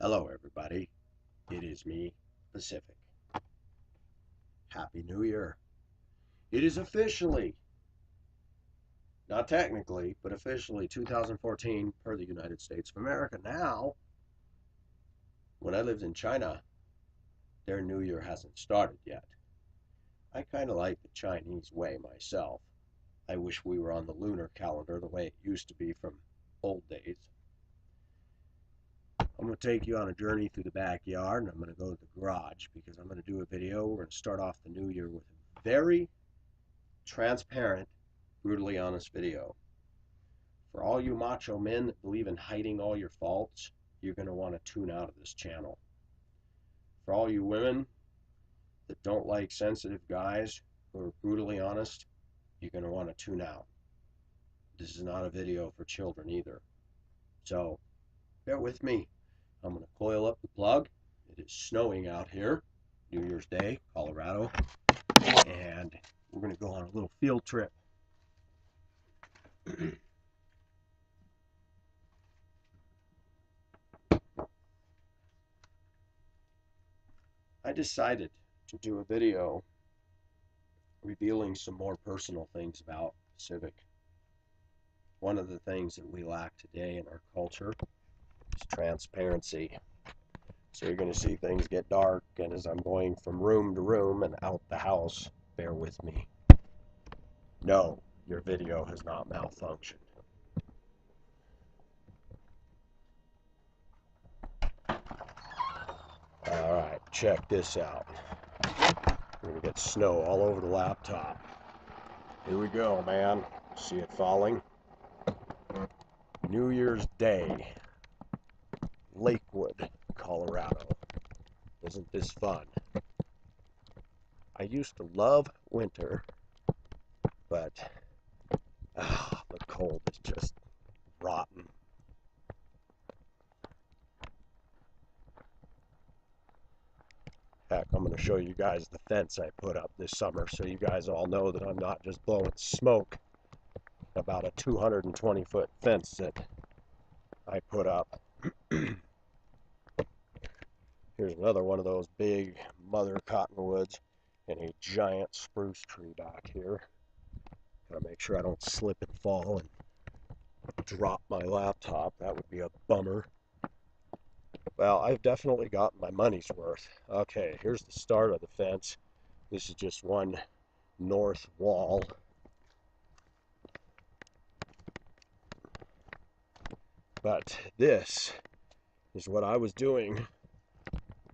Hello, everybody. It is me, Pacific. Happy New Year. It is officially, not technically, but officially 2014 per the United States of America. Now, when I lived in China, their New Year hasn't started yet. I kind of like the Chinese way myself. I wish we were on the lunar calendar the way it used to be from old days. I'm going to take you on a journey through the backyard, and I'm going to go to the garage because I'm going to do a video. We're going to start off the new year with a very transparent, brutally honest video. For all you macho men that believe in hiding all your faults, you're going to want to tune out of this channel. For all you women that don't like sensitive guys who are brutally honest, you're going to want to tune out. This is not a video for children either. So, bear with me. I'm going to coil up the plug. It is snowing out here, New Year's Day, Colorado, and we're going to go on a little field trip. I decided to do a video revealing some more personal things about Pacific. One of the things that we lack today in our culture is transparency. So you're going to see things get dark, and as I'm going from room to room and out the house, bear with me. No, your video has not malfunctioned. Alright, check this out. We're going to get snow all over the laptop. Here we go, man. See it falling? New Year's Day, Lakewood, Colorado. Isn't this fun? I used to love winter, but the cold is just rotten. Heck, I'm going to show you guys the fence I put up this summer so you guys all know that I'm not just blowing smoke about a 220-foot fence that I put up. Here's another one of those big mother cottonwoods and a giant spruce tree back here. Gotta make sure I don't slip and fall and drop my laptop. That would be a bummer. Well, I've definitely gotten my money's worth. Okay, here's the start of the fence. This is just one north wall. But this is what I was doing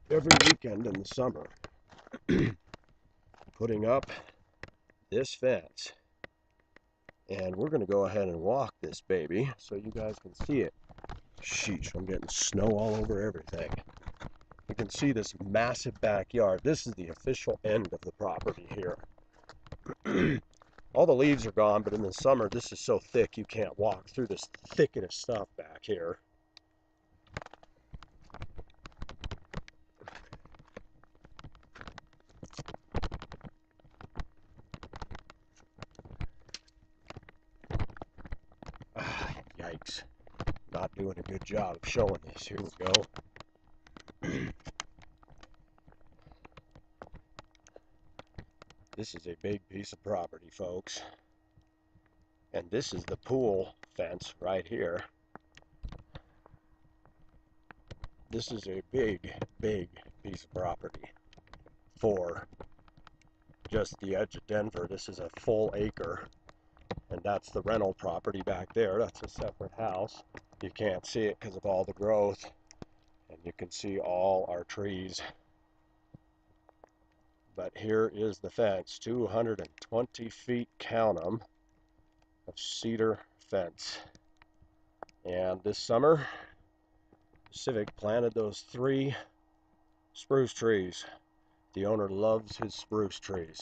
every weekend in the summer. Putting up this fence. And we're going to go ahead and walk this baby so you guys can see it. Sheesh, I'm getting snow all over everything. You can see this massive backyard. This is the official end of the property here. All the leaves are gone, but in the summer, this is so thick you can't walk through this thicket of stuff back here. Yikes. Not doing a good job of showing this. Here we go. This is a big piece of property, folks. And this is the pool fence right here. This is a big, big piece of property for just the edge of Denver. This is a full acre. And that's the rental property back there. That's a separate house. You can't see it because of all the growth. And you can see all our trees. But here is the fence, 220 feet, count them, of cedar fence. And this summer, Pacific planted those 3 spruce trees. The owner loves his spruce trees.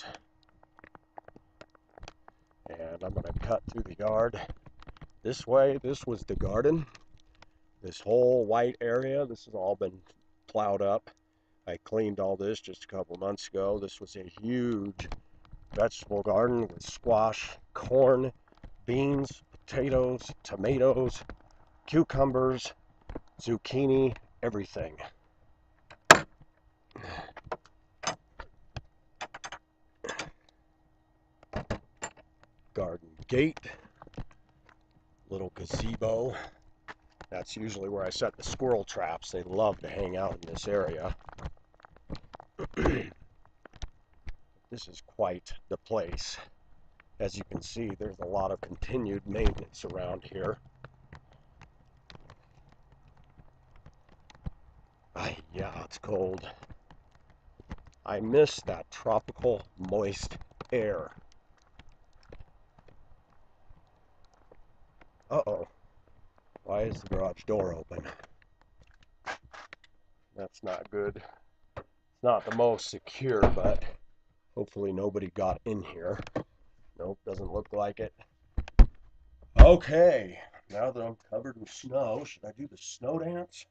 And I'm going to cut through the yard this way. This was the garden. This whole white area, this has all been plowed up. I cleaned all this just a couple months ago. This was a huge vegetable garden with squash, corn, beans, potatoes, tomatoes, cucumbers, zucchini, everything. Garden gate, little gazebo. That's usually where I set the squirrel traps. They love to hang out in this area. This is quite the place. As you can see, there's a lot of continued maintenance around here. Yeah, it's cold. I miss that tropical, moist air. Uh-oh. Why is the garage door open? That's not good. It's not the most secure, but hopefully nobody got in here. Nope, doesn't look like it. Okay, now that I'm covered in snow, should I do the snow dance?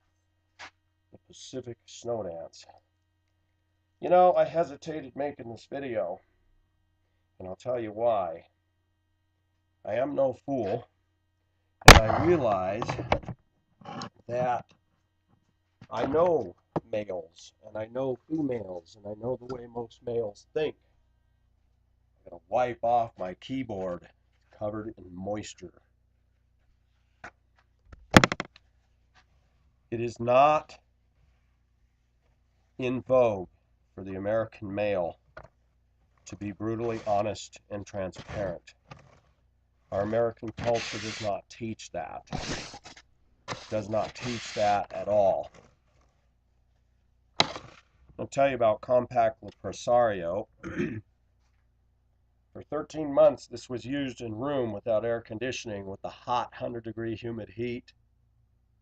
The Pacific snow dance. You know, I hesitated making this video, and I'll tell you why. I am no fool, and I realize that I know males, and I know females, and I know the way most males think. I'm going to wipe off my keyboard covered in moisture. It is not in vogue for the American male to be brutally honest and transparent. Our American culture does not teach that. Does not teach that at all. I'll tell you about compact leprosario. For 13 months, this was used in room without air conditioning with the hot 100-degree humid heat,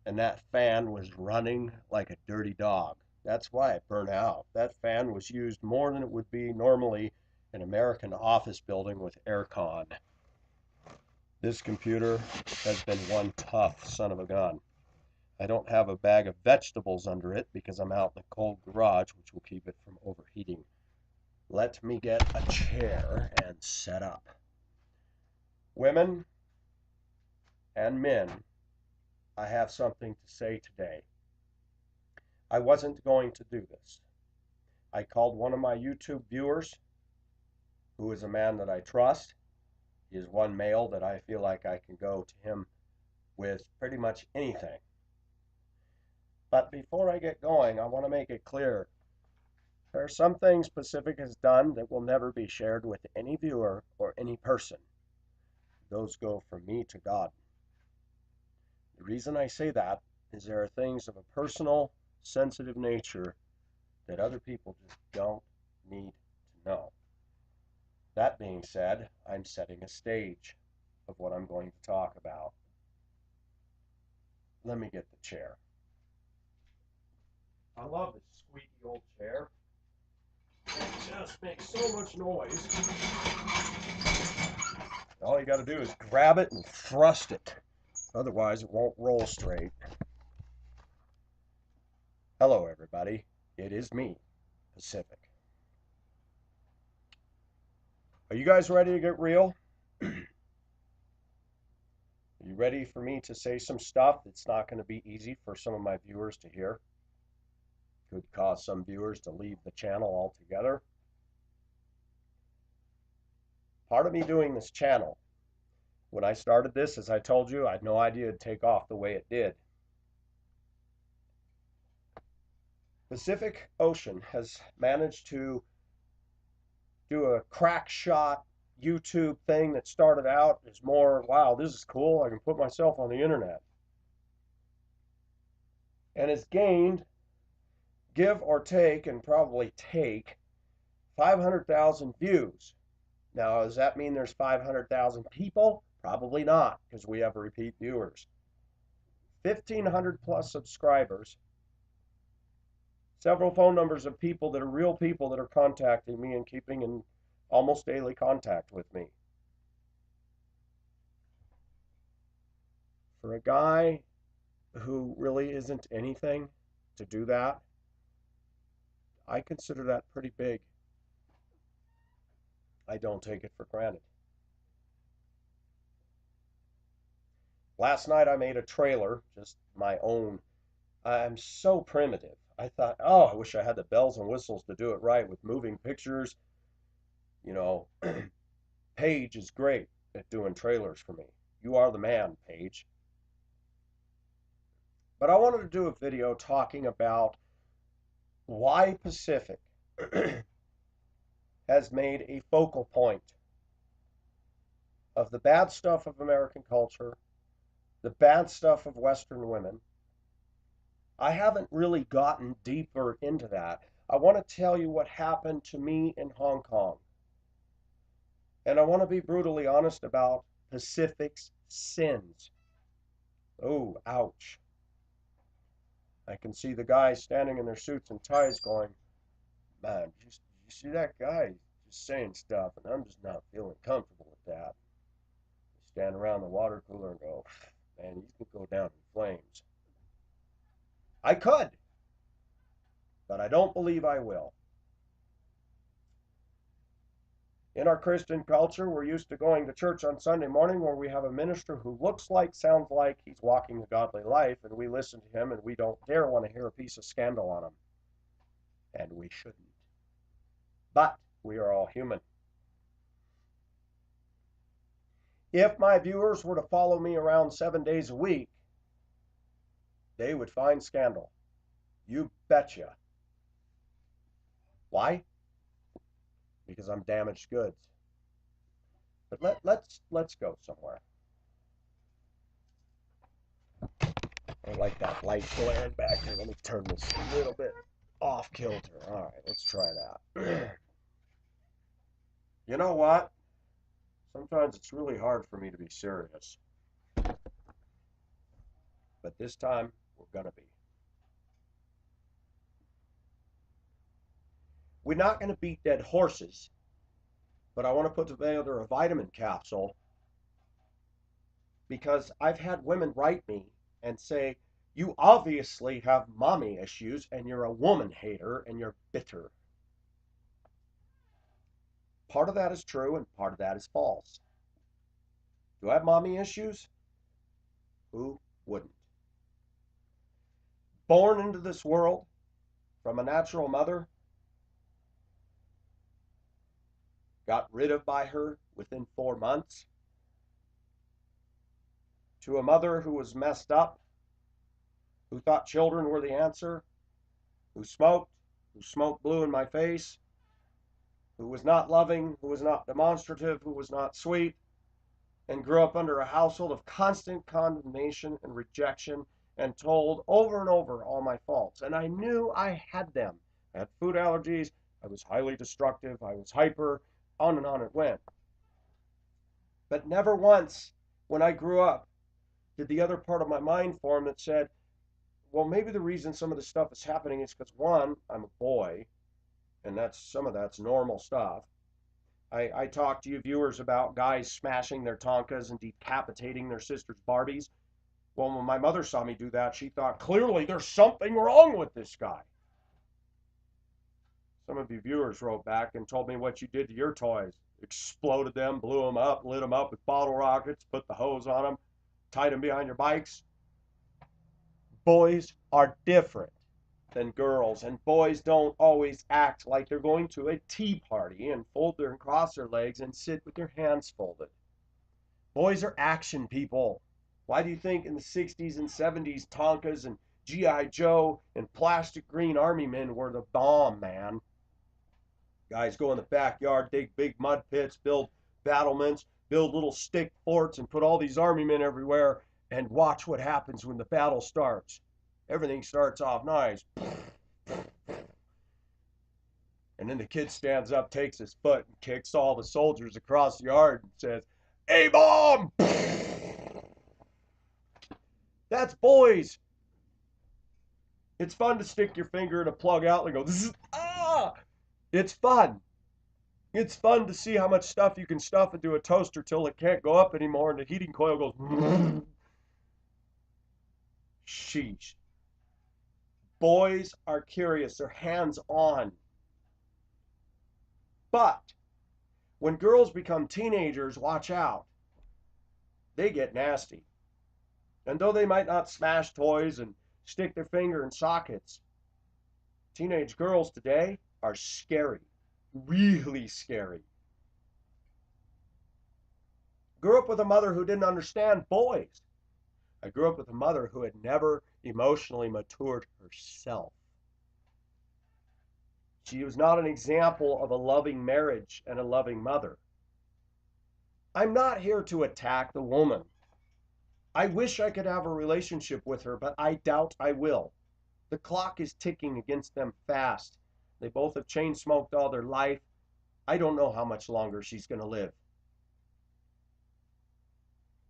and that fan was running like a dirty dog. That's why it burned out. That fan was used more than it would be normally in an American office building with aircon. This computer has been one tough son of a gun. I don't have a bag of vegetables under it because I'm out in the cold garage, which will keep it from overheating. Let me get a chair and set up. Women and men, I have something to say today. I wasn't going to do this. I called one of my YouTube viewers, who is a man that I trust. He is one male that I feel like I can go to him with pretty much anything. But before I get going, I want to make it clear. There are some things Pacific has done that will never be shared with any viewer or any person. Those go from me to God. The reason I say that is there are things of a personal, sensitive nature that other people just don't need to know. That being said, I'm setting a stage of what I'm going to talk about. Let me get the chair. I love this squeaky old chair. It just makes so much noise. All you got to do is grab it and thrust it. Otherwise, it won't roll straight. Hello, everybody. It is me, Pacific. Are you guys ready to get real? Are you ready for me to say some stuff that's not going to be easy for some of my viewers to hear? Could cause some viewers to leave the channel altogether. Part of me doing this channel, when I started this, as I told you, I had no idea it'd take off the way it did. Pacific Ocean has managed to do a crack shot YouTube thing that started out as more, wow, this is cool, I can put myself on the internet. And it's gained, give or take, and probably take, 500,000 views. Now, does that mean there's 500,000 people? Probably not, because we have repeat viewers. 1,500 plus subscribers. Several phone numbers of people that are real people that are contacting me and keeping in almost daily contact with me. For a guy who really isn't anything to do that, I consider that pretty big. I don't take it for granted. Last night I made a trailer, just my own I'm so primitive. I thought, oh, I wish I had the bells and whistles to do it right with moving pictures. You know, Paige is great at doing trailers for me. You are the man, Paige. But I wanted to do a video talking about why Pacific has made a focal point of the bad stuff of American culture, the bad stuff of Western women. I haven't really gotten deeper into that. I want to tell you what happened to me in Hong Kong. And I want to be brutally honest about Pacific's sins. Oh, ouch. I can see the guys standing in their suits and ties going, man, you see that guy just saying stuff, and I'm just not feeling comfortable with that. Stand around the water cooler and go, man, you can go down in flames. I could, but I don't believe I will. In our Christian culture, we're used to going to church on Sunday morning where we have a minister who looks like, sounds like he's walking a godly life, and we listen to him and we don't dare want to hear a piece of scandal on him. And we shouldn't. But we are all human. If my viewers were to follow me around 7 days a week, they would find scandal. You betcha. Why? Because I'm damaged goods. But let's go somewhere. I like that light glaring back here. Let me turn this a little bit off kilter. All right, let's try that. You know what? Sometimes it's really hard for me to be serious. But this time, we're gonna be. We're not gonna beat dead horses, but I want to put together a vitamin capsule because I've had women write me and say, you obviously have mommy issues and you're a woman hater and you're bitter. Part of that is true and part of that is false. Do I have mommy issues? Who wouldn't? Born into this world from a natural mother, got rid of by her within 4 months, to a mother who was messed up, who thought children were the answer, who smoke blew in my face, who was not loving, who was not demonstrative, who was not sweet, and grew up under a household of constant condemnation and rejection and told over and over all my faults. And I knew I had them. I had food allergies, I was highly destructive, I was hyper, on and on it went. But never once, when I grew up, did the other part of my mind form that said, well, maybe the reason some of this stuff is happening is because, one, I'm a boy, and some of that's normal stuff. I talked to you viewers about guys smashing their Tonkas and decapitating their sister's Barbies. Well, when my mother saw me do that, she thought, clearly there's something wrong with this guy. Some of you viewers wrote back and told me what you did to your toys. Exploded them, blew them up, lit them up with bottle rockets, put the hose on them, tied them behind your bikes. Boys are different than girls, and boys don't always act like they're going to a tea party and cross their legs and sit with their hands folded. Boys are action people. Why do you think in the 60s and 70s Tonkas and G.I. Joe and plastic green army men were the bomb, man? Guys go in the backyard, dig big mud pits, build battlements, build little stick forts, and put all these army men everywhere and watch what happens when the battle starts. Everything starts off nice. And then the kid stands up, takes his foot, and kicks all the soldiers across the yard and says, A-bomb! That's boys. It's fun to stick your finger in a plug out and go, ah! It's fun. It's fun to see how much stuff you can stuff into a toaster till it can't go up anymore and the heating coil goes, sheesh. Boys are curious, they're hands-on. But when girls become teenagers, watch out. They get nasty. And though they might not smash toys and stick their finger in sockets. Teenage girls today are scary, really scary. Grew up with a mother who didn't understand boys. I grew up with a mother who had never emotionally matured herself. She was not an example of a loving marriage and a loving mother. I'm not here to attack the woman. I wish I could have a relationship with her, but I doubt I will. The clock is ticking against them fast. They both have chain smoked all their life. I don't know how much longer she's going to live.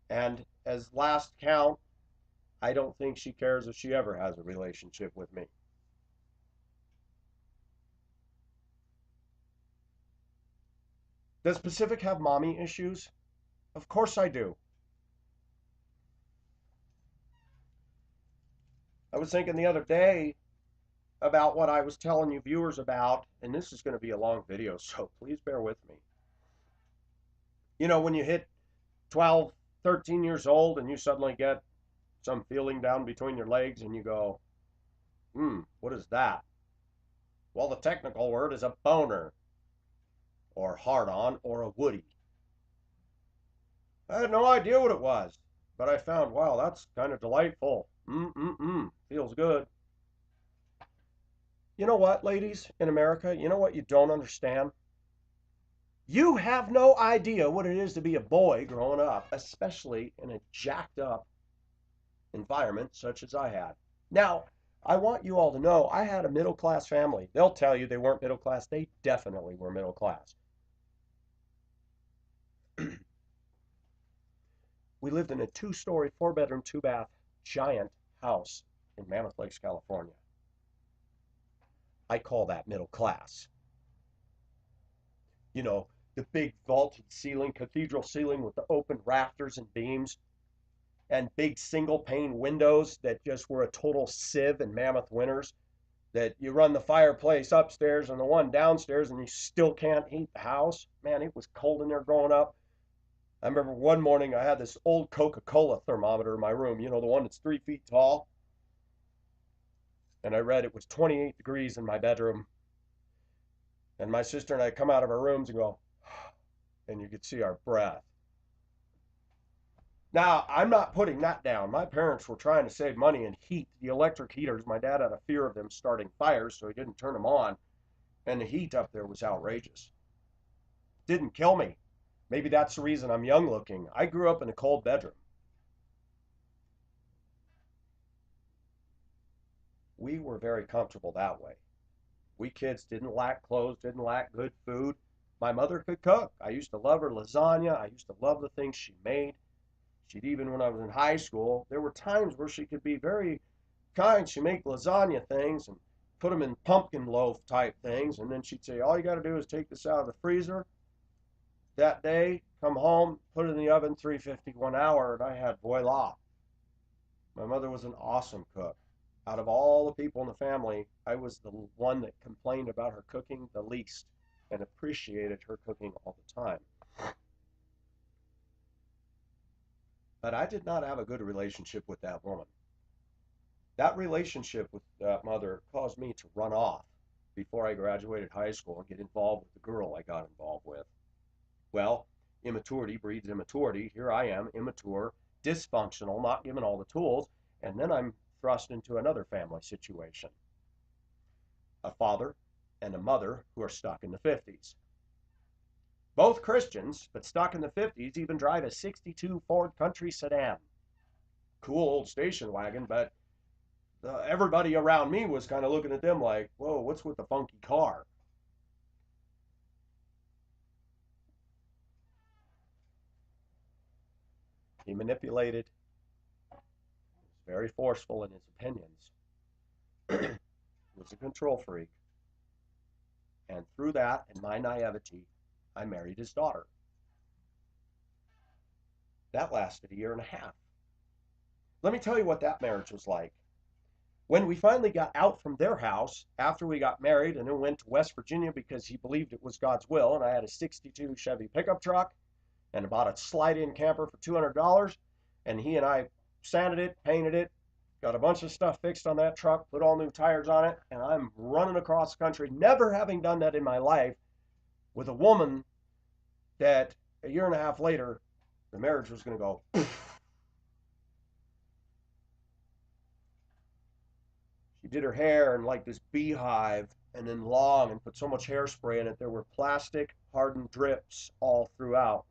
And as last count, I don't think she cares if she ever has a relationship with me. Does Pacific have mommy issues? Of course I do. I was thinking the other day about what I was telling you viewers about, and this is going to be a long video, so please bear with me. You know, when you hit 12, 13 years old and you suddenly get some feeling down between your legs and you go, what is that? Well, the technical word is a boner, or hard-on, or a woody. I had no idea what it was, but I found, wow, that's kind of delightful. Feels good. You know what, ladies in America? You know what you don't understand? You have no idea what it is to be a boy growing up, especially in a jacked up environment such as I had. Now, I want you all to know I had a middle class family. They'll tell you they weren't middle class. They definitely were middle class. We lived in a 2-story, 4-bedroom, 2-bath giant house in Mammoth Lakes, California. I call that middle class. You know, the big vaulted ceiling, cathedral ceiling with the open rafters and beams, and big single pane windows that just were a total sieve in Mammoth winters, that you run the fireplace upstairs and the one downstairs and you still can't heat the house. Man, it was cold in there growing up. I remember one morning I had this old Coca-Cola thermometer in my room, you know, the one that's 3 feet tall. And I read it was 28 degrees in my bedroom. And my sister and I come out of our rooms and go, and you could see our breath. Now, I'm not putting that down. My parents were trying to save money and heat the electric heaters. My dad had a fear of them starting fires, so he didn't turn them on. And the heat up there was outrageous. Didn't kill me. Maybe that's the reason I'm young looking. I grew up in a cold bedroom. We were very comfortable that way. We kids didn't lack clothes, didn't lack good food. My mother could cook. I used to love her lasagna. I used to love the things she made. She'd even, when I was in high school, there were times where she could be very kind. She'd make lasagna things and put them in pumpkin loaf type things. And then she'd say, all you got to do is take this out of the freezer that day, come home, put it in the oven, 350, 1 hour, and I had voila. My mother was an awesome cook. Out of all the people in the family, I was the one that complained about her cooking the least and appreciated her cooking all the time. But I did not have a good relationship with that woman. That relationship with that mother caused me to run off before I graduated high school and get involved with the girl I got involved with. Well, immaturity breeds immaturity. Here I am, immature, dysfunctional, not given all the tools, and then I'm thrust into another family situation. A father and a mother who are stuck in the 50s. Both Christians, but stuck in the 50s, even drive a 62 Ford Country sedan. Cool old station wagon, but everybody around me was kind of looking at them like, whoa, what's with the funky car? He manipulated, was very forceful in his opinions, was a control freak. And through that, and my naivety, I married his daughter. That lasted 1.5 years. Let me tell you what that marriage was like. When we finally got out from their house, after we got married, and then went to West Virginia because he believed it was God's will, and I had a 62 Chevy pickup truck, and bought a slide-in camper for $200, and he and I sanded it, painted it, Got a bunch of stuff fixed on that truck, put all new tires on it, and I'm running across the country, never having done that in my life, with a woman that a year and a half later, the marriage was going to go. She did her hair in like this beehive and then long and put so much hairspray in it, there were plastic hardened drips all throughout.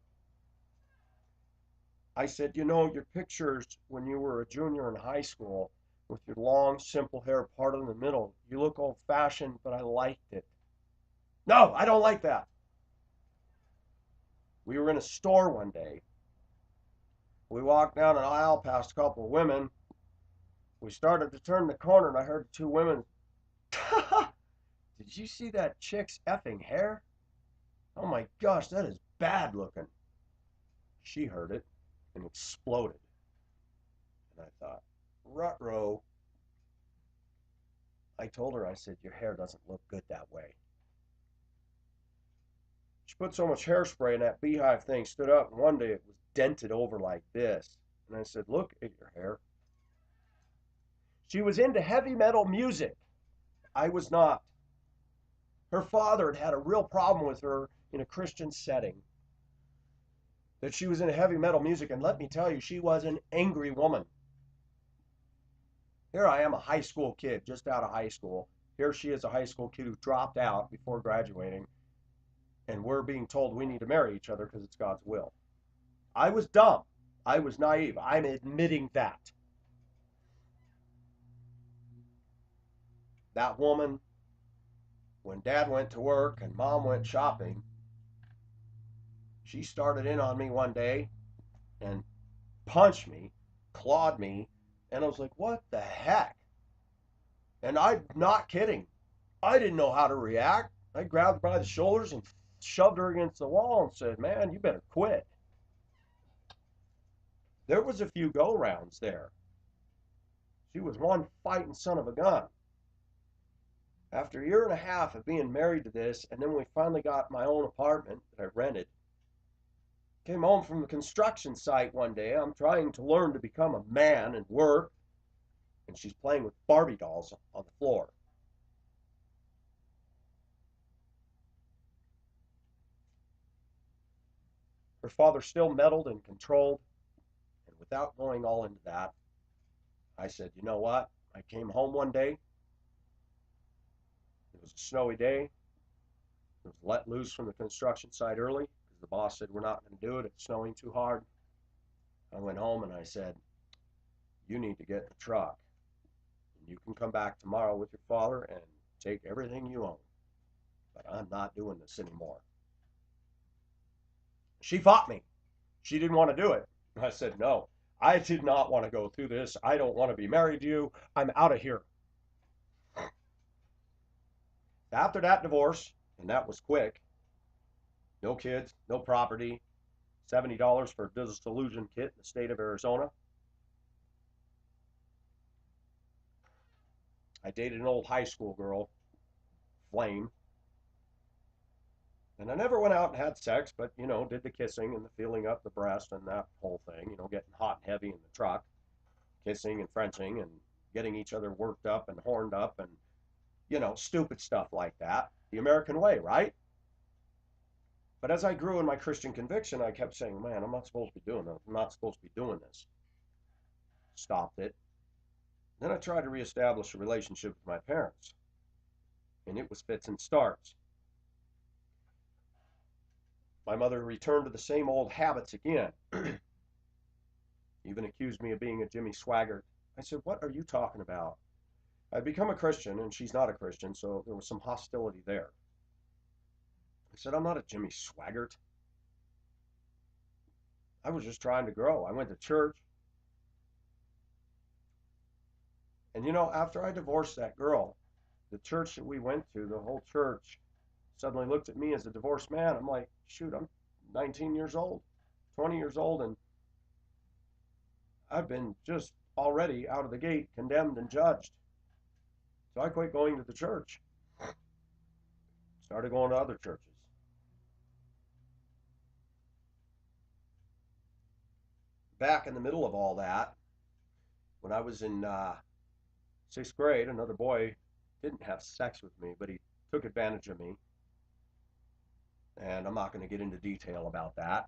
I said, you know, your pictures when you were a junior in high school with your long, simple hair parted in the middle, you look old fashioned, but I liked it. No, I don't like that. We were in a store one day. We walked down an aisle past a couple of women. We started to turn the corner, and I heard two women. Did you see that chick's effing hair? Oh my gosh, that is bad looking. She heard it and exploded. And I thought, rut-row. I told her, I said, your hair doesn't look good that way. She put so much hairspray in that beehive thing, stood up, and one day it was dented over like this. And I said, look at your hair. She was into heavy metal music. I was not. Her father had had a real problem with her in a Christian setting. That she was into heavy metal music, and let me tell you, she was an angry woman. Here I am, a high school kid, just out of high school. Here she is, a high school kid who dropped out before graduating, and we're being told we need to marry each other because it's God's will. I was dumb. I was naive. I'm admitting that. That woman, when Dad went to work and Mom went shopping, she started in on me one day and punched me, clawed me, and I was like, what the heck? And I'm not kidding. I didn't know how to react. I grabbed her by the shoulders and shoved her against the wall and said, man, you better quit. There was a few go-rounds there. She was one fighting son of a gun. After a year and a half of being married to this, and then we finally got my own apartment that I rented, came home from the construction site one day. I'm trying to learn to become a man and work, and she's playing with Barbie dolls on the floor. Her father still meddled and controlled, and without going all into that, I said, you know what? I came home one day. It was a snowy day. It was let loose from the construction site early because the boss said we're not going to do it. It's snowing too hard. I went home and I said, you need to get in the truck. And you can come back tomorrow with your father and take everything you own. But I'm not doing this anymore. She fought me. She didn't want to do it. I said, no, I did not want to go through this. I don't want to be married to you. I'm out of here. After that divorce, and that was quick, no kids, no property, $70 for a dissolution kit in the state of Arizona. I dated an old high school girl, Flame. And I never went out and had sex, but, you know, did the kissing and the feeling up the breast and that whole thing, you know, getting hot and heavy in the truck, kissing and Frenching and getting each other worked up and horned up and, you know, stupid stuff like that. The American way, right? But as I grew in my Christian conviction, I kept saying, man, I'm not supposed to be doing this. I'm not supposed to be doing this. Stopped it. Then I tried to reestablish a relationship with my parents. And it was fits and starts. My mother returned to the same old habits again. Even accused me of being a Jimmy Swaggart. I said, what are you talking about? I'd become a Christian, and she's not a Christian, so there was some hostility there. I said, I'm not a Jimmy Swaggart. I was just trying to grow. I went to church. And you know, after I divorced that girl, the church that we went to, the whole church, suddenly looked at me as a divorced man. I'm like, shoot, I'm 19 years old, 20 years old, and I've been just already out of the gate condemned and judged. So I quit going to the church. Started going to other churches. Back in the middle of all that, When I was in 6th grade, another boy didn't have sex with me, but he took advantage of me. And I'm not going to get into detail about that.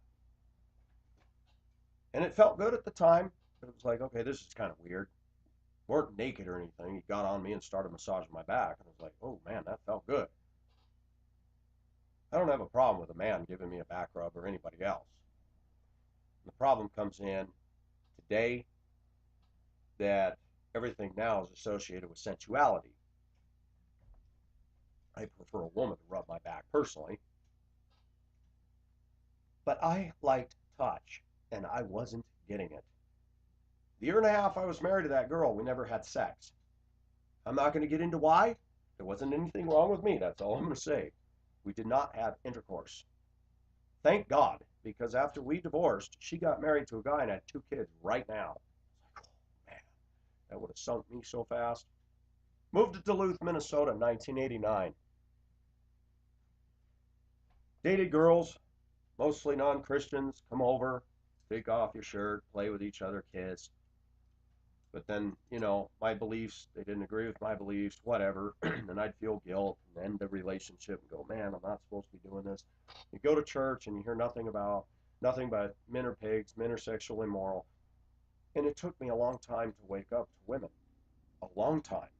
And it felt good at the time. It was like, okay, this is kind of weird. We weren't naked or anything. He got on me and started massaging my back. And I was like, oh man, that felt good. I don't have a problem with a man giving me a back rub or anybody else. The problem comes in today that everything now is associated with sensuality. I prefer a woman to rub my back personally, but I liked touch and I wasn't getting it. The year and a half I was married to that girl, we never had sex. I'm not going to get into why. There wasn't anything wrong with me. That's all I'm going to say. We did not have intercourse. Thank God, because after we divorced, she got married to a guy and had 2 kids right now. Oh, man, that would have sunk me so fast. Moved to Duluth, Minnesota in 1989. Dated girls, mostly non-Christians, come over, take off your shirt, play with each other, kiss. But then, my beliefs, they didn't agree with my beliefs, whatever. And I'd feel guilt and end the relationship and go, man, I'm not supposed to be doing this. You go to church and you hear nothing but men are pigs, men are sexually immoral. And it took me a long time to wake up to women. A long time.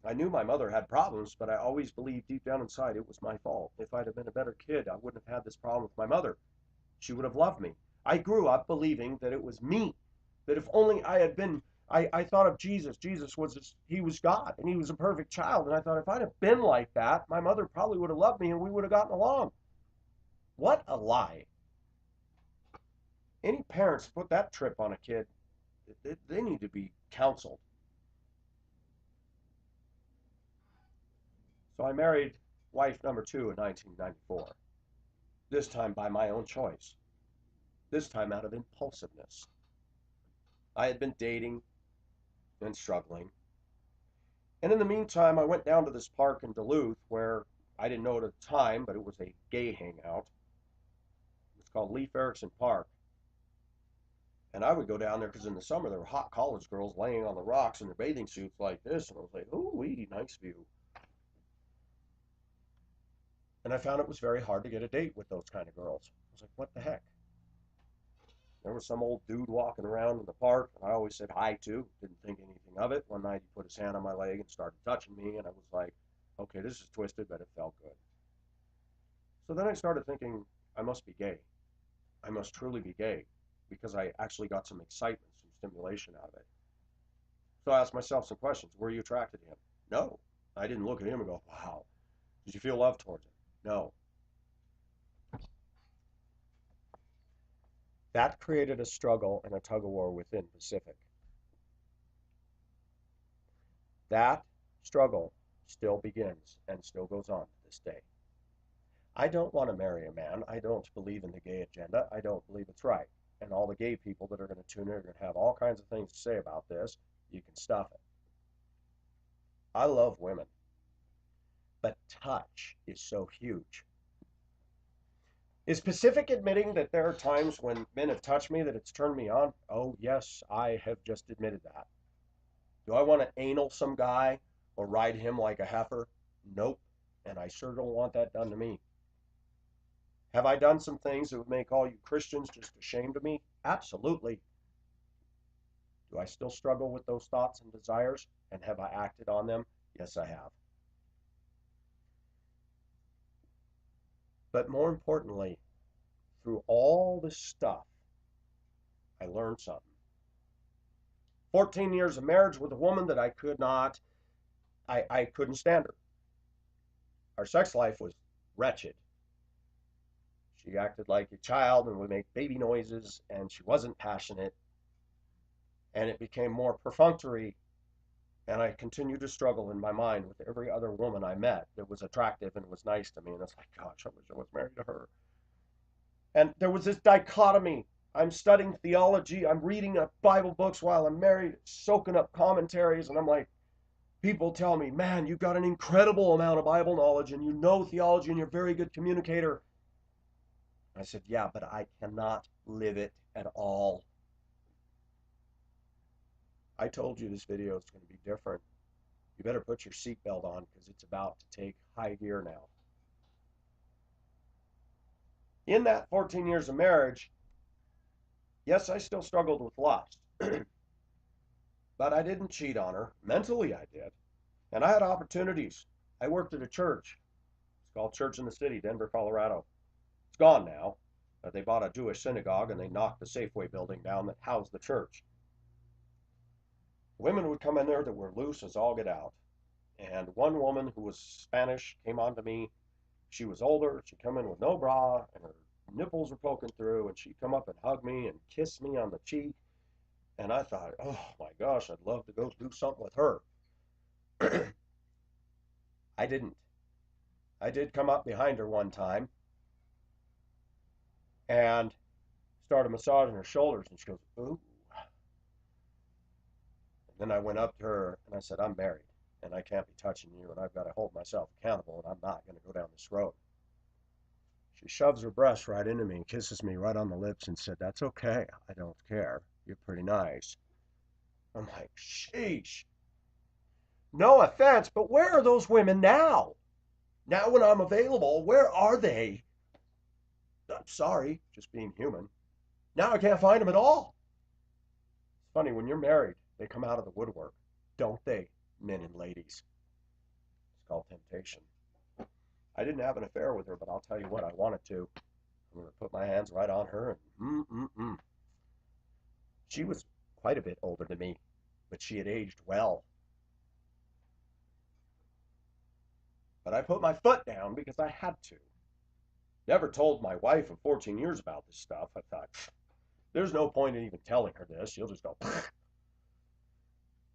I knew my mother had problems, but I always believed deep down inside it was my fault. If I'd have been a better kid, I wouldn't have had this problem with my mother. She would have loved me. I grew up believing that it was me. That if only I had been, I thought of Jesus. Jesus he was God and he was a perfect child. And I thought if I'd have been like that, my mother probably would have loved me and we would have gotten along. What a lie. Any parents put that trip on a kid, they need to be counseled. So I married wife number 2 in 1994. This time by my own choice. This time out of impulsiveness. I had been dating and struggling. And in the meantime, I went down to this park in Duluth where I didn't know it at the time, but it was a gay hangout. It's called Leif Erikson Park. And I would go down there because in the summer there were hot college girls laying on the rocks in their bathing suits like this. And I was like, ooh, wee, nice view. And I found it was very hard to get a date with those kind of girls. I was like, what the heck? There was some old dude walking around in the park, and I always said hi to, didn't think anything of it. One night he put his hand on my leg and started touching me, and I was like, okay, this is twisted, but it felt good. So then I started thinking, I must be gay. I must truly be gay, because I actually got some excitement, some stimulation out of it. So I asked myself some questions. Were you attracted to him? No. I didn't look at him and go, wow. Did you feel love towards him? No. That created a struggle and a tug of war within Pacific. That struggle still begins and still goes on to this day. I don't want to marry a man. I don't believe in the gay agenda. I don't believe it's right. And all the gay people that are going to tune in are going to have all kinds of things to say about this. You can stuff it. I love women. But touch is so huge. Is Pacific admitting that there are times when men have touched me that it's turned me on? Oh, yes, I have just admitted that. Do I want to anal some guy or ride him like a heifer? Nope. And I sure don't want that done to me. Have I done some things that would make all you Christians just ashamed of me? Absolutely. Do I still struggle with those thoughts and desires? And have I acted on them? Yes, I have. But more importantly, through all this stuff, I learned something. 14 years of marriage with a woman that I couldn't stand her. Our sex life was wretched. She acted like a child and would make baby noises, and she wasn't passionate. And it became more perfunctory, and I continued to struggle in my mind with every other woman I met that was attractive and was nice to me. And it's like, gosh, I wish I was married to her. And there was this dichotomy. I'm studying theology. I'm reading Bible books while I'm married, soaking up commentaries. And I'm like, people tell me, man, you've got an incredible amount of Bible knowledge and you know theology and you're a very good communicator. I said, yeah, but I cannot live it at all. I told you this video is going to be different. You better put your seatbelt on because it's about to take high gear now. In that 14 years of marriage, yes, I still struggled with lust, but I didn't cheat on her. Mentally, I did. And I had opportunities. I worked at a church. It's called Church in the City, Denver, Colorado. It's gone now. They bought a Jewish synagogue and they knocked the Safeway building down that housed the church. Women would come in there that were loose as all get out. And one woman who was Spanish came on to me. She was older. She'd come in with no bra and her nipples were poking through, and she'd come up and hug me and kiss me on the cheek. And I thought, oh my gosh, I'd love to go do something with her. I didn't. I did come up behind her one time and started massaging her shoulders, and she goes, ooh. And then I went up to her and I said, I'm married and I can't be touching you, and I've got to hold myself accountable, and I'm not going to go down this road. She shoves her breast right into me and kisses me right on the lips and said, that's okay. I don't care. You're pretty nice. I'm like, sheesh. No offense, but where are those women now? Now when I'm available, where are they? I'm sorry, just being human. Now I can't find them at all. It's funny, when you're married, they come out of the woodwork, don't they, men and ladies? It's called temptation. I didn't have an affair with her, but I'll tell you what, I wanted to. I'm going to put my hands right on her and She was quite a bit older than me, but she had aged well. But I put my foot down because I had to. Never told my wife of 14 years about this stuff. I thought, there's no point in even telling her this. She'll just go.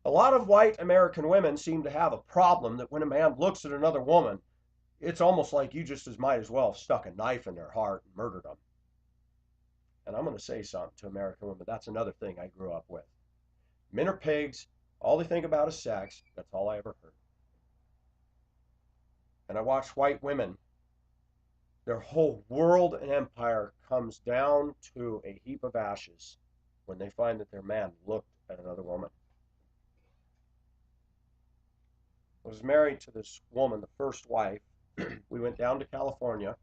A lot of white American women seem to have a problem that when a man looks at another woman, it's almost like you just might as well have stuck a knife in their heart and murdered them. And I'm going to say something to American women. That's another thing I grew up with. Men are pigs. All they think about is sex. That's all I ever heard. And I watch white women. Their whole world and empire comes down to a heap of ashes when they find that their man looked at another woman. I was married to this woman, the first wife. We went down to California.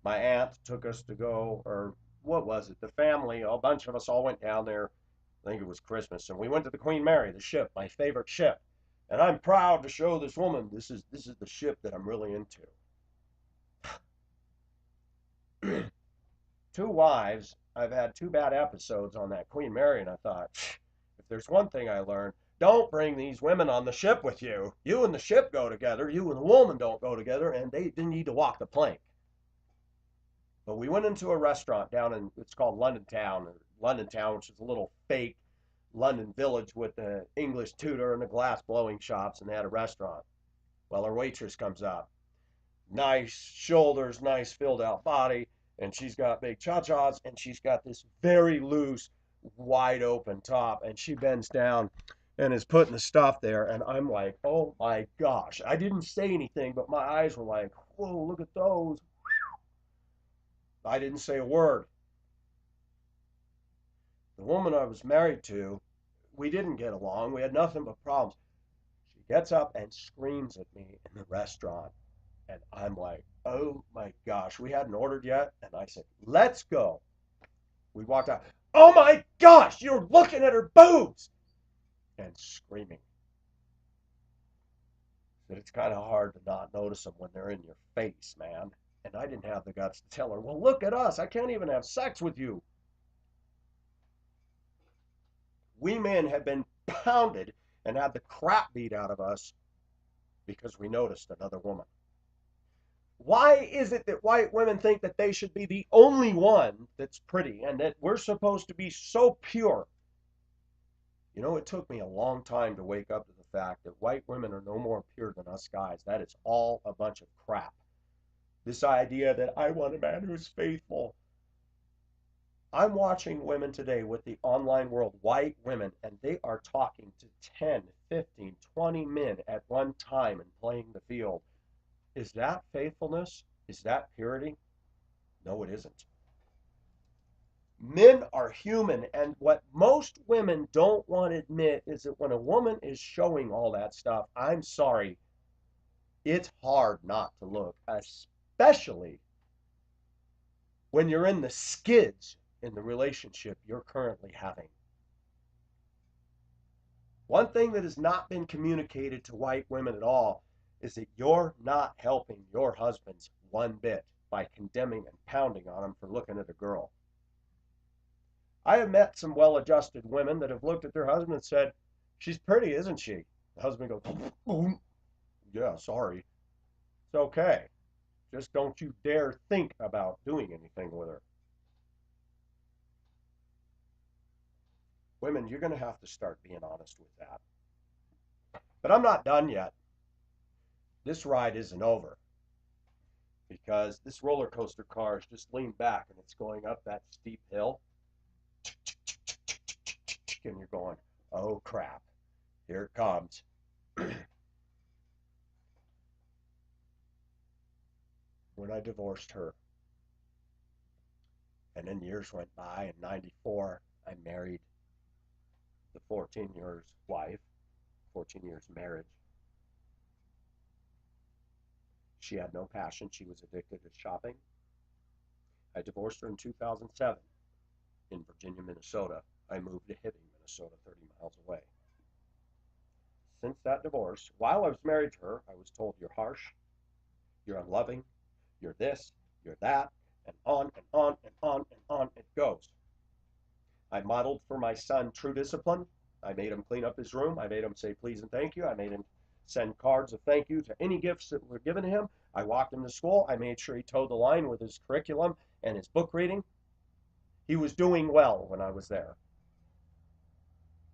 My aunt took us to go, or what was it? The family, a bunch of us all went down there. I think it was Christmas, and we went to the Queen Mary, the ship, my favorite ship. And I'm proud to show this woman this is the ship that I'm really into. 2 wives. I've had 2 bad episodes on that Queen Mary, and I thought, if there's one thing I learned, don't bring these women on the ship with you. You and the ship go together. You and the woman don't go together, and they didn't need to walk the plank. But we went into a restaurant down in, it's called London Town, which is a little fake London village with the English tutor and the glass blowing shops, and they had a restaurant. Well, our waitress comes up. Nice shoulders, nice filled out body, and she's got big cha-chas, and she's got this very loose, wide open top, and she bends down and is putting the stuff there, and I'm like, oh my gosh. I didn't say anything, but my eyes were like, whoa, look at those. I didn't say a word. The woman I was married to, we didn't get along. We had nothing but problems. She gets up and screams at me in the restaurant. And I'm like, oh my gosh, we hadn't ordered yet. And I said, let's go. We walked out. Oh my gosh, you're looking at her boobs. And screaming. That it's kind of hard to not notice them when they're in your face, man. And I didn't have the guts to tell her, well, look at us. I can't even have sex with you. We men have been pounded and had the crap beat out of us because we noticed another woman. Why is it that white women think that they should be the only one that's pretty and that we're supposed to be so pure? You know, it took me a long time to wake up to the fact that white women are no more pure than us guys. That is all a bunch of crap. This idea that I want a man who's faithful. I'm watching women today with the online world, white women, and they are talking to 10, 15, 20 men at one time and playing the field. Is that faithfulness? Is that purity? No, it isn't. Men are human, and what most women don't want to admit is that when a woman is showing all that stuff, I'm sorry, it's hard not to look, especially when you're in the skids in the relationship you're currently having. One thing that has not been communicated to white women at all is that you're not helping your husbands one bit by condemning and pounding on them for looking at a girl. I have met some well-adjusted women that have looked at their husband and said, "She's pretty, isn't she?" The husband goes, "Boom. Yeah, sorry. It's okay. Just don't you dare think about doing anything with her." Women, you're going to have to start being honest with that. But I'm not done yet. This ride isn't over because this roller coaster car is just leaned back and it's going up that steep hill. And you're going, oh crap, here it comes. When I divorced her, and then years went by, in '94, I married the 14 years wife, 14 years marriage. She had no passion. She was addicted to shopping. I divorced her in 2007 in Virginia, Minnesota. I moved to Hibbing, Minnesota, 30 miles away. Since that divorce, while I was married to her, I was told, "You're harsh, you're unloving, you're this, you're that," and on and on and on and on it goes. I modeled for my son true discipline. I made him clean up his room. I made him say please and thank you. I made him send cards of thank you to any gifts that were given to him. I walked him to school. I made sure he toed the line with his curriculum and his book reading. He was doing well when I was there.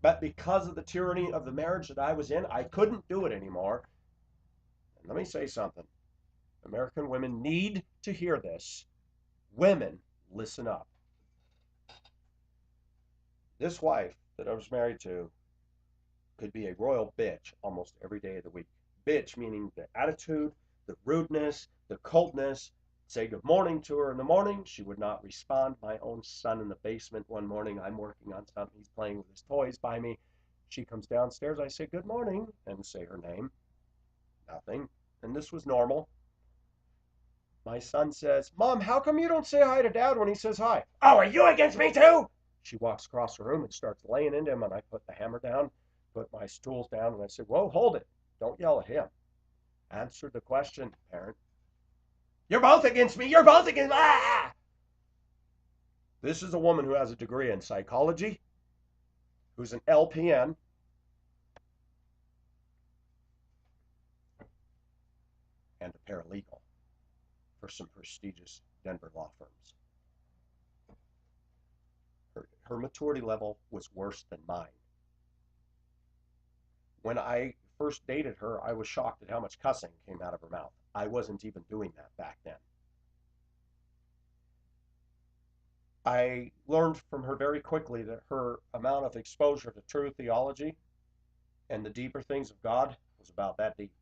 But because of the tyranny of the marriage that I was in, I couldn't do it anymore. And let me say something. American women need to hear this. Women, listen up. This wife that I was married to could be a royal bitch almost every day of the week. Bitch meaning the attitude, the rudeness, the coldness. Say good morning to her in the morning, she would not respond. My own son in the basement one morning, I'm working on something, he's playing with his toys by me. She comes downstairs, I say good morning and say her name. Nothing. And this was normal. My son says, "Mom, how come you don't say hi to Dad when he says hi?" "Oh, are you against me too?" She walks across the room and starts laying into him, and I put the hammer down, put my stools down, and I said, "Whoa, hold it. Don't yell at him. Answer the question, parent." "You're both against me. You're both against me." Ah! This is a woman who has a degree in psychology, who's an LPN, and a paralegal for some prestigious Denver law firms. Her maturity level was worse than mine. When I first dated her, I was shocked at how much cussing came out of her mouth. I wasn't even doing that back then. I learned from her very quickly that her amount of exposure to true theology and the deeper things of God was about that deep.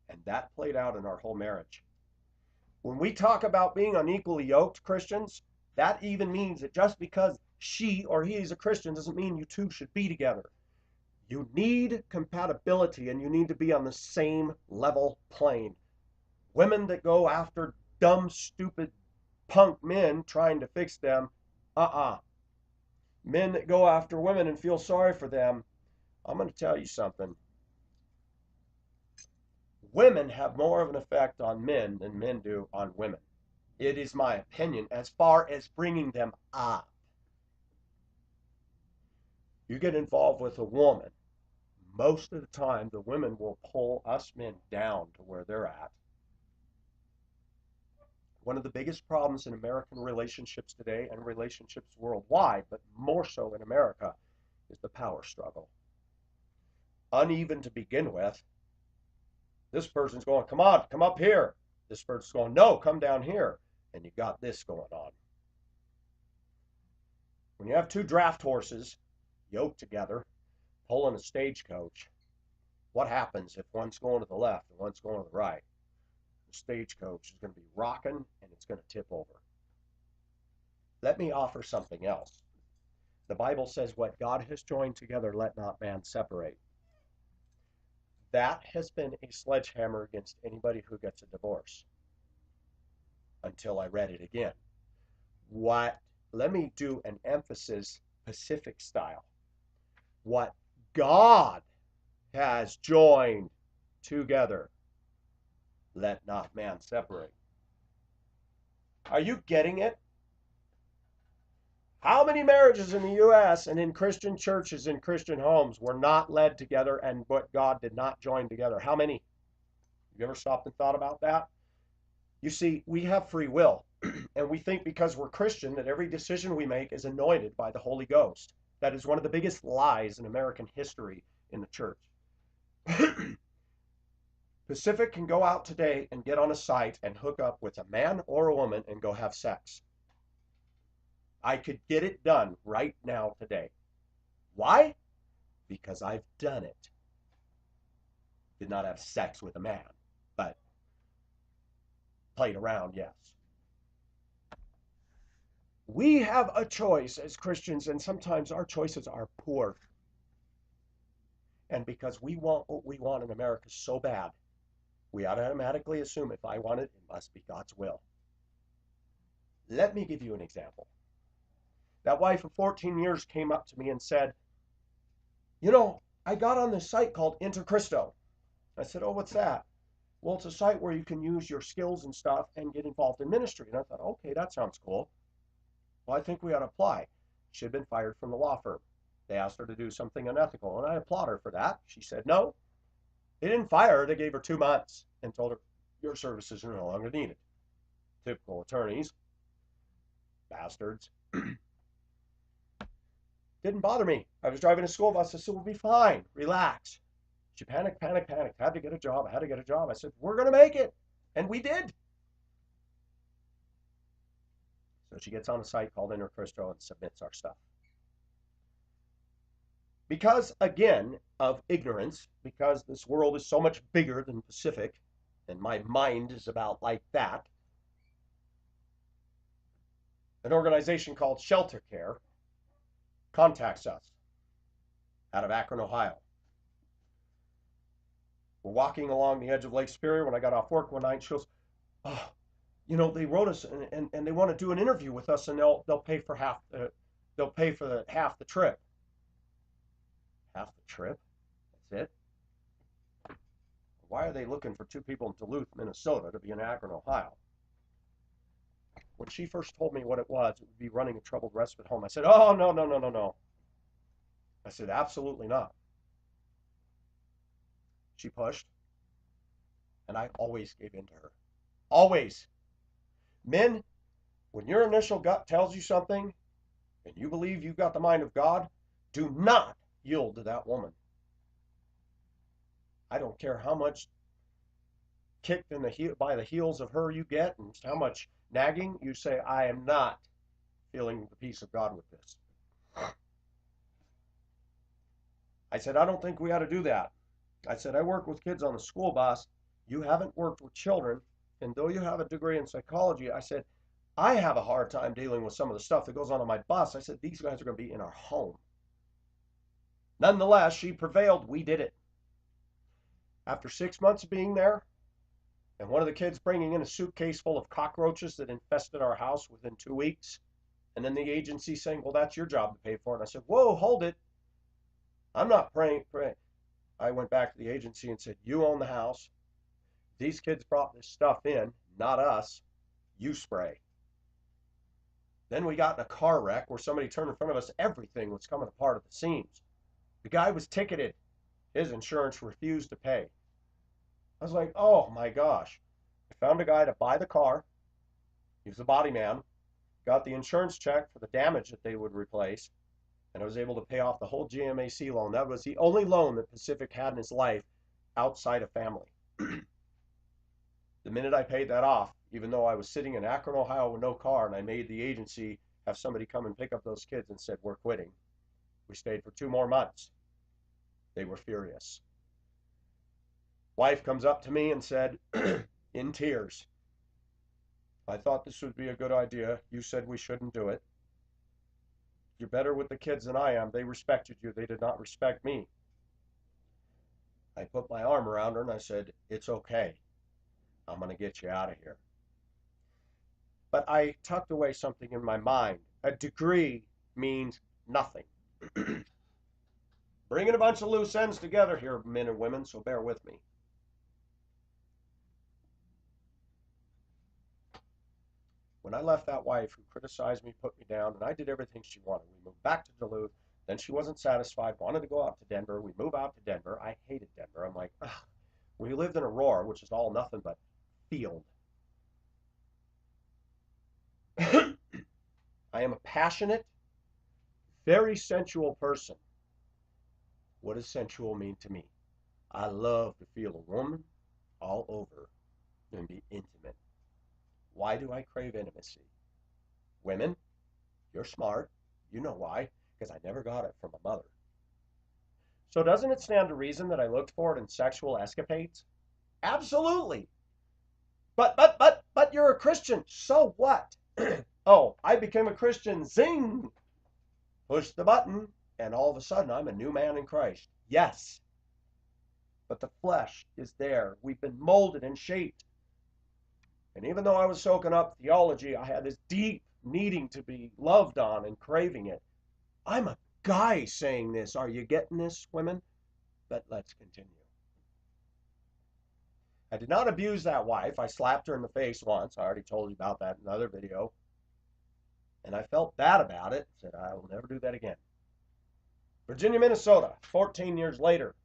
And that played out in our whole marriage. When we talk about being unequally yoked Christians, that even means that just because she or he is a Christian doesn't mean you two should be together. You need compatibility and you need to be on the same level plane. Women that go after dumb, stupid punk men trying to fix them, Men that go after women and feel sorry for them, I'm going to tell you something. Women have more of an effect on men than men do on women. It is my opinion as far as bringing them up. You get involved with a woman, most of the time the women will pull us men down to where they're at. One of the biggest problems in American relationships today and relationships worldwide, but more so in America, is the power struggle. Uneven to begin with. This person's going, "Come on, come up here." This person's going, "No, come down here." And you got this going on. When you have two draft horses yoked together, pulling a stagecoach, what happens if one's going to the left and one's going to the right? The stagecoach is going to be rocking and it's going to tip over. Let me offer something else. The Bible says, what God has joined together, let not man separate. That has been a sledgehammer against anybody who gets a divorce until I read it again. What, let me do an emphasis Pacific style. What God has joined together, let not man separate. Are you getting it? How many marriages in the U.S. and in Christian churches, in Christian homes, were not led together and what God did not join together? How many? You ever stopped and thought about that? You see, we have free will, and we think because we're Christian that every decision we make is anointed by the Holy Ghost. That is one of the biggest lies in American history in the church. Pacific can go out today and get on a site and hook up with a man or a woman and go have sex. I could get it done right now today. Why? Because I've done it. Did not have sex with a man, but played around, yes. We have a choice as Christians, and sometimes our choices are poor. And because we want what we want in America so bad, we automatically assume if I want it, it must be God's will. Let me give you an example. That wife of 14 years came up to me and said, you know, I got on this site called Interchristo. I said, oh, what's that? Well, it's a site where you can use your skills and stuff and get involved in ministry. And I thought, okay, that sounds cool. Well, I think we ought to apply. She had been fired from the law firm. They asked her to do something unethical, and I applaud her for that. She said no. They didn't fire her. They gave her 2 months and told her, your services are no longer needed. Typical attorneys. Bastards. Didn't bother me. I was driving a school bus. I said, we'll be fine. Relax. She panicked. Had to get a job. I said, we're going to make it. And we did. So she gets on a site called Interchristo and submits our stuff. Because, again, of ignorance, because this world is so much bigger than Pacific, and my mind is about like that, an organization called Shelter Care contacts us out of Akron, Ohio. We're walking along the edge of Lake Superior when I got off work one night. She goes, oh, you know, they wrote us and they want to do an interview with us, and they'll pay for half the trip. Half the trip? That's it? Why are they looking for 2 people in Duluth, Minnesota to be in Akron, Ohio? When she first told me what it would be running a troubled respite home, I said, oh, no. I said, absolutely not. She pushed, and I always gave in to her. Always. Men, when your initial gut tells you something, and you believe you've got the mind of God, do not yield to that woman. I don't care how much kicked in by the heels of her you get and how much nagging, you say, I am not feeling the peace of God with this. I said, I don't think we ought to do that. I said, I work with kids on the school bus. You haven't worked with children. And though you have a degree in psychology, I said, I have a hard time dealing with some of the stuff that goes on my bus. I said, these guys are going to be in our home. Nonetheless, she prevailed. We did it. After 6 months of being there, and one of the kids bringing in a suitcase full of cockroaches that infested our house within 2 weeks, and then the agency saying, well, that's your job to pay for it. And I said, whoa, hold it. I'm not praying. I went back to the agency and said, you own the house. These kids brought this stuff in, not us. You spray. Then we got in a car wreck where somebody turned in front of us. Everything was coming apart at the seams. The guy was ticketed. His insurance refused to pay. I was like, oh my gosh. I found a guy to buy the car. He was the body man. Got the insurance check for the damage that they would replace. And I was able to pay off the whole GMAC loan. That was the only loan that Pacific had in his life outside of family. The minute I paid that off, even though I was sitting in Akron, Ohio with no car, and I made the agency have somebody come and pick up those kids and said, we're quitting. We stayed for 2 more months. They were furious. Wife comes up to me and said, in tears, I thought this would be a good idea. You said we shouldn't do it. You're better with the kids than I am. They respected you. They did not respect me. I put my arm around her and I said, it's okay. I'm going to get you out of here. But I tucked away something in my mind. A degree means nothing. Bringing a bunch of loose ends together here, men and women, so bear with me. When I left that wife who criticized me, put me down, and I did everything she wanted. We moved back to Duluth. Then she wasn't satisfied, wanted to go out to Denver. We move out to Denver. I hated Denver. I'm like, ugh. We lived in Aurora, which is all nothing but field. I am a passionate, very sensual person. What does sensual mean to me? I love to feel a woman all over and be intimate. Why do I crave intimacy? Women, you're smart. You know why? Because I never got it from a mother. So doesn't it stand to reason that I looked for it in sexual escapades? Absolutely. But you're a Christian. So what? Oh, I became a Christian. Zing! Push the button, and all of a sudden I'm a new man in Christ. Yes. But the flesh is there. We've been molded and shaped. And even though I was soaking up theology, I had this deep needing to be loved on and craving it. I'm a guy saying this. Are you getting this, women? But let's continue. I did not abuse that wife. I slapped her in the face once. I already told you about that in another video. And I felt bad about it. Said, I will never do that again. Virginia, Minnesota, 14 years later.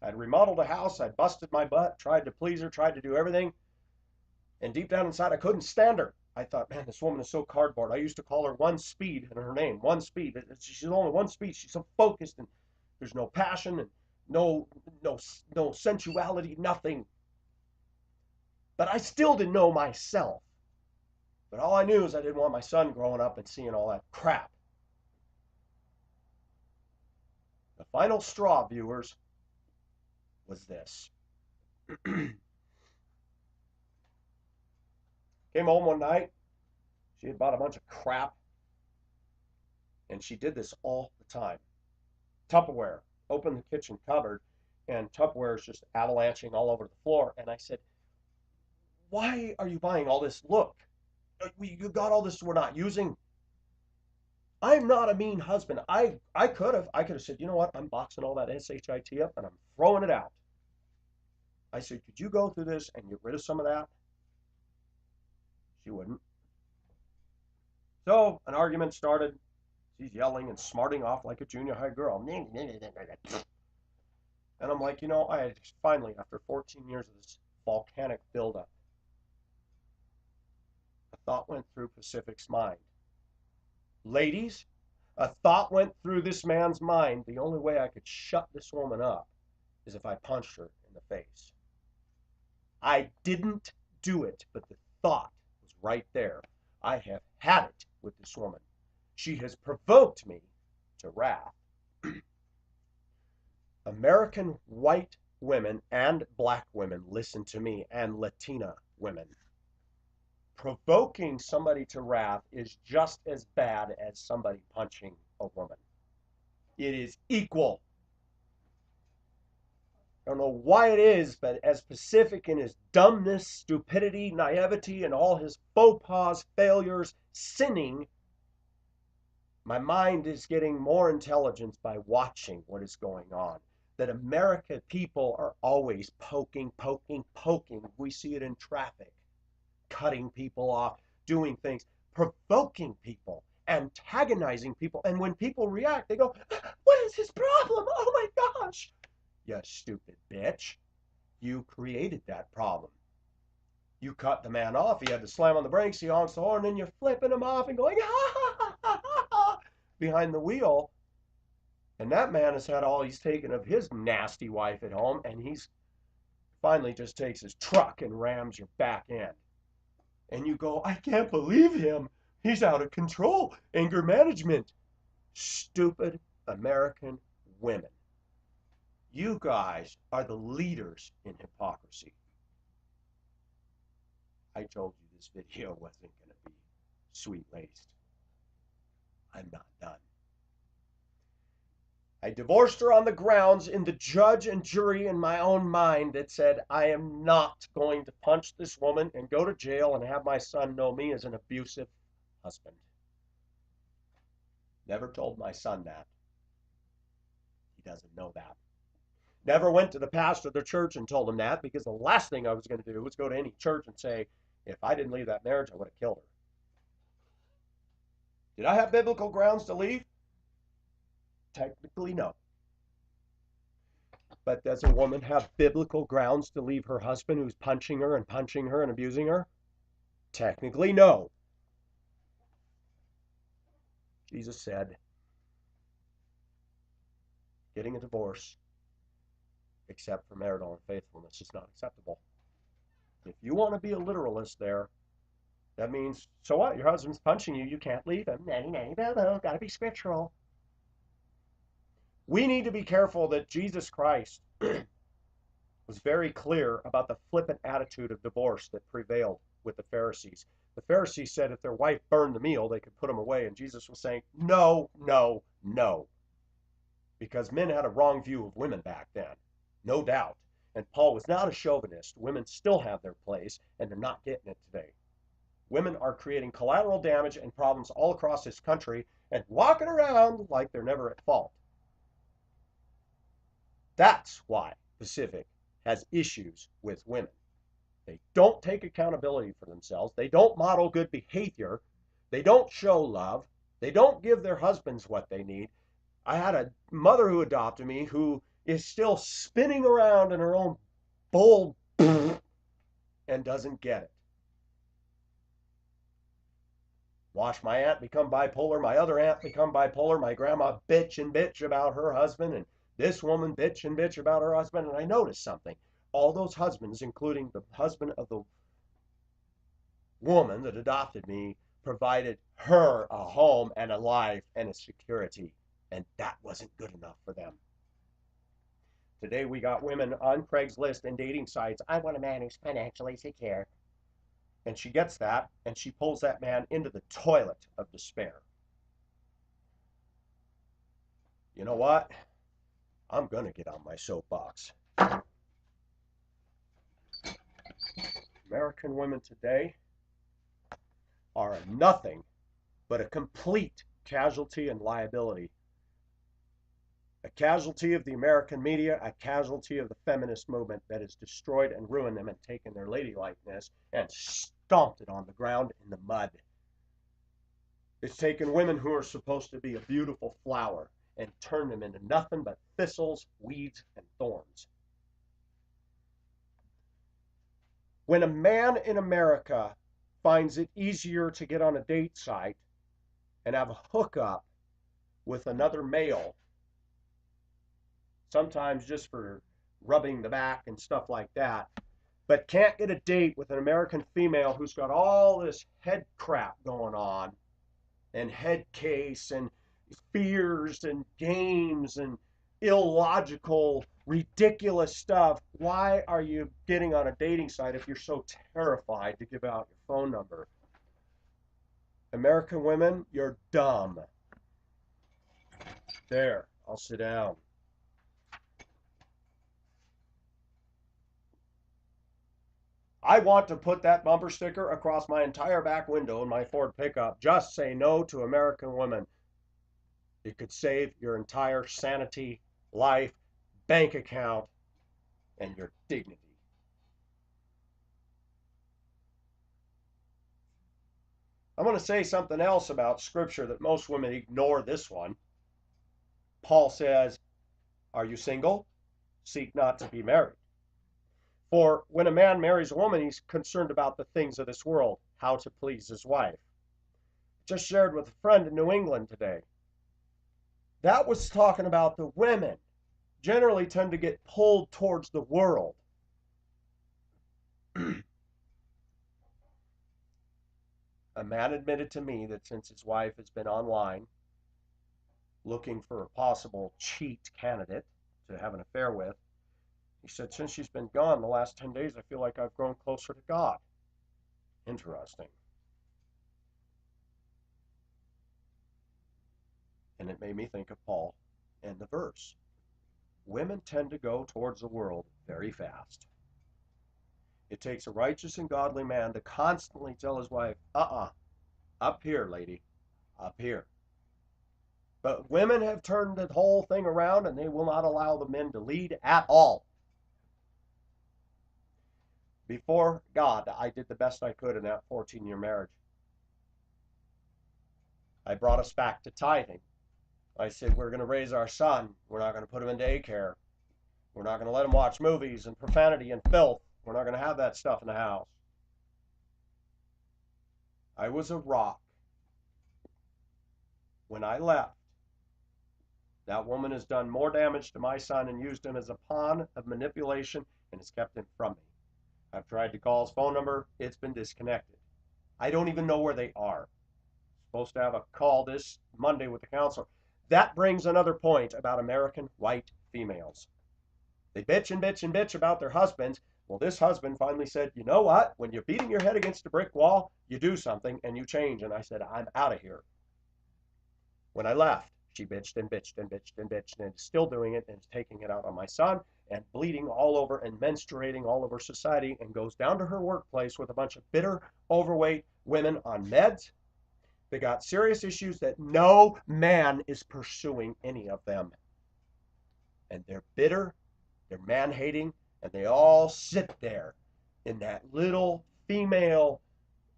I'd remodeled a house. I'd busted my butt, tried to please her, tried to do everything. And deep down inside, I couldn't stand her. I thought, man, this woman is so cardboard. I used to call her One Speed in her name. One Speed. She's only one speed. She's so focused, and there's no passion and no sensuality, nothing. But I still didn't know myself. But all I knew is I didn't want my son growing up and seeing all that crap. The final straw, viewers, was this. Came home one night. She had bought a bunch of crap. And she did this all the time. Tupperware. Opened the kitchen cupboard, and Tupperware is just avalanching all over the floor. And I said, why are you buying all this? Look, you got all this we're not using. I'm not a mean husband. I could have said, you know what? I'm boxing all that SHIT up and I'm throwing it out. I said, could you go through this and get rid of some of that? She wouldn't. So an argument started. She's yelling and smarting off like a junior high girl. And I'm like, you know, I finally, after 14 years of this volcanic buildup, a thought went through Pacific's mind. Ladies, a thought went through this man's mind. The only way I could shut this woman up is if I punched her in the face. I didn't do it, but the thought was right there. I have had it with this woman. She has provoked me to wrath. American white women and black women, listen to me, and Latina women. Provoking somebody to wrath is just as bad as somebody punching a woman. It is equal. I don't know why it is, but as Pacific in his dumbness, stupidity, naivety, and all his faux pas, failures, sinning, my mind is getting more intelligence by watching what is going on. That American people are always poking. We see it in traffic, cutting people off, doing things, provoking people, antagonizing people. And when people react, they go, what is his problem? Oh my gosh. You stupid bitch. You created that problem. You cut the man off. He had to slam on the brakes. He honks the horn, and you're flipping him off and going, ha, ha, ha, ha, ha, behind the wheel. And that man has had all he's taken of his nasty wife at home, and he's finally just takes his truck and rams your back end. And you go, I can't believe him. He's out of control. Anger management. Stupid American women. You guys are the leaders in hypocrisy. I told you this video wasn't going to be sweet-laced. I'm not done. I divorced her on the grounds in the judge and jury in my own mind that said, I am not going to punch this woman and go to jail and have my son know me as an abusive husband. Never told my son that. He doesn't know that. Never went to the pastor of the church and told him that, because the last thing I was going to do was go to any church and say, if I didn't leave that marriage, I would have killed her. Did I have biblical grounds to leave? Technically, no. But does a woman have biblical grounds to leave her husband who's punching her and abusing her? Technically, no. Jesus said, getting a divorce, except for marital unfaithfulness, is not acceptable. If you want to be a literalist there, that means, so what? Your husband's punching you. You can't leave him. Got to be scriptural. We need to be careful that Jesus Christ was very clear about the flippant attitude of divorce that prevailed with the Pharisees. The Pharisees said if their wife burned the meal, they could put them away. And Jesus was saying, no, no, no. Because men had a wrong view of women back then, no doubt. And Paul was not a chauvinist. Women still have their place, and they're not getting it today. Women are creating collateral damage and problems all across this country and walking around like they're never at fault. That's why Pacific has issues with women. They don't take accountability for themselves. They don't model good behavior. They don't show love. They don't give their husbands what they need. I had a mother who adopted me who is still spinning around in her own bull and doesn't get it. Watch my aunt become bipolar, my other aunt become bipolar, my grandma bitch and bitch about her husband, and this woman bitch and bitch about her husband. And I noticed something. All those husbands, including the husband of the woman that adopted me, provided her a home and a life and a security. And that wasn't good enough for them. Today we got women on Craigslist and dating sites. I want a man who's financially secure. And she gets that, and she pulls that man into the toilet of despair. You know what? I'm going to get on my soapbox. American women today are nothing but a complete casualty and liability. A casualty of the American media, a casualty of the feminist movement that has destroyed and ruined them and taken their ladylikeness and stomped it on the ground in the mud. It's taken women who are supposed to be a beautiful flower and turned them into nothing but thistles, weeds, and thorns. When a man in America finds it easier to get on a date site and have a hookup with another male, sometimes just for rubbing the back and stuff like that, but can't get a date with an American female who's got all this head crap going on, and head case, and fears, and games, and illogical, ridiculous stuff. Why are you getting on a dating site if you're so terrified to give out your phone number? American women, you're dumb. There, I'll sit down. I want to put that bumper sticker across my entire back window in my Ford pickup. Just say no to American women. It could save your entire sanity, life, bank account, and your dignity. I'm going to say something else about Scripture that most women ignore this one. Paul says, are you single? Seek not to be married. For when a man marries a woman, he's concerned about the things of this world, how to please his wife. Just shared with a friend in New England today. That was talking about the women generally tend to get pulled towards the world. A man admitted to me that since his wife has been online looking for a possible cheat candidate to have an affair with, he said, since she's been gone the last 10 days, I feel like I've grown closer to God. Interesting. And it made me think of Paul and the verse. Women tend to go towards the world very fast. It takes a righteous and godly man to constantly tell his wife, up here, lady, up here. But women have turned the whole thing around and they will not allow the men to lead at all. Before God, I did the best I could in that 14-year marriage. I brought us back to tithing. I said, we're going to raise our son. We're not going to put him in daycare. We're not going to let him watch movies and profanity and filth. We're not going to have that stuff in the house. I was a rock. When I left, that woman has done more damage to my son and used him as a pawn of manipulation and has kept him from me. I've tried to call his phone number. It's been disconnected. I don't even know where they are. Supposed to have a call this Monday with the counselor. That brings another point about American white females. They bitch and bitch and bitch about their husbands. Well, this husband finally said, you know what? When you're beating your head against a brick wall, you do something and you change. And I said, I'm out of here. When I left, she bitched and bitched and bitched and bitched and is still doing it and is taking it out on my son and bleeding all over and menstruating all over society and goes down to her workplace with a bunch of bitter, overweight women on meds. They got serious issues that no man is pursuing any of them. And they're bitter, they're man-hating, and they all sit there in that little female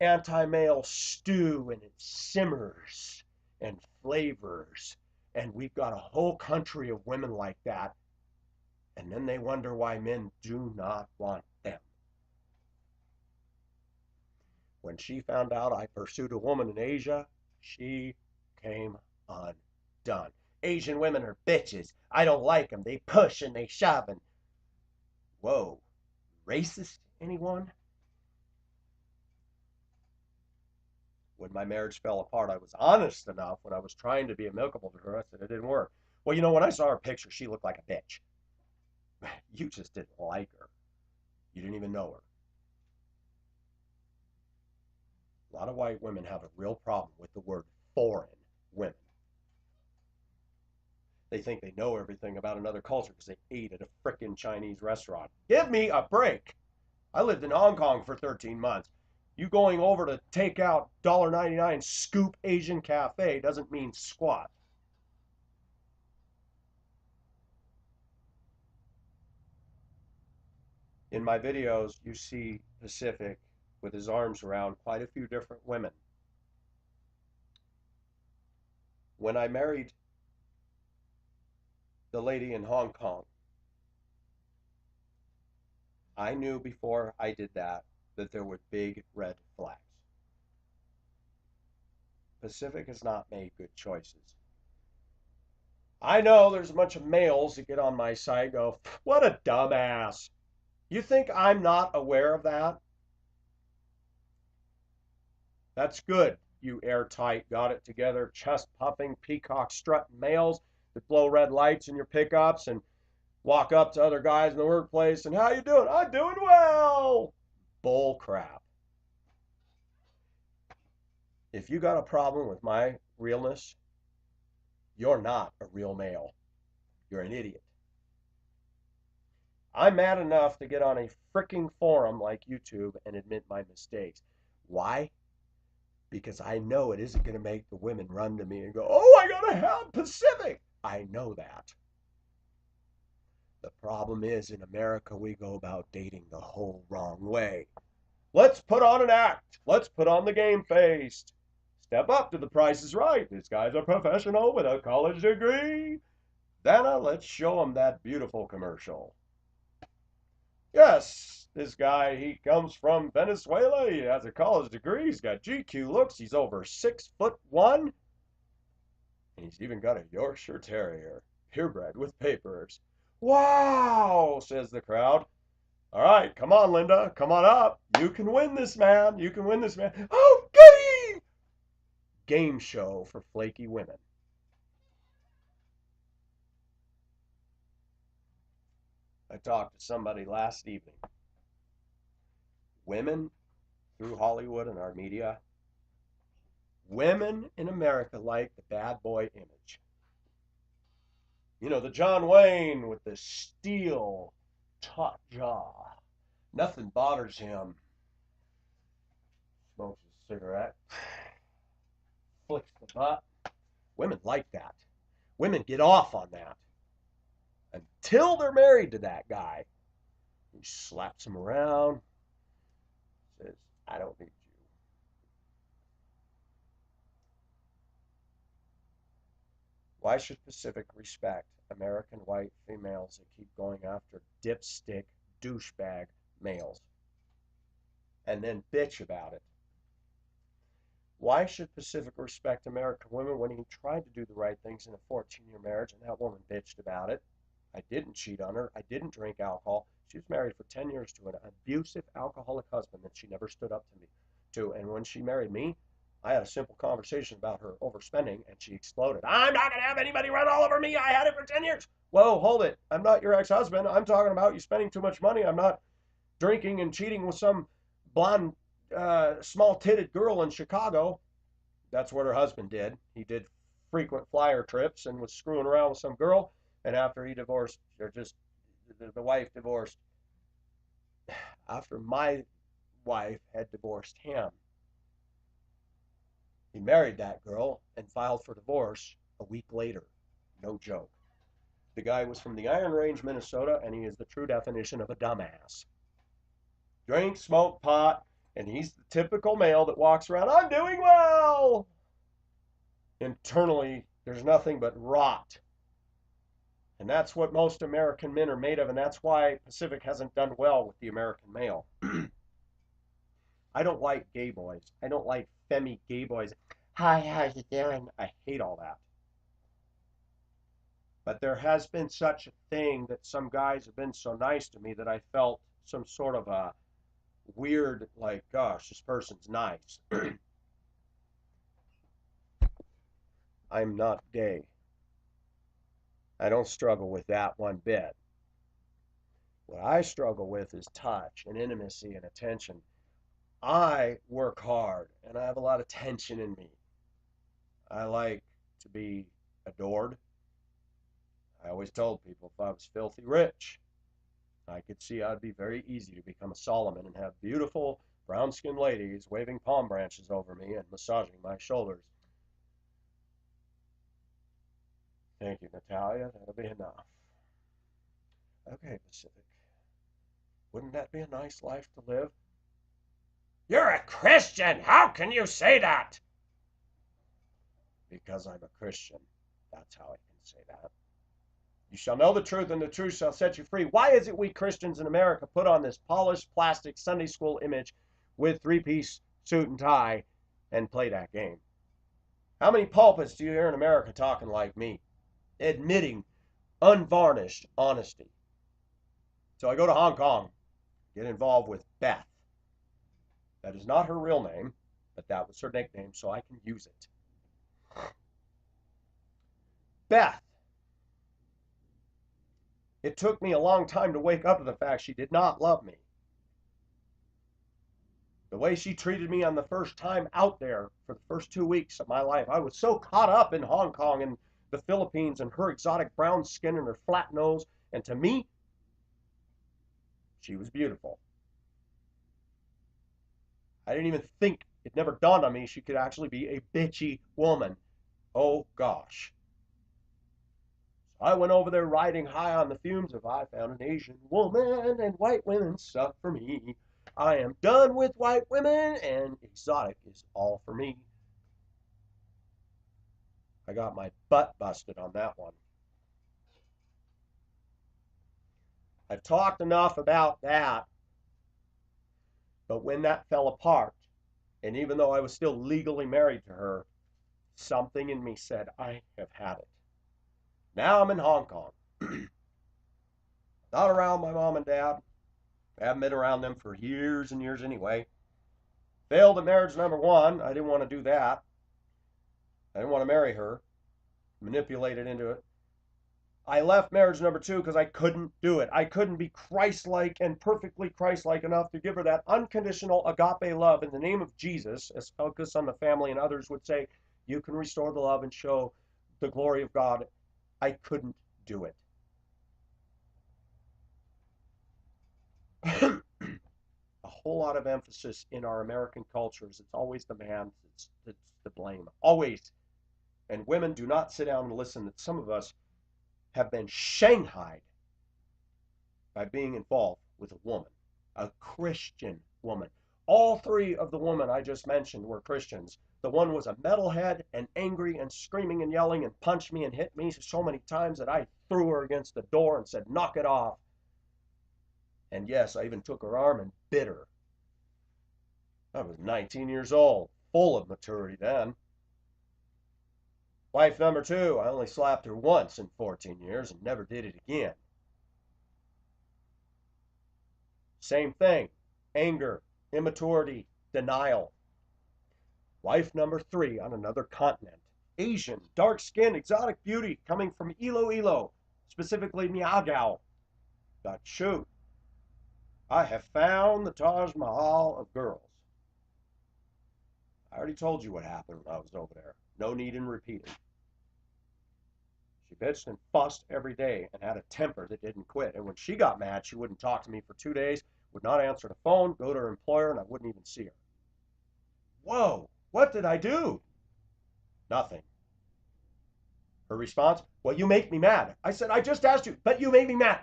anti-male stew, and it simmers and flavors. And we've got a whole country of women like that. And then they wonder why men do not want them. When she found out I pursued a woman in Asia, she came undone. Asian women are bitches. I don't like them. They push and they shove. And whoa, racist, anyone? When my marriage fell apart, I was honest enough when I was trying to be amicable to her. I said it didn't work. Well, you know, when I saw her picture, she looked like a bitch. You just didn't like her. You didn't even know her. A lot of white women have a real problem with the word foreign women. They think they know everything about another culture because they ate at a frickin' Chinese restaurant. Give me a break. I lived in Hong Kong for 13 months. You going over to take out $1.99 scoop Asian cafe doesn't mean squat. In my videos, you see Pacific with his arms around quite a few different women. When I married the lady in Hong Kong, I knew before I did that there were big red flags. Pacific has not made good choices. I know there's a bunch of males that get on my site and go, what a dumbass. You think I'm not aware of that? That's good, you airtight, got it together, chest puffing, peacock strutting males that blow red lights in your pickups and walk up to other guys in the workplace and how you doing? I'm doing well. Bull crap. If you got a problem with my realness, you're not a real male. You're an idiot. I'm mad enough to get on a freaking forum like YouTube and admit my mistakes. Why? Because I know it isn't going to make the women run to me and go, oh, I got to have Pacific. I know that. The problem is in America, we go about dating the whole wrong way. Let's put on an act. Let's put on the game face. Step up to the Price is Right. This guy's a professional with a college degree. Dana, let's show him that beautiful commercial. Yes, this guy, he comes from Venezuela. He has a college degree. He's got GQ looks. He's over 6'1". And he's even got a Yorkshire Terrier, purebred with papers. Wow, says the crowd. All right, come on, Linda. Come on up. You can win this, man. You can win this, man. Oh, goody! Game show for flaky women. I talked to somebody last evening. Women through Hollywood and our media, women in America like the bad boy image. You know, the John Wayne with the steel taut jaw. Nothing bothers him. Smokes a cigarette. Flicks the butt. Women like that. Women get off on that. Until they're married to that guy. He slaps them around. Says, I don't need you. Why should Pacific respect American white females that keep going after dipstick douchebag males and then bitch about it? Why should Pacific respect American women when he tried to do the right things in a 14-year marriage and that woman bitched about it? I didn't cheat on her. I didn't drink alcohol. She was married for 10 years to an abusive alcoholic husband that she never stood up to me to. And when she married me, I had a simple conversation about her overspending and she exploded. I'm not going to have anybody run all over me. I had it for 10 years. Whoa, hold it. I'm not your ex-husband. I'm talking about you spending too much money. I'm not drinking and cheating with some blonde, small-titted girl in Chicago. That's what her husband did. He did frequent flyer trips and was screwing around with some girl. And after he divorced, or just the wife divorced, after my wife had divorced him, he married that girl and filed for divorce a week later. No joke. The guy was from the Iron Range, Minnesota, and he is the true definition of a dumbass. Drink, smoke pot, and he's the typical male that walks around, I'm doing well. Internally, there's nothing but rot. And that's what most American men are made of, and that's why Pacific hasn't done well with the American male. I don't like gay boys. I don't like femmy gay boys. Hi, how you doing? I hate all that. But there has been such a thing that some guys have been so nice to me that I felt some sort of a weird, like, gosh, this person's nice. I'm not gay. I don't struggle with that one bit. What I struggle with is touch and intimacy and attention. I work hard and I have a lot of tension in me. I like to be adored. I always told people if I was filthy rich, I could see I'd be very easy to become a Solomon and have beautiful brown-skinned ladies waving palm branches over me and massaging my shoulders. Thank you, Natalia. That'll be enough. Okay, Pacific. Wouldn't that be a nice life to live? You're a Christian! How can you say that? Because I'm a Christian. That's how I can say that. You shall know the truth, and the truth shall set you free. Why is it we Christians in America put on this polished plastic Sunday school image with three-piece suit and tie and play that game? How many pulpits do you hear in America talking like me, admitting unvarnished honesty? So I go to Hong Kong, get involved with Beth. That is not her real name, but that was her nickname, so I can use it. Beth. It took me a long time to wake up to the fact she did not love me. The way she treated me on the first time out there for the first 2 weeks of my life, I was so caught up in Hong Kong and the Philippines and her exotic brown skin and her flat nose, and to me, she was beautiful. I didn't even think, it never dawned on me she could actually be a bitchy woman. Oh gosh. I went over there riding high on the fumes of I found an Asian woman and white women suck for me. I am done with white women and exotic is all for me. I got my butt busted on that one. I've talked enough about that, but when that fell apart, and even though I was still legally married to her, something in me said, I have had it. Now I'm in Hong Kong. Not around my mom and dad. I haven't been around them for years and years anyway. Failed at marriage number one. I didn't want to do that. I didn't want to marry her. Manipulated into it. I left marriage number two because I couldn't do it. I couldn't be Christ-like and perfectly Christ-like enough to give her that unconditional agape love in the name of Jesus, as Focus on the Family and others would say, you can restore the love and show the glory of God. I couldn't do it. A whole lot of emphasis in our American cultures. It's always the man that's to blame. Always. And women do not sit down and listen that some of us have been shanghaied by being involved with a woman, a Christian woman. All three of the women I just mentioned were Christians. The one was a metalhead and angry and screaming and yelling and punched me and hit me so many times that I threw her against the door and said, knock it off. And yes, I even took her arm and bit her. I was 19 years old, full of maturity then. Wife number two, I only slapped her once in 14 years and never did it again. Same thing, anger, immaturity, denial. Wife number three on another continent, Asian, dark skin, exotic beauty, coming from Iloilo, specifically Miagao. But shoot, I have found the Taj Mahal of girls. I already told you what happened when I was over there. No need in repeating. She bitched and fussed every day and had a temper that didn't quit. And when she got mad, she wouldn't talk to me for 2 days, would not answer the phone, go to her employer, and I wouldn't even see her. Whoa, what did I do? Nothing. Her response, well, you make me mad. I said, I just asked you, but you made me mad.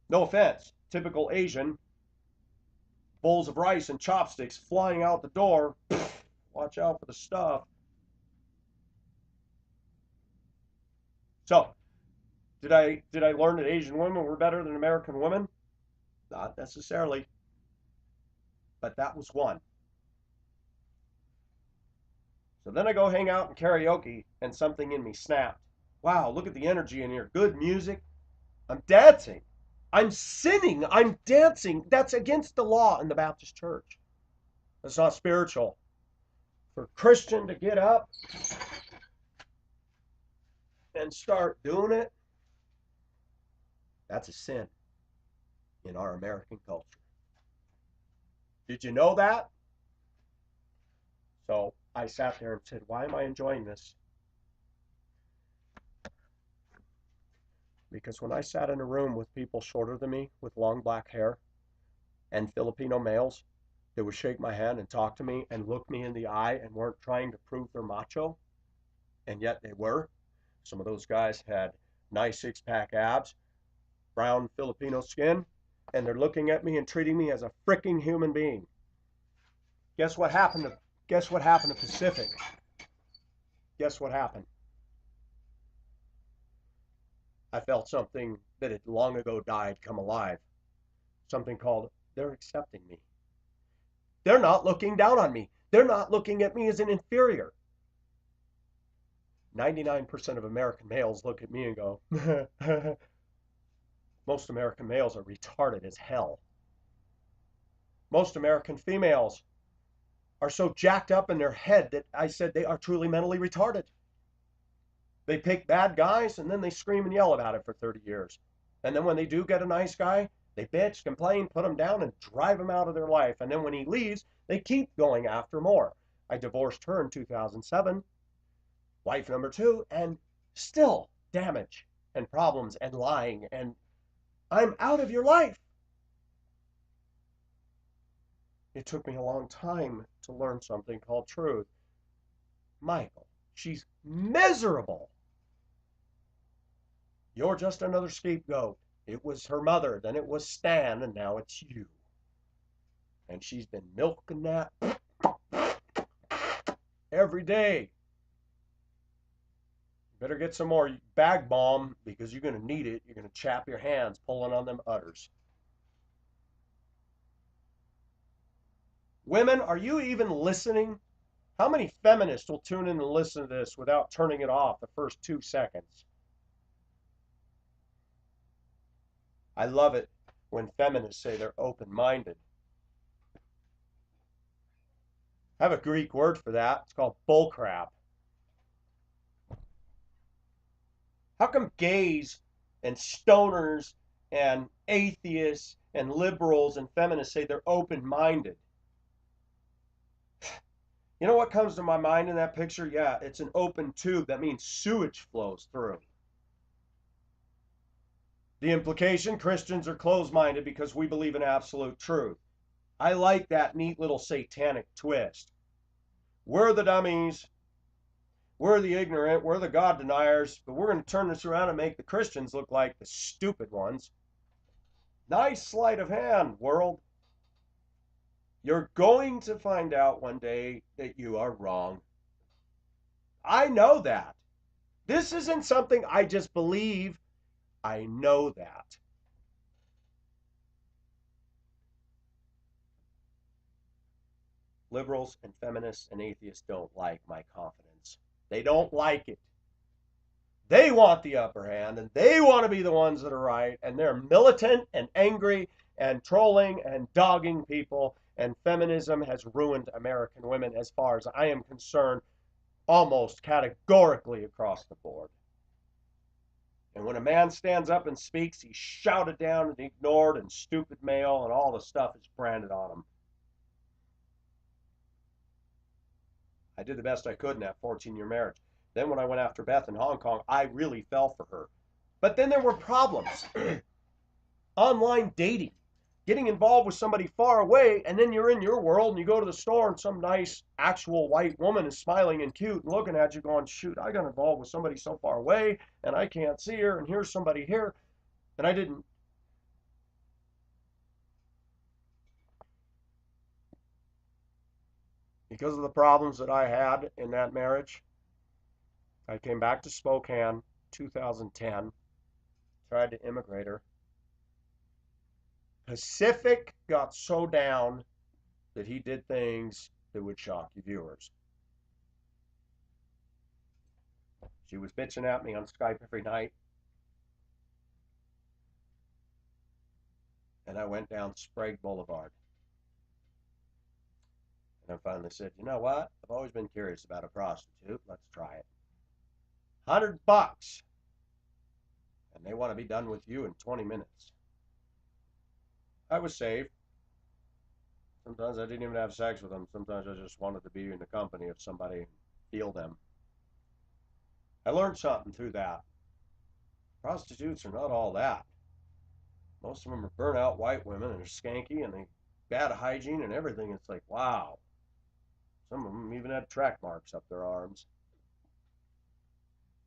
No offense, typical Asian, bowls of rice and chopsticks flying out the door. Watch out for the stuff. So, did I learn that Asian women were better than American women? Not necessarily. But that was one. So then I go hang out in karaoke and something in me snapped. Wow, look at the energy in here. Good music. I'm dancing. I'm sinning. I'm dancing. That's against the law in the Baptist church. That's not spiritual. For a Christian to get up and start doing it, that's a sin in our American culture. Did you know that? So I sat there and said, why am I enjoying this? Because when I sat in a room with people shorter than me with long black hair and Filipino males that would shake my hand and talk to me and look me in the eye and weren't trying to prove they're macho, and yet they were. Some of those guys had nice six-pack abs, brown Filipino skin, and they're looking at me and treating me as a freaking human being. Guess what happened to Pacific? Guess what happened? I felt something that had long ago died come alive. Something called, they're accepting me. They're not looking down on me. They're not looking at me as an inferior. 99% of American males look at me and go, most American males are retarded as hell. Most American females are so jacked up in their head that I said they are truly mentally retarded. They pick bad guys and then they scream and yell about it for 30 years. And then when they do get a nice guy, they bitch, complain, put him down, and drive him out of their life. And then when he leaves, they keep going after more. I divorced her in 2007, wife number two, and still damage and problems and lying. And I'm out of your life. It took me a long time to learn something called truth. Michael, she's miserable. You're just another scapegoat. It was her mother, then it was Stan, and now it's you. And she's been milking that every day. Better get some more bag balm because you're going to need it. You're going to chap your hands pulling on them udders. Women, are you even listening? How many feminists will tune in and listen to this without turning it off the first 2 seconds? I love it when feminists say they're open-minded. I have a Greek word for that. It's called bullcrap. How come gays and stoners and atheists and liberals and feminists say they're open-minded? You know what comes to my mind in that picture? Yeah, it's an open tube. That means sewage flows through. The implication, Christians are closed-minded because we believe in absolute truth. I like that neat little satanic twist. We're the dummies. We're the ignorant. We're the God deniers. But we're going to turn this around and make the Christians look like the stupid ones. Nice sleight of hand, world. You're going to find out one day that you are wrong. I know that. This isn't something I just believe. I know that. Liberals and feminists and atheists don't like my confidence. They don't like it. They want the upper hand and they want to be the ones that are right. And they're militant and angry and trolling and dogging people. And feminism has ruined American women, as far as I am concerned, almost categorically across the board. And when a man stands up and speaks, he's shouted down and ignored, and stupid male and all the stuff is branded on him. I did the best I could in that 14-year marriage. Then when I went after Beth in Hong Kong, I really fell for her. But then there were problems. Online dating, getting involved with somebody far away, and then you're in your world and you go to the store and some nice actual white woman is smiling and cute and looking at you going, shoot, I got involved with somebody so far away and I can't see her, and here's somebody here, and I didn't. Because of the problems that I had in that marriage, I came back to Spokane 2010, tried to immigrate her. Pacific got so down that he did things that would shock you viewers. She was bitching at me on Skype every night. And I went down Sprague Boulevard. And I finally said, you know what? I've always been curious about a prostitute. Let's try it. $100. And they want to be done with you in 20 minutes. I was safe. Sometimes I didn't even have sex with them. Sometimes I just wanted to be in the company of somebody and feel them. I learned something through that. Prostitutes are not all that. Most of them are burnt-out white women and are skanky and they bad hygiene and everything. It's like, wow. Some of them even had track marks up their arms.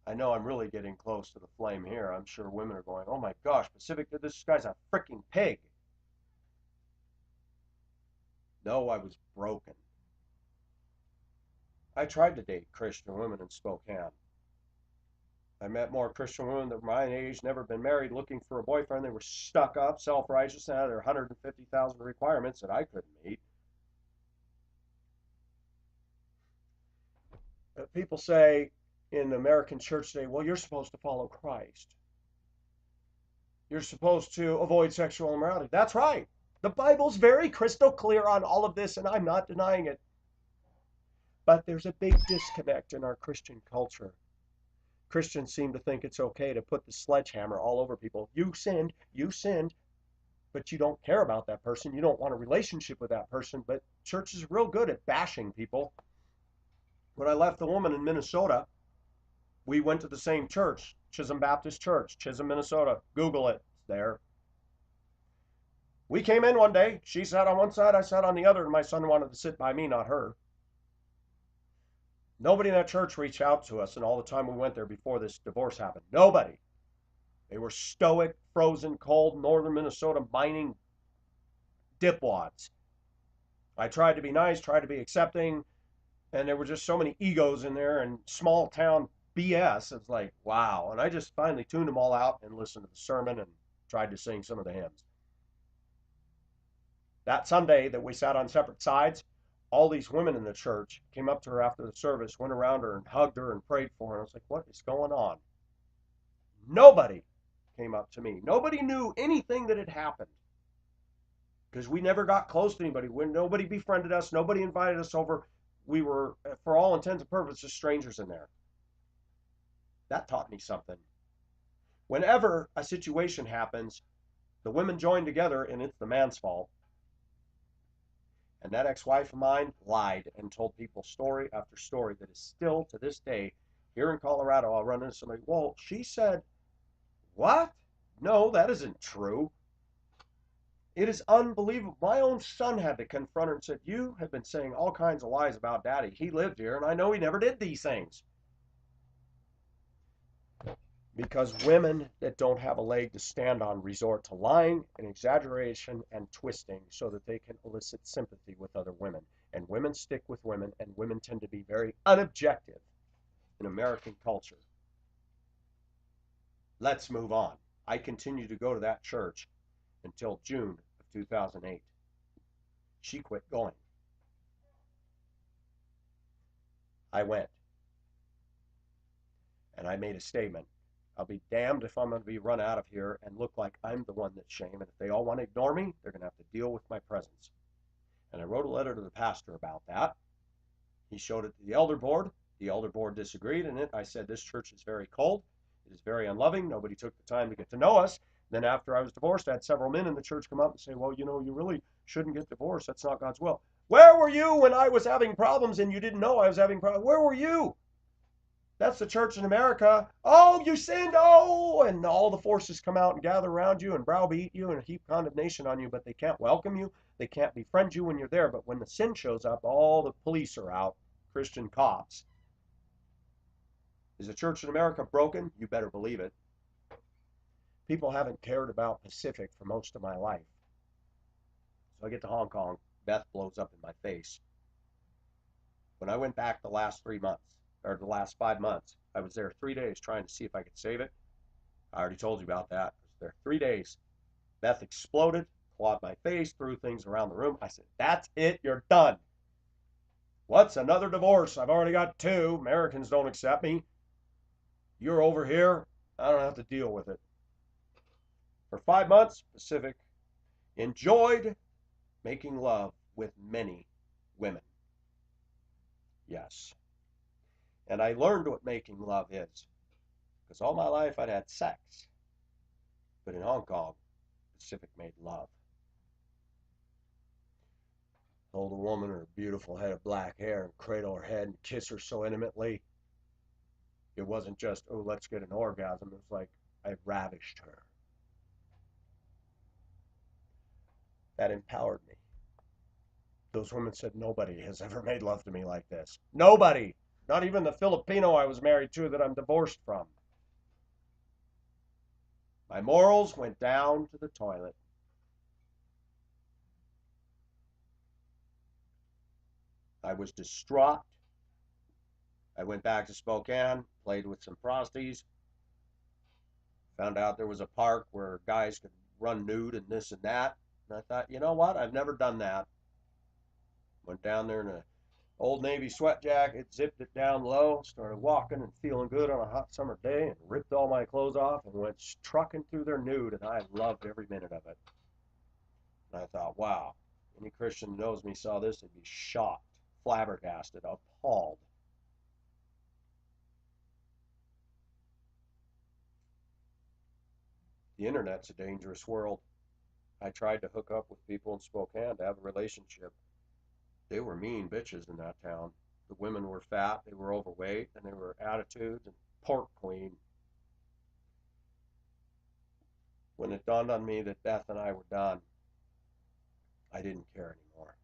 I know I'm really getting close to the flame here. I'm sure women are going, oh my gosh, Pacific, this guy's a freaking pig. No, I was broken. I tried to date Christian women in Spokane. I met more Christian women that were my age, never been married, looking for a boyfriend. They were stuck up, self-righteous, and had their 150,000 requirements that I couldn't meet. People say in the American church today, well, you're supposed to follow Christ. You're supposed to avoid sexual immorality. That's right. The Bible's very crystal clear on all of this, and I'm not denying it. But there's a big disconnect in our Christian culture. Christians seem to think it's okay to put the sledgehammer all over people. You sinned, but you don't care about that person. You don't want a relationship with that person. But church is real good at bashing people. When I left the woman in Minnesota, we went to the same church, Chisholm Baptist Church, Chisholm, Minnesota. Google it, it's there. We came in one day. She sat on one side, I sat on the other, and my son wanted to sit by me, not her. Nobody in that church reached out to us in all the time we went there before this divorce happened. Nobody. They were stoic, frozen, cold, northern Minnesota mining dipwads. I tried to be nice, tried to be accepting, and there were just so many egos in there and small town BS. It's like, wow. And I just finally tuned them all out and listened to the sermon and tried to sing some of the hymns. That Sunday that we sat on separate sides, all these women in the church came up to her after the service, went around her and hugged her and prayed for her. And I was like, what is going on? Nobody came up to me. Nobody knew anything that had happened because we never got close to anybody. Nobody befriended us. Nobody invited us over. We were, for all intents and purposes, strangers in there. That taught me something. Whenever a situation happens, the women join together and it's the man's fault. And that ex-wife of mine lied and told people story after story that is still to this day here in Colorado. I'll run into somebody, well, she said, what? No, that isn't true. It is unbelievable. My own son had to confront her and said, you have been saying all kinds of lies about daddy. He lived here and I know he never did these things. Because women that don't have a leg to stand on resort to lying and exaggeration and twisting so that they can elicit sympathy with other women. And women stick with women, and women tend to be very unobjective in American culture. Let's move on. I continued to go to that church until June of 2008. She quit going. I went. And I made a statement. I'll be damned if I'm going to be run out of here and look like I'm the one that's shame. And if they all want to ignore me, they're going to have to deal with my presence. And I wrote a letter to the pastor about that. He showed it to the elder board. The elder board disagreed in it. I said, this church is very cold. It is very unloving. Nobody took the time to get to know us. Then after I was divorced, I had several men in the church come up and say, well, you know, you really shouldn't get divorced. That's not God's will. Where were you when I was having problems and you didn't know I was having problems? Where were you? That's the church in America. Oh, you sinned. Oh, and all the forces come out and gather around you and browbeat you and heap condemnation on you, but they can't welcome you. They can't befriend you when you're there. But when the sin shows up, all the police are out, Christian cops. Is the church in America broken? You better believe it. People haven't cared about Pacific for most of my life. So I get to Hong Kong, Beth blows up in my face. When I went back the last 3 months, or the last 5 months, I was there 3 days trying to see if I could save it. I already told you about that. I was there 3 days. Beth exploded, clawed my face, threw things around the room. I said, that's it, you're done. What's another divorce? I've already got 2. Americans don't accept me. You're over here. I don't have to deal with it. For 5 months, Pacific enjoyed making love with many women. Yes. And I learned what making love is. Because all my life I'd had sex. But in Hong Kong, Pacific made love. Hold a woman her beautiful head of black hair and cradle her head and kiss her so intimately. It wasn't just, oh, let's get an orgasm. It was like, I ravished her. That empowered me. Those women said, nobody has ever made love to me like this. Nobody. Not even the Filipino I was married to that I'm divorced from. My morals went down to the toilet. I was distraught. I went back to Spokane, played with some prosties, found out there was a park where guys could run nude and this and that. And I thought, you know what? I've never done that. Went down there in an Old Navy sweat jacket, zipped it down low, started walking and feeling good on a hot summer day, and ripped all my clothes off and went trucking through their nude, and I loved every minute of it. And I thought, wow, any Christian who knows me saw this, they'd be shocked, flabbergasted, appalled. The internet's a dangerous world. I tried to hook up with people in Spokane to have a relationship. They were mean bitches in that town. The women were fat, they were overweight, and they were attitudes and pork queen. When it dawned on me that Beth and I were done, I didn't care anymore.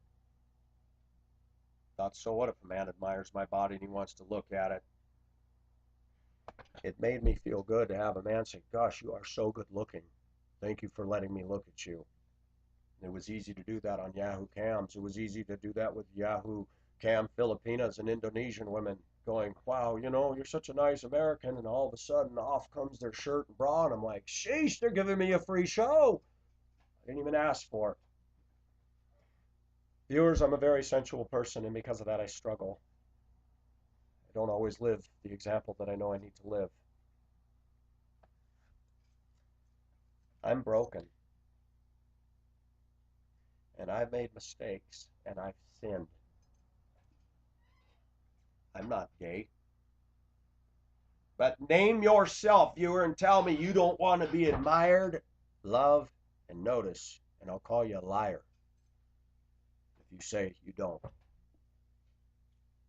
Thought, so what if a man admires my body and he wants to look at it? It made me feel good to have a man say, gosh, you are so good looking. Thank you for letting me look at you. It was easy to do that on Yahoo Cams. It was easy to do that with Yahoo Cam Filipinas and Indonesian women going, wow, you know, you're such a nice American, and all of a sudden off comes their shirt and bra, and I'm like, sheesh, they're giving me a free show. I didn't even ask for it. Viewers, I'm a very sensual person, and because of that I struggle. I don't always live the example that I know I need to live. I'm broken. And I've made mistakes, and I've sinned. I'm not gay. But name yourself, viewer, and tell me you don't want to be admired, loved, and noticed, and I'll call you a liar if you say you don't.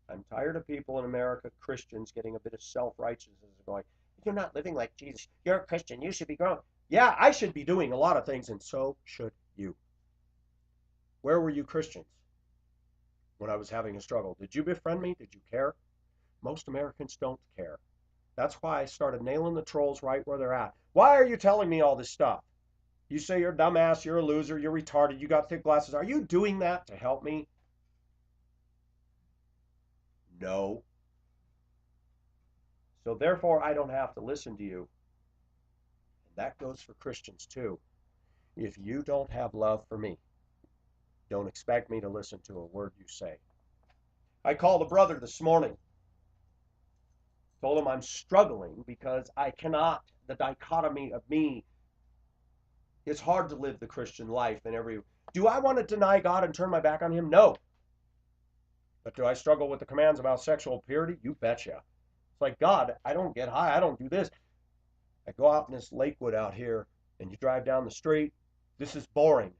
I'm tired of people in America, Christians, getting a bit of self-righteousness and going, you're not living like Jesus. You're a Christian. You should be growing. Yeah, I should be doing a lot of things, and so should you. Where were you Christians when I was having a struggle? Did you befriend me? Did you care? Most Americans don't care. That's why I started nailing the trolls right where they're at. Why are you telling me all this stuff? You say you're a dumbass, you're a loser, you're retarded, you got thick glasses. Are you doing that to help me? No. So therefore, I don't have to listen to you. And that goes for Christians too. If you don't have love for me, don't expect me to listen to a word you say. I called a brother this morning. Told him I'm struggling because I cannot, the dichotomy of me, it's hard to live the Christian life in every. Do I want to deny God and turn my back on him? No. But do I struggle with the commands about sexual purity? You betcha. It's like, God, I don't get high. I don't do this. I go out in this Lakewood out here and you drive down the street. This is boring.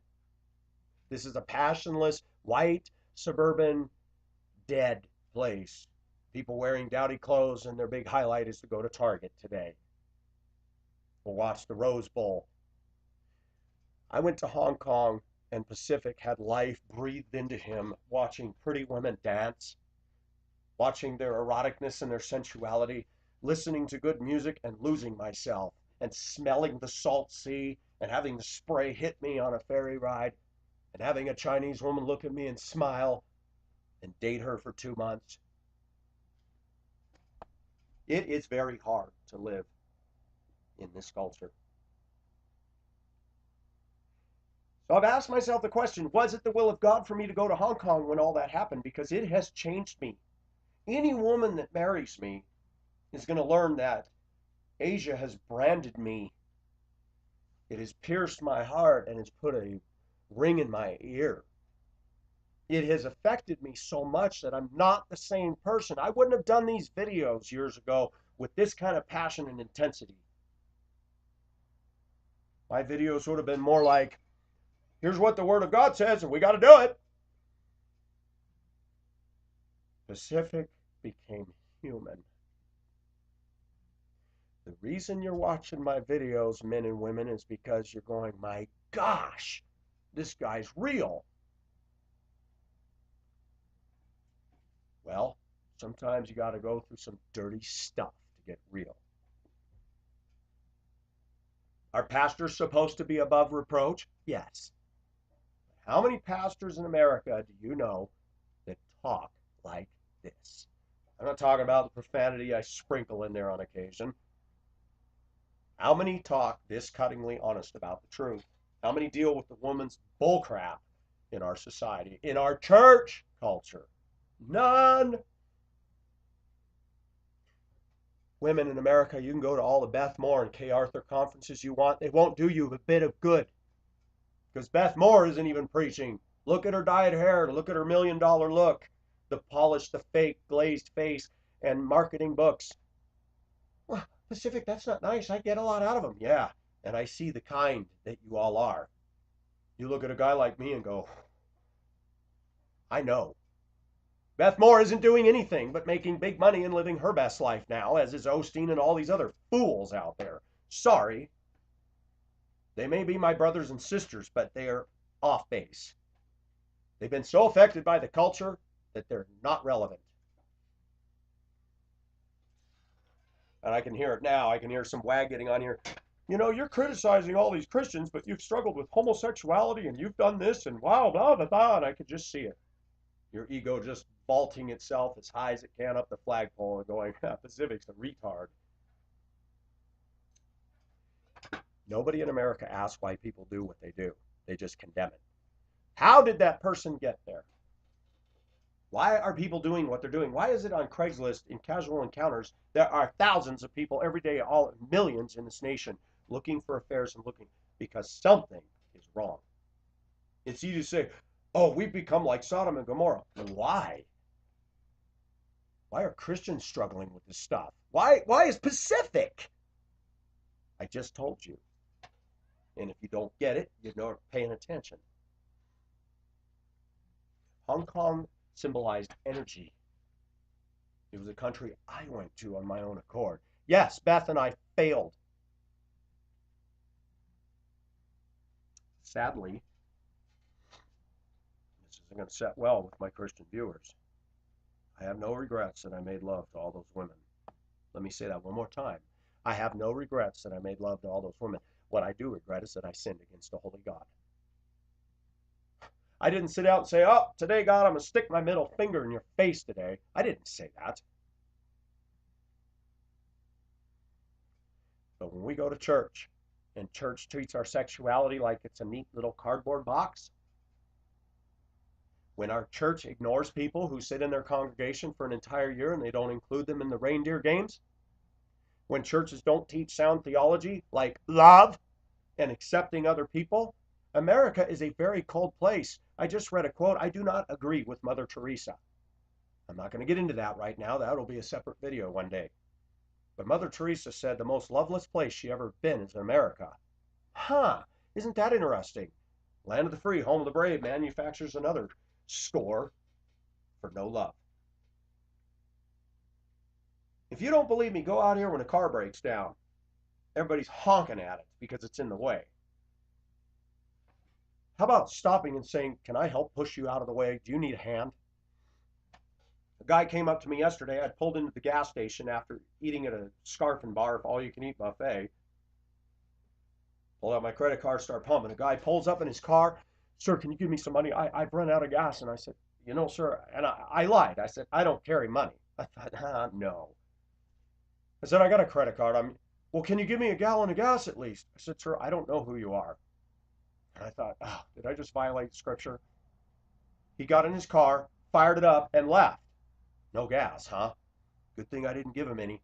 This is a passionless, white, suburban, dead place. People wearing dowdy clothes, and their big highlight is to go to Target today or watch the Rose Bowl. I went to Hong Kong, and Pacific had life breathed into him, watching pretty women dance, watching their eroticness and their sensuality, listening to good music and losing myself, and smelling the salt sea, and having the spray hit me on a ferry ride, and having a Chinese woman look at me and smile, and date her for 2 months. It is very hard to live in this culture. So I've asked myself the question, was it the will of God for me to go to Hong Kong when all that happened? Because it has changed me. Any woman that marries me is going to learn that Asia has branded me. It has pierced my heart and has put a ring in my ear. It has affected me so much that I'm not the same person. I wouldn't have done these videos years ago with this kind of passion and intensity. My videos would have been more like, here's what the Word of God says, and we got to do it. Pacific became human. The reason you're watching my videos, men and women, is because you're going, my gosh, this guy's real. Well, sometimes you got to go through some dirty stuff to get real. Are pastors supposed to be above reproach? Yes. How many pastors in America do you know that talk like this? I'm not talking about the profanity I sprinkle in there on occasion. How many talk this cuttingly honest about the truth? How many deal with the woman's bullcrap in our society, in our church culture? None. Women in America, you can go to all the Beth Moore and Kay Arthur conferences you want. They won't do you a bit of good. Because Beth Moore isn't even preaching. Look at her dyed hair. Look at her $1 million look. The polished, the fake, glazed face, and marketing books. Well, Pacific, that's not nice. I get a lot out of them. Yeah, and I see the kind that you all are. You look at a guy like me and go, I know. Beth Moore isn't doing anything but making big money and living her best life now, as is Osteen and all these other fools out there. Sorry. They may be my brothers and sisters, but they are off base. They've been so affected by the culture that they're not relevant. And I can hear it now. I can hear some wag getting on here. You know, you're criticizing all these Christians, but you've struggled with homosexuality and you've done this and wow, blah, blah, blah. And I could just see it. Your ego just vaulting itself as high as it can up the flagpole and going, Pacific's a retard. Nobody in America asks why people do what they do. They just condemn it. How did that person get there? Why are people doing what they're doing? Why is it on Craigslist in casual encounters there are thousands of people every day, all millions in this nation, looking for affairs and looking because something is wrong? It's easy to say, oh, we've become like Sodom and Gomorrah. Why? Why are Christians struggling with this stuff? Why is Pacific? I just told you. And if you don't get it, you're not paying attention. Hong Kong symbolized energy. It was a country I went to on my own accord. Yes, Beth and I failed. Sadly, this isn't going to set well with my Christian viewers. I have no regrets that I made love to all those women. Let me say that one more time. I have no regrets that I made love to all those women. What I do regret is that I sinned against a holy God. I didn't sit out and say, oh, today, God, I'm going to stick my middle finger in your face today. I didn't say that. But when we go to church, and church treats our sexuality like it's a neat little cardboard box, when our church ignores people who sit in their congregation for an entire year and they don't include them in the reindeer games, when churches don't teach sound theology like love and accepting other people, America is a very cold place. I just read a quote. I do not agree with Mother Teresa. I'm not going to get into that right now. That'll be a separate video one day. But Mother Teresa said the most loveless place she ever been is America. Huh, isn't that interesting? Land of the free, home of the brave manufactures another score for no love. If you don't believe me, go out here when a car breaks down. Everybody's honking at it because it's in the way. How about stopping and saying, can I help push you out of the way? Do you need a hand? A guy came up to me yesterday. I'd pulled into the gas station after eating at a Scarf and Bar all-you-can-eat buffet. Pulled out my credit card, start pumping. A guy pulls up in his car. Sir, can you give me some money? I've run out of gas. And I said, you know, sir, and I lied. I said, I don't carry money. I thought, no. I said, I got a credit card. Well, can you give me a gallon of gas at least? I said, sir, I don't know who you are. And I thought, oh, did I just violate scripture? He got in his car, fired it up, and left. No gas, huh? Good thing I didn't give him any.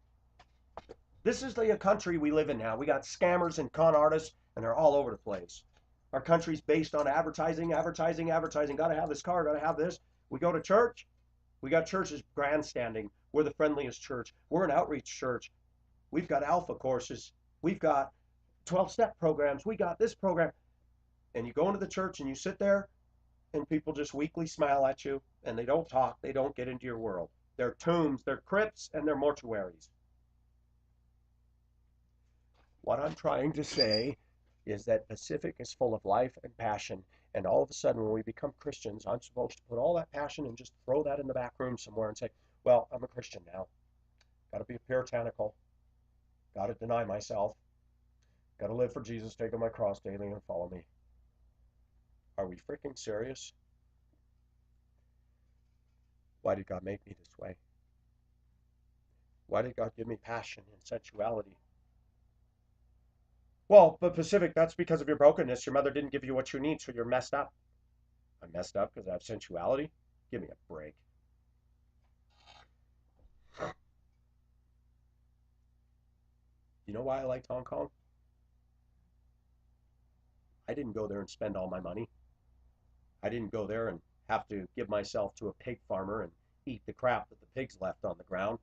This is the country we live in now. We got scammers and con artists, and they're all over the place. Our country's based on advertising, advertising, advertising. Got to have this car, got to have this. We go to church. We got churches grandstanding. We're the friendliest church. We're an outreach church. We've got alpha courses. We've got 12-step programs. We got this program. And you go into the church and you sit there and people just weakly smile at you and they don't talk. They don't get into your world. They're tombs, they're crypts, and they're mortuaries. What I'm trying to say is that Pacific is full of life and passion. And all of a sudden, when we become Christians, I'm supposed to put all that passion and just throw that in the back room somewhere and say, well, I'm a Christian now. Got to be puritanical. Got to deny myself. Got to live for Jesus, take up my cross daily and follow me. Are we freaking serious? Why did God make me this way? Why did God give me passion and sensuality? Well, but Pacific, that's because of your brokenness. Your mother didn't give you what you need, so you're messed up. I'm messed up because I have sensuality? Give me a break. You know why I liked Hong Kong? I didn't go there and spend all my money. I didn't go there and have to give myself to a pig farmer and eat the crap that the pigs left on the ground.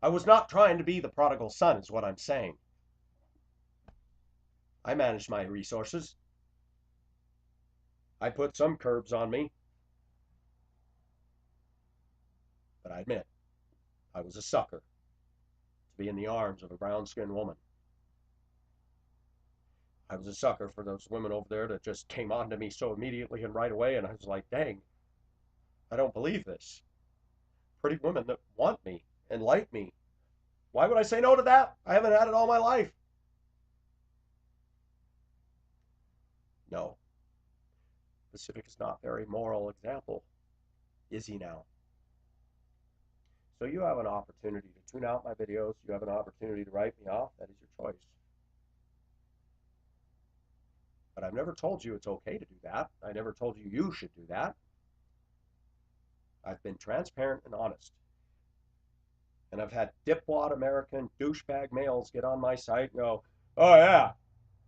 I was not trying to be the prodigal son, is what I'm saying. I managed my resources. I put some curbs on me. But I admit, I was a sucker to be in the arms of a brown-skinned woman. I was a sucker for those women over there that just came on to me so immediately and right away, and I was like, dang, I don't believe this. Pretty women that want me and like me. Why would I say no to that? I haven't had it all my life. No. Pacific is not a very moral example, is he now? So you have an opportunity to tune out my videos. You have an opportunity to write me off. That is your choice. But I've never told you it's okay to do that. I never told you you should do that. I've been transparent and honest. And I've had dipwad American douchebag males get on my site and go, oh yeah,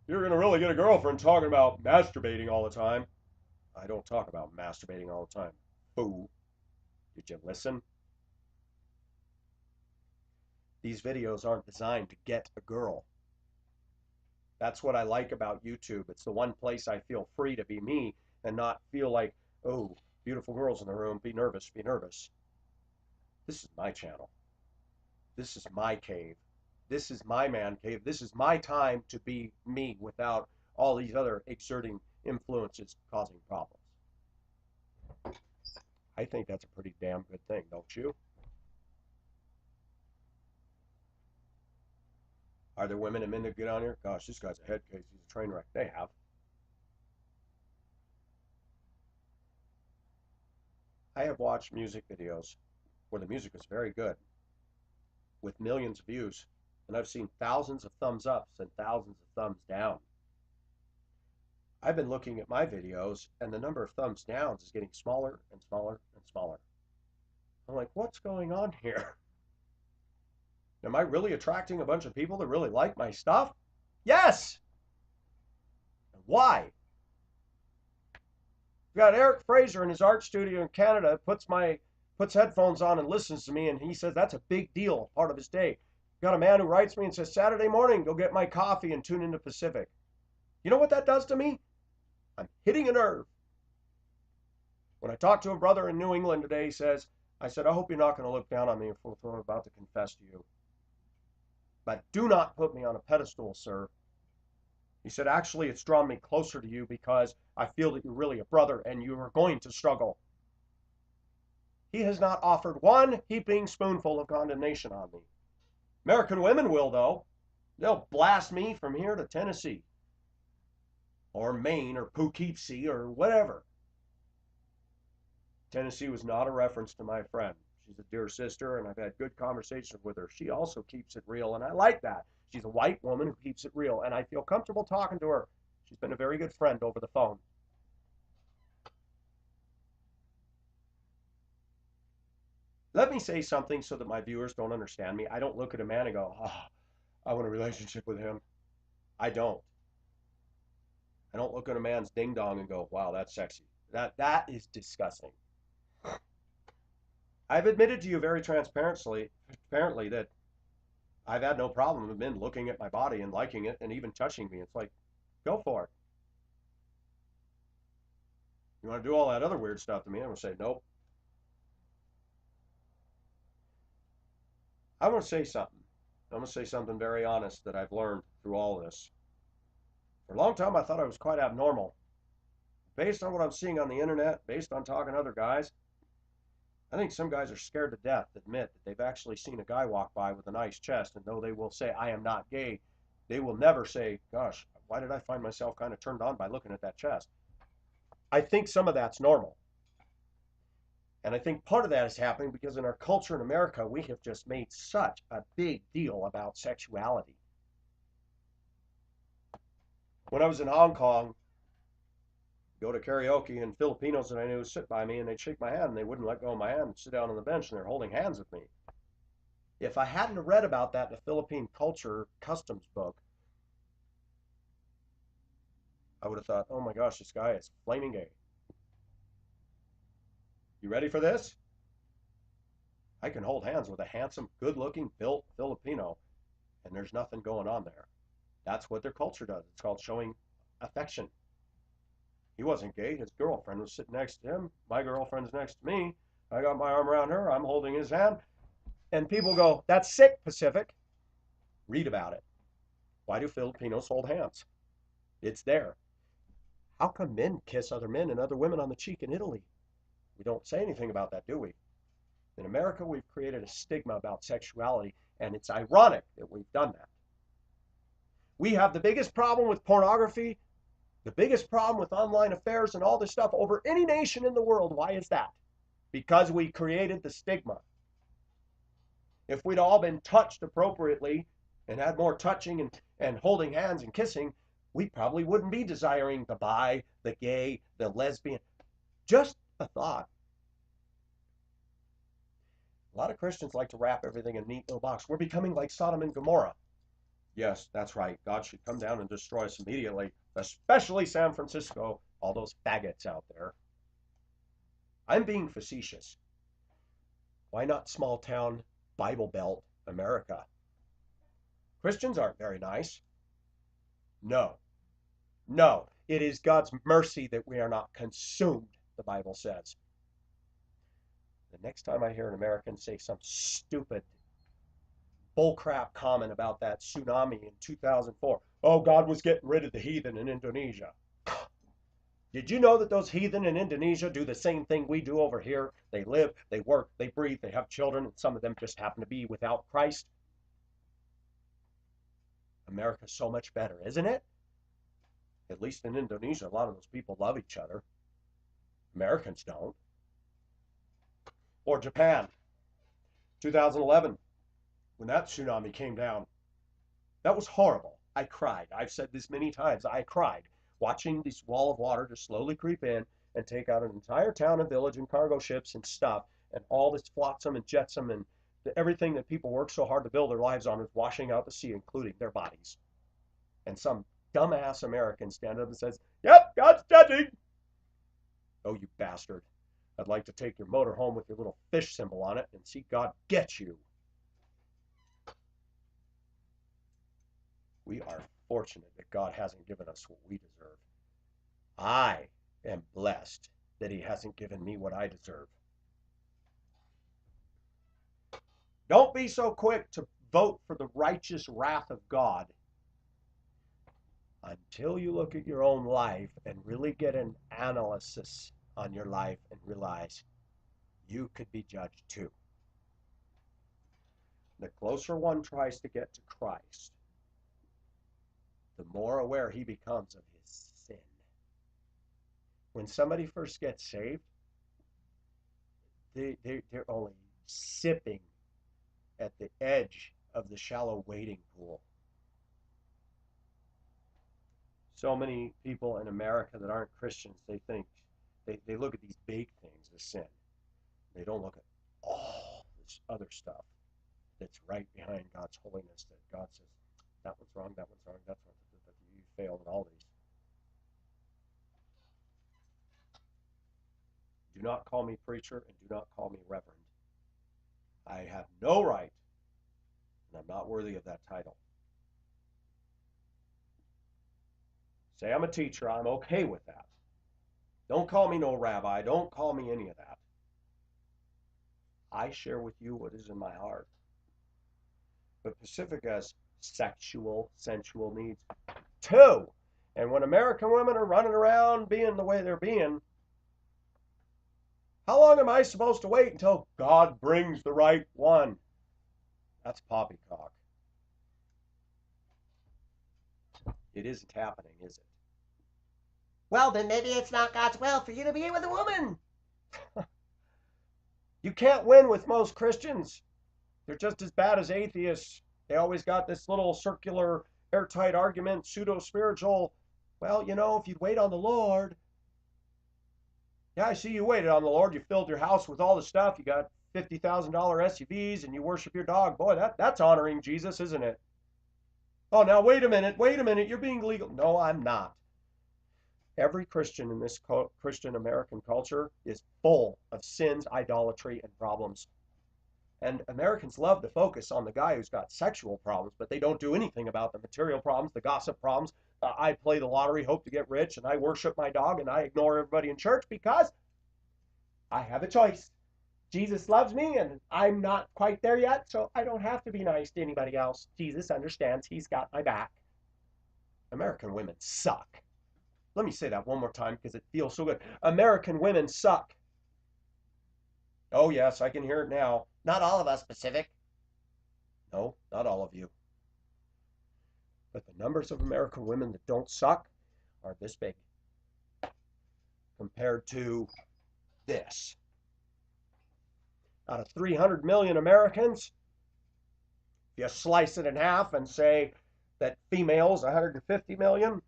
you're going to really get a girlfriend talking about masturbating all the time. I don't talk about masturbating all the time. Fool. Did you listen? These videos aren't designed to get a girl. That's what I like about YouTube. It's the one place I feel free to be me and not feel like, oh, beautiful girls in the room, be nervous, be nervous. This is my channel. This is my cave. This is my man cave. This is my time to be me without all these other exerting influences causing problems. I think that's a pretty damn good thing, don't you? Are there women and men that get on here? Gosh, this guy's a head case. He's a train wreck. They have. I have watched music videos where the music is very good with millions of views, and I've seen thousands of thumbs ups and thousands of thumbs down. I've been looking at my videos, and the number of thumbs downs is getting smaller and smaller and smaller. I'm like, what's going on here? Am I really attracting a bunch of people that really like my stuff? Yes! Why? We've got Eric Fraser in his art studio in Canada, puts headphones on and listens to me, and he says that's a big deal, part of his day. We've got a man who writes me and says, Saturday morning, go get my coffee and tune into Pacific. You know what that does to me? I'm hitting a nerve. When I talked to a brother in New England today, he says, I said, I hope you're not going to look down on me if I'm about to confess to you. But do not put me on a pedestal, sir. He said, actually, it's drawn me closer to you because I feel that you're really a brother and you are going to struggle. He has not offered one heaping spoonful of condemnation on me. American women will, though. They'll blast me from here to Tennessee or Maine or Poughkeepsie or whatever. Tennessee was not a reference to my friend. She's a dear sister, and I've had good conversations with her. She also keeps it real, and I like that. She's a white woman who keeps it real, and I feel comfortable talking to her. She's been a very good friend over the phone. Let me say something so that my viewers don't understand me. I don't look at a man and go, oh, I want a relationship with him. I don't. I don't look at a man's ding dong and go, wow, that's sexy. That is disgusting. I've admitted to you very transparently that I've had no problem with men looking at my body and liking it and even touching me. It's like, go for it. You want to do all that other weird stuff to me? I'm going to say, nope. I'm going to say something. I'm going to say something very honest that I've learned through all this. For a long time, I thought I was quite abnormal. Based on what I'm seeing on the internet, based on talking to other guys, I think some guys are scared to death to admit that they've actually seen a guy walk by with a nice chest, and though they will say, I am not gay, they will never say, gosh, why did I find myself kind of turned on by looking at that chest? I think some of that's normal. And I think part of that is happening because in our culture in America, we have just made such a big deal about sexuality. When I was in Hong Kong, go to karaoke, and Filipinos that I knew sit by me and they'd shake my hand and they wouldn't let go of my hand and sit down on the bench and they're holding hands with me. If I hadn't read about that in a Philippine culture customs book, I would have thought, oh my gosh, this guy is flaming gay. You ready for this? I can hold hands with a handsome, good-looking, built Filipino, and there's nothing going on there. That's what their culture does. It's called showing affection. He wasn't gay. His girlfriend was sitting next to him. My girlfriend's next to me. I got my arm around her. I'm holding his hand. And people go, that's sick, Pacific. Read about it. Why do Filipinos hold hands? It's there. How come men kiss other men and other women on the cheek in Italy? We don't say anything about that, do we? In America, we've created a stigma about sexuality, and it's ironic that we've done that. We have the biggest problem with pornography, the biggest problem with online affairs and all this stuff over any nation in the world. Why is that? Because we created the stigma. If we'd all been touched appropriately and had more touching and holding hands and kissing, we probably wouldn't be desiring the bi, the gay, the lesbian. Just a thought. A lot of Christians like to wrap everything in a neat little box. We're becoming like Sodom and Gomorrah. Yes, that's right. God should come down and destroy us immediately, especially San Francisco, all those faggots out there. I'm being facetious. Why not small town, Bible Belt, America. Christians aren't very nice. No, no. It is God's mercy that we are not consumed, the Bible says. The next time I hear an American say some stupid bullcrap comment about that tsunami in 2004, oh, God was getting rid of the heathen in Indonesia. Did you know that those heathen in Indonesia do the same thing we do over here? They live, they work, they breathe, they have children, and some of them just happen to be without Christ. America's so much better, isn't it? At least in Indonesia, a lot of those people love each other. Americans don't. Or Japan, 2011, when that tsunami came down. That was horrible. I cried. I've said this many times. I cried watching this wall of water just slowly creep in and take out an entire town and village and cargo ships and stuff, and all this flotsam and jetsam and everything that people work so hard to build their lives on is washing out the sea, including their bodies. And some dumbass American stands up and says, yep, God's judging. Oh, you bastard. I'd like to take your motor home with your little fish symbol on it and see God get you. We are fortunate that God hasn't given us what we deserve. I am blessed that he hasn't given me what I deserve. Don't be so quick to vote for the righteous wrath of God until you look at your own life and really get an analysis on your life and realize you could be judged too. The closer one tries to get to Christ, the more aware he becomes of his sin. When somebody first gets saved, they're only sipping at the edge of the shallow wading pool. So many people in America that aren't Christians, they think, they look at these big things as sin. They don't look at all this other stuff that's right behind God's holiness, that God says, that one's wrong, that one's wrong, that's wrong, you failed in all these. Do not call me preacher and do not call me reverend. I have no right, and I'm not worthy of that title. Say I'm a teacher, I'm okay with that. Don't call me no rabbi, don't call me any of that. I share with you what is in my heart. But Pacifica's sexual, sensual needs too. And when American women are running around being the way they're being, how long am I supposed to wait until God brings the right one? That's poppycock. It isn't happening, is it? Well, then maybe it's not God's will for you to be with a woman. You can't win with most Christians. They're just as bad as atheists. They always got this little circular, airtight argument, pseudo-spiritual. Well, you know, if you'd wait on the Lord. Yeah, I see you waited on the Lord. You filled your house with all the stuff. You got $50,000 SUVs and you worship your dog. Boy, that's honoring Jesus, isn't it? Oh, now wait a minute. You're being legal. No, I'm not. Every Christian in this Christian American culture is full of sins, idolatry, and problems. And Americans love to focus on the guy who's got sexual problems, but they don't do anything about the material problems, the gossip problems. I play the lottery, hope to get rich, and I worship my dog, and I ignore everybody in church because I have a choice. Jesus loves me, and I'm not quite there yet, so I don't have to be nice to anybody else. Jesus understands. He's got my back. American women suck. Let me say that one more time because it feels so good. American women suck. Oh, yes, I can hear it now. Not all of us, Pacific. No, not all of you. But the numbers of American women that don't suck are this big compared to this. Out of 300 million Americans, if you slice it in half and say that females, 150 million,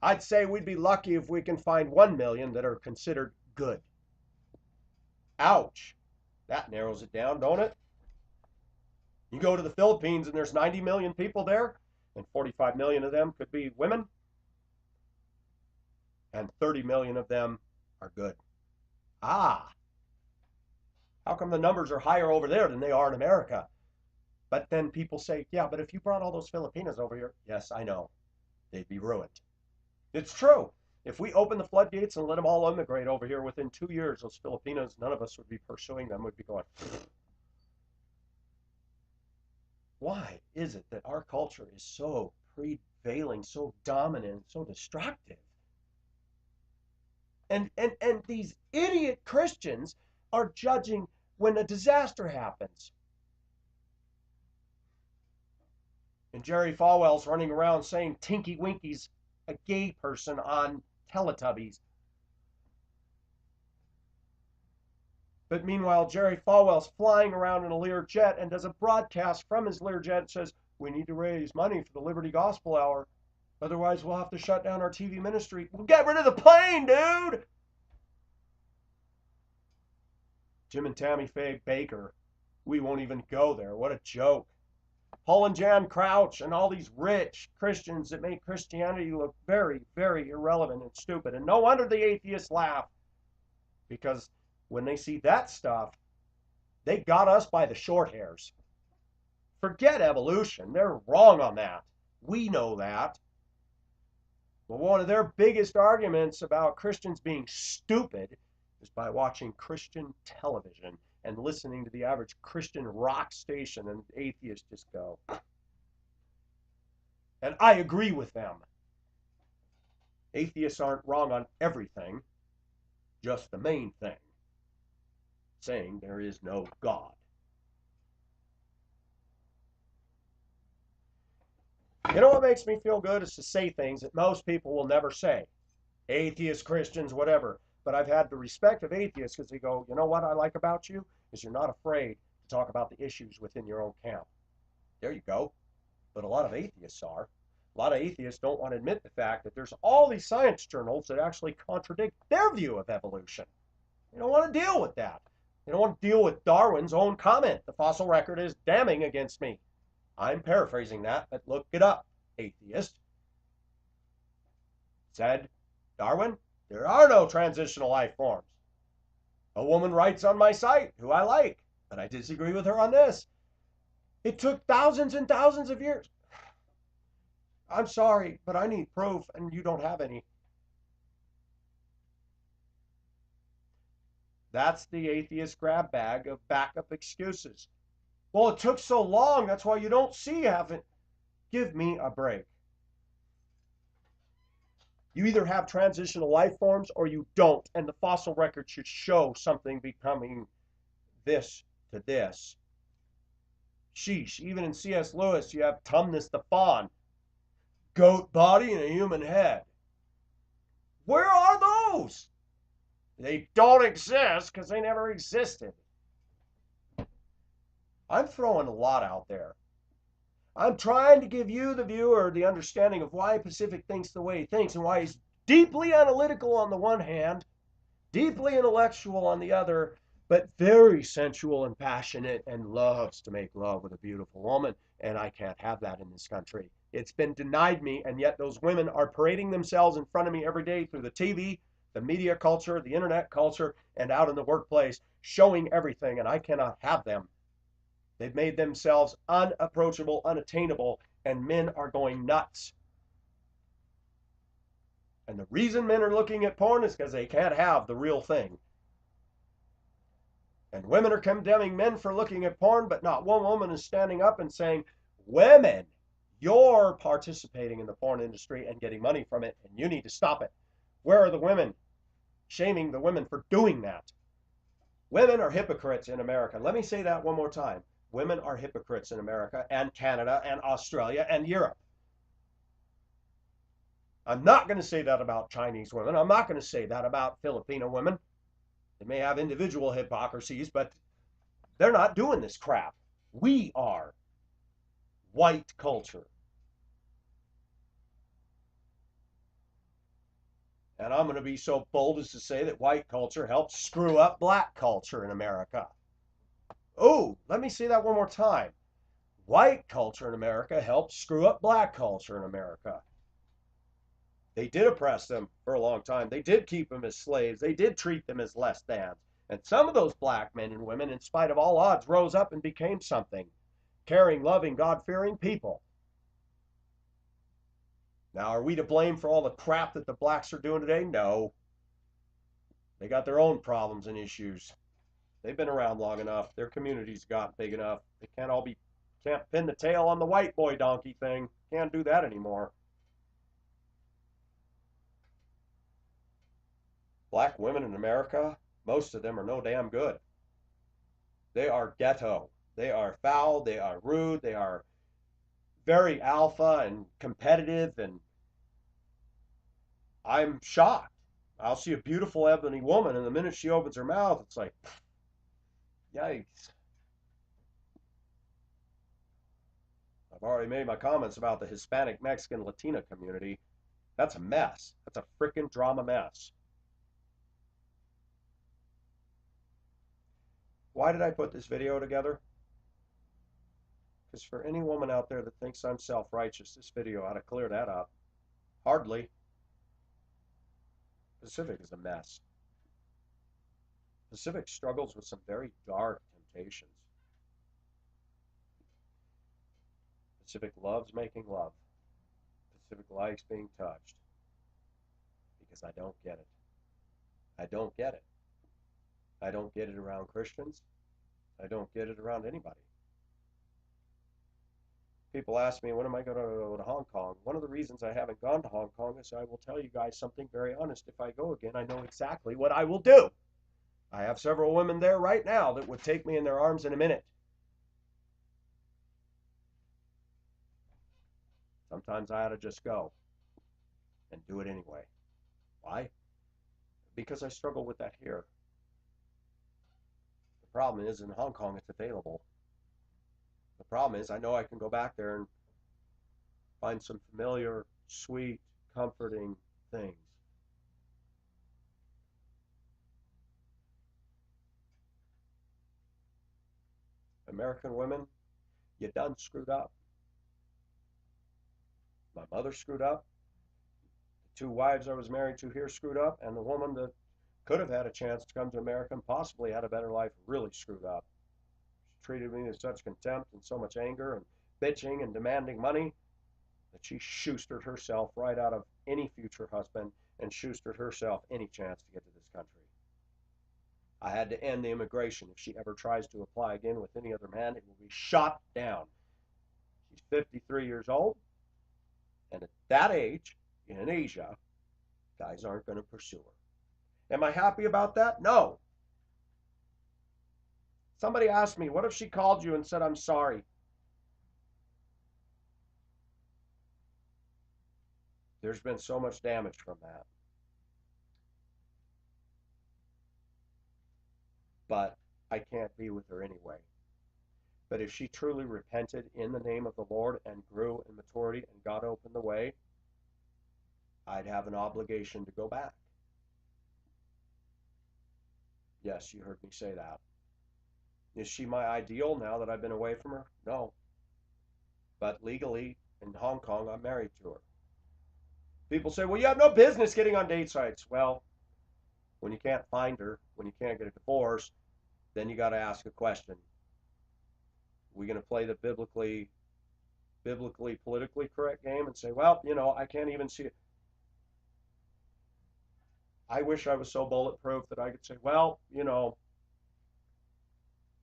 I'd say we'd be lucky if we can find 1 million that are considered good. Ouch. That narrows it down, don't it? You go to the Philippines and there's 90 million people there, and 45 million of them could be women, and 30 million of them are good. Ah, How come the numbers are higher over there than they are in America? But then people say, yeah, but if you brought all those Filipinos over here, yes, I know, they'd be ruined. It's true. If we open the floodgates and let them all immigrate over here within 2 years, those Filipinos, none of us would be pursuing them, would be going, why is it that our culture is so prevailing, so dominant, so destructive? And these idiot Christians are judging when a disaster happens. And Jerry Falwell's running around saying Tinky Winky's a gay person on Teletubbies. But meanwhile, Jerry Falwell's flying around in a Learjet and does a broadcast from his Learjet and says, we need to raise money for the Liberty Gospel Hour. Otherwise, we'll have to shut down our TV ministry. We'll get rid of the plane, dude! Jim and Tammy Faye Baker. We won't even go there. What a joke. Paul and Jan Crouch and all these rich Christians that make Christianity look very, very irrelevant and stupid. And no wonder the atheists laugh. Because when they see that stuff, they got us by the short hairs. Forget evolution. They're wrong on that. We know that. But one of their biggest arguments about Christians being stupid is by watching Christian television and listening to the average Christian rock station, and atheists just go. And I agree with them. Atheists aren't wrong on everything, just the main thing, saying there is no God. You know what makes me feel good is to say things that most people will never say. Atheists, Christians, whatever. But I've had the respect of atheists because they go, you know what I like about you? Is you're not afraid to talk about the issues within your own camp. There you go. But a lot of atheists are. A lot of atheists don't want to admit the fact that there's all these science journals that actually contradict their view of evolution. They don't want to deal with that. They don't want to deal with Darwin's own comment. The fossil record is damning against me. I'm paraphrasing that, but look it up, atheist. Said Darwin, there are no transitional life forms. A woman writes on my site, who I like, but I disagree with her on this. It took thousands and thousands of years. I'm sorry, but I need proof, and you don't have any. That's the atheist grab bag of backup excuses. Well, it took so long, that's why you don't see haven't. Give me a break. You either have transitional life forms or you don't, and the fossil record should show something becoming this to this. Sheesh, even in C.S. Lewis, you have Tumnus the fawn. Goat body and a human head. Where are those? They don't exist because they never existed. I'm throwing a lot out there. I'm trying to give you, the viewer, the understanding of why Pacific thinks the way he thinks and why he's deeply analytical on the one hand, deeply intellectual on the other, but very sensual and passionate and loves to make love with a beautiful woman. And I can't have that in this country. It's been denied me, and yet those women are parading themselves in front of me every day through the TV, the media culture, the internet culture, and out in the workplace, showing everything, and I cannot have them. They've made themselves unapproachable, unattainable, and men are going nuts. And the reason men are looking at porn is because they can't have the real thing. And women are condemning men for looking at porn, but not one woman is standing up and saying, women, you're participating in the porn industry and getting money from it, and you need to stop it. Where are the women shaming the women for doing that? Women are hypocrites in America. Let me say that one more time. Women are hypocrites in America and Canada and Australia and Europe. I'm not going to say that about Chinese women. I'm not going to say that about Filipino women. They may have individual hypocrisies, but they're not doing this crap. We are. White culture. And I'm going to be so bold as to say that white culture helps screw up black culture in America. Oh, let me say that one more time. White culture in America helps screw up black culture in America. They did oppress them for a long time. They did keep them as slaves. They did treat them as less than. And some of those black men and women, in spite of all odds, rose up and became something. Caring, loving, God-fearing people. Now, are we to blame for all the crap that the blacks are doing today? No. They got their own problems and issues. They've been around long enough. Their community's got big enough. They can't pin the tail on the white boy donkey thing. Can't do that anymore. Black women in America, most of them are no damn good. They are ghetto. They are foul. They are rude. They are very alpha and competitive, and I'm shocked. I'll see a beautiful ebony woman, and the minute she opens her mouth, it's like, yikes. I've already made my comments about the Hispanic, Mexican, Latina community. That's a mess. That's a freaking drama mess. Why did I put this video together? Because for any woman out there that thinks I'm self-righteous, this video ought to clear that up. Hardly. Pacific is a mess. Pacific struggles with some very dark temptations. Pacific loves making love. Pacific likes being touched. Because I don't get it. I don't get it. I don't get it around Christians. I don't get it around anybody. People ask me, when am I going to go to Hong Kong? One of the reasons I haven't gone to Hong Kong is I will tell you guys something very honest. If I go again, I know exactly what I will do. I have several women there right now that would take me in their arms in a minute. Sometimes I ought to just go and do it anyway. Why? Because I struggle with that here. The problem is in Hong Kong it's available. The problem is I know I can go back there and find some familiar, sweet, comforting things. American women, you done screwed up. My mother screwed up. The two wives I was married to here screwed up, and the woman that could have had a chance to come to America and possibly had a better life really screwed up. She treated me with such contempt and so much anger and bitching and demanding money that she schustered herself right out of any future husband and schustered herself any chance to get to this country. I had to end the immigration. If she ever tries to apply again with any other man, it will be shot down. She's 53 years old, and at that age, in Asia, guys aren't going to pursue her. Am I happy about that? No. Somebody asked me, what if she called you and said, I'm sorry? There's been so much damage from that. But I can't be with her anyway. But if she truly repented in the name of the Lord and grew in maturity and God opened the way, I'd have an obligation to go back. Yes, you heard me say that. Is she my ideal now that I've been away from her? No. But legally, in Hong Kong, I'm married to her. People say, well, you have no business getting on date sites. Well, when you can't find her, when you can't get a divorce, then you got to ask a question. Are we going to play the biblically, politically correct game and say, well, I can't even see it. I wish I was so bulletproof that I could say, well,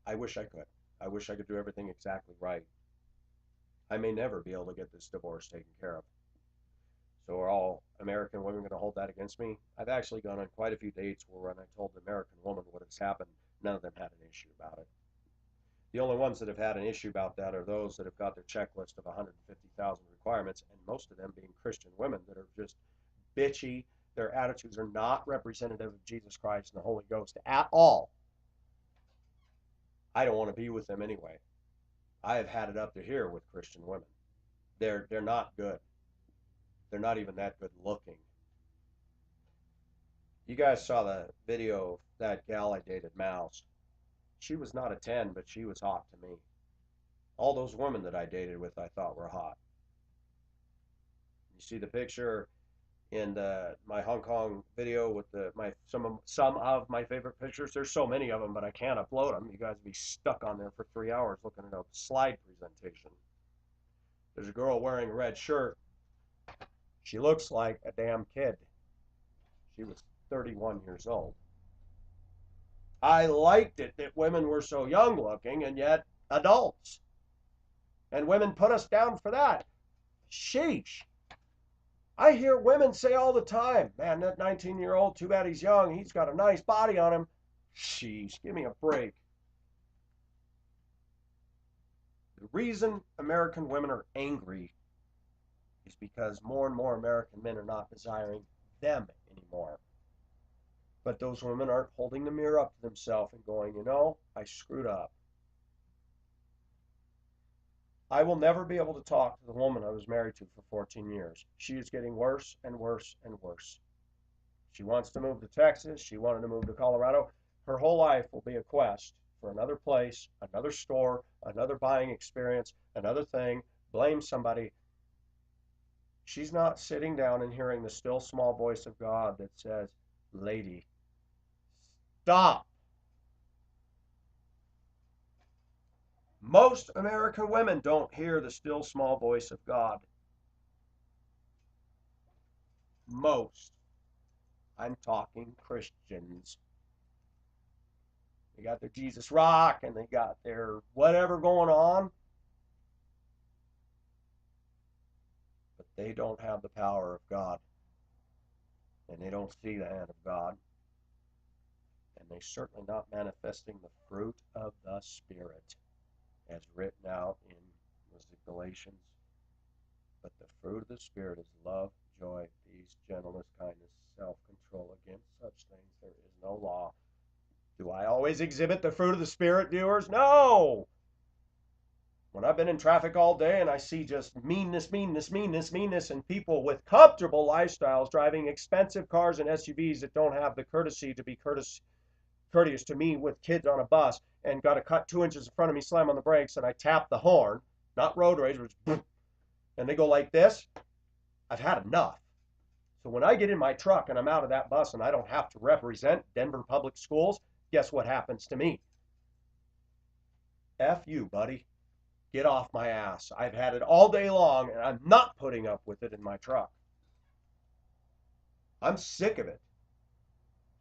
I wish I could. I wish I could do everything exactly right. I may never be able to get this divorce taken care of. So are all American women going to hold that against me? I've actually gone on quite a few dates where when I told the American woman what has happened, none of them had an issue about it. The only ones that have had an issue about that are those that have got their checklist of 150,000 requirements, and most of them being Christian women that are just bitchy. Their attitudes are not representative of Jesus Christ and the Holy Ghost at all. I don't want to be with them anyway. I have had it up to here with Christian women. They're not good. They're not even that good looking. You guys saw the video of that gal I dated, Mouse. She was not a 10, but she was hot to me. All those women that I dated with I thought were hot. You see the picture in my Hong Kong video with some of my favorite pictures. There's so many of them, but I can't upload them. You guys would be stuck on there for 3 hours looking at a slide presentation. There's a girl wearing a red shirt. She looks like a damn kid. She was 31 years old. I liked it that women were so young looking and yet adults. And women put us down for that. Sheesh. I hear women say all the time, man, that 19-year-old, too bad he's young. He's got a nice body on him. Sheesh, give me a break. The reason American women are angry is because more and more American men are not desiring them anymore. But those women aren't holding the mirror up to themselves and going, you know, I screwed up. I will never be able to talk to the woman I was married to for 14 years. She is getting worse and worse and worse. She wants to move to Texas. She wanted to move to Colorado. Her whole life will be a quest for another place, another store, another buying experience, another thing. Blame somebody. She's not sitting down and hearing the still small voice of God that says, lady, stop. Most American women don't hear the still small voice of God. Most. I'm talking Christians. They got their Jesus rock and they got their whatever going on, but they don't have the power of God, and they don't see the hand of God, and they're certainly not manifesting the fruit of the Spirit as written out in, was it Galatians? But the fruit of the Spirit is love, joy, peace, gentleness, kindness, self-control. Against such things there is no law. Do I always exhibit the fruit of the Spirit, viewers? No! When I've been in traffic all day and I see just meanness, meanness, meanness, meanness, and people with comfortable lifestyles driving expensive cars and SUVs that don't have the courtesy to be courteous to me with kids on a bus, and got to cut 2 inches in front of me, slam on the brakes, and I tap the horn, not road rage, and they go like this, I've had enough. So when I get in my truck and I'm out of that bus and I don't have to represent Denver Public Schools, guess what happens to me? F you, buddy. Get off my ass. I've had it all day long and I'm not putting up with it in my truck. I'm sick of it.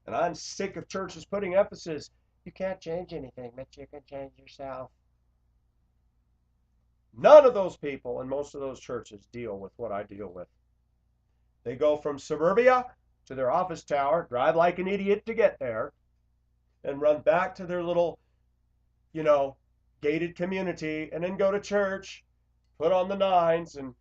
And I'm sick of churches putting emphasis. You can't change anything, but you can change yourself. None of those people in most of those churches deal with what I deal with. They go from suburbia to their office tower, drive like an idiot to get there, and run back to their little, gated community, and then go to church, put on the nines, and,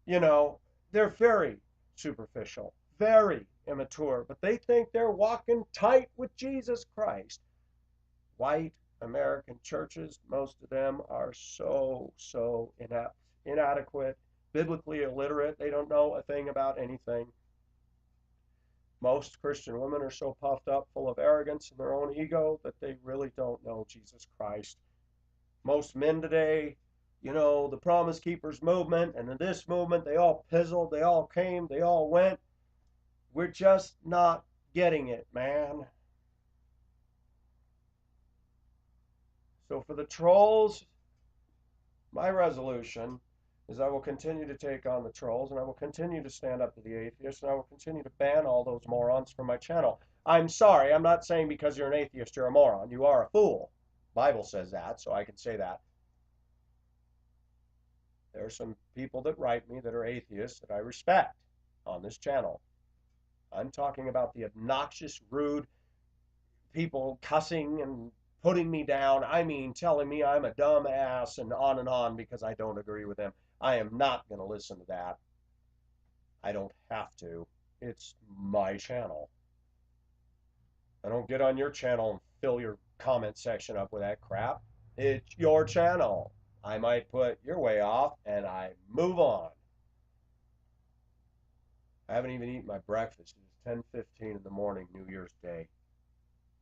they're very superficial, very immature, but they think they're walking tight with Jesus Christ. White American churches, most of them are so inadequate, biblically illiterate. They don't know a thing about anything. Most Christian women are so puffed up, full of arrogance and their own ego, that they really don't know Jesus Christ. Most men today, the Promise Keepers movement and in this movement, they all pizzled, they all came, they all went. We're just not getting it, man. So for the trolls, my resolution is I will continue to take on the trolls, and I will continue to stand up to the atheists, and I will continue to ban all those morons from my channel. I'm sorry, I'm not saying because you're an atheist you're a moron. You are a fool. The Bible says that, so I can say that. There are some people that write me that are atheists that I respect on this channel. I'm talking about the obnoxious, rude people cussing and putting me down. I mean, telling me I'm a dumb ass and on because I don't agree with them. I am not going to listen to that. I don't have to. It's my channel. I don't get on your channel and fill your comment section up with that crap. It's your channel. I might put your way off and I move on. I haven't even eaten my breakfast. It's 10:15 in the morning, New Year's Day.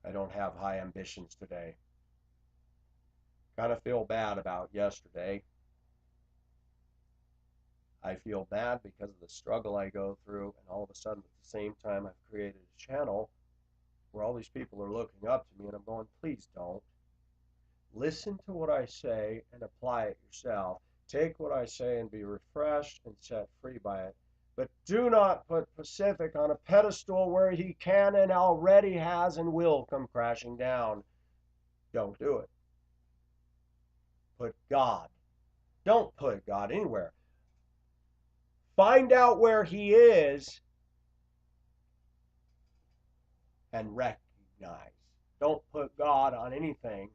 I don't have high ambitions today. Kind of feel bad about yesterday. I feel bad because of the struggle I go through, and all of a sudden, at the same time, I've created a channel where all these people are looking up to me, and I'm going, please don't. Listen to what I say and apply it yourself. Take what I say and be refreshed and set free by it. But do not put Pacific on a pedestal where he can and already has and will come crashing down. Don't do it. Put God. Don't put God anywhere. Find out where he is and recognize. Don't put God on anything.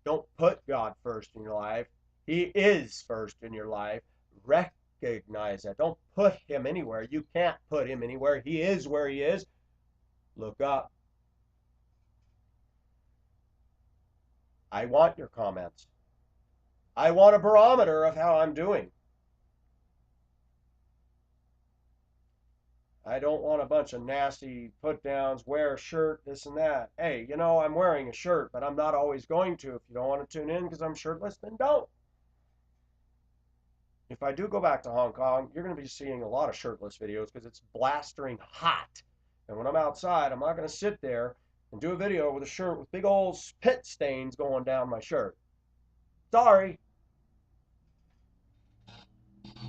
Don't put God first in your life. He is first in your life. Recognize that. Don't put him anywhere. You can't put him anywhere. He is where he is. Look up. I want your comments. I want a barometer of how I'm doing. I don't want a bunch of nasty put downs, wear a shirt, this and that. Hey, you know, I'm wearing a shirt, but I'm not always going to. If you don't want to tune in because I'm shirtless, then don't. If I do go back to Hong Kong, you're going to be seeing a lot of shirtless videos because it's blastering hot. And when I'm outside, I'm not going to sit there and do a video with a shirt with big old spit stains going down my shirt. Sorry.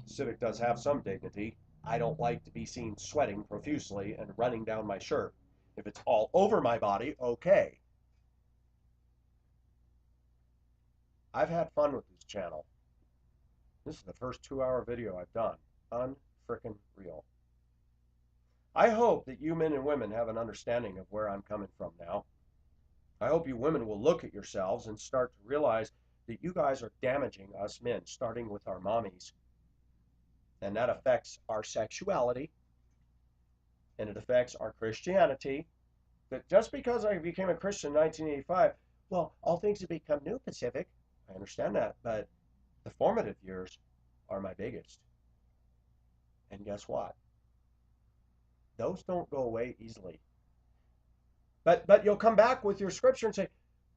Civic does have some dignity. I don't like to be seen sweating profusely and running down my shirt. If it's all over my body, okay. I've had fun with this channel. This is the first 2-hour video I've done. Unfrickin' real. I hope that you men and women have an understanding of where I'm coming from now. I hope you women will look at yourselves and start to realize that you guys are damaging us men, starting with our mommies. And that affects our sexuality, and it affects our Christianity. But just because I became a Christian in 1985, well, all things have become new, Pacific. I understand that, but the formative years are my biggest. And guess what? Those don't go away easily. But you'll come back with your scripture and say,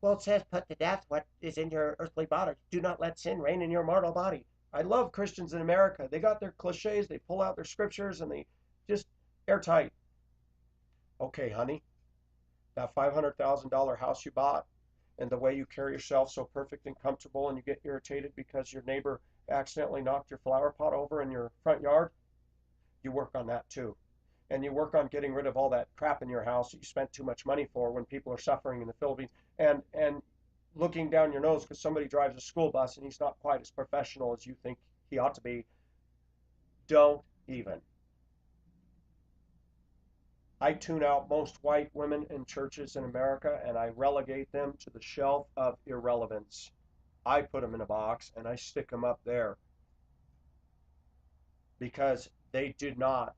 well, it says, put to death what is in your earthly body. Do not let sin reign in your mortal body. I love Christians in America. They got their cliches, they pull out their scriptures, and they just airtight. Okay, honey, that $500,000 house you bought and the way you carry yourself so perfect and comfortable and you get irritated because your neighbor accidentally knocked your flower pot over in your front yard, you work on that too. And you work on getting rid of all that crap in your house that you spent too much money for when people are suffering in the Philippines, and looking down your nose because somebody drives a school bus and he's not quite as professional as you think he ought to be. Don't even. I tune out most white women in churches in America and I relegate them to the shelf of irrelevance. I put them in a box and I stick them up there because they did not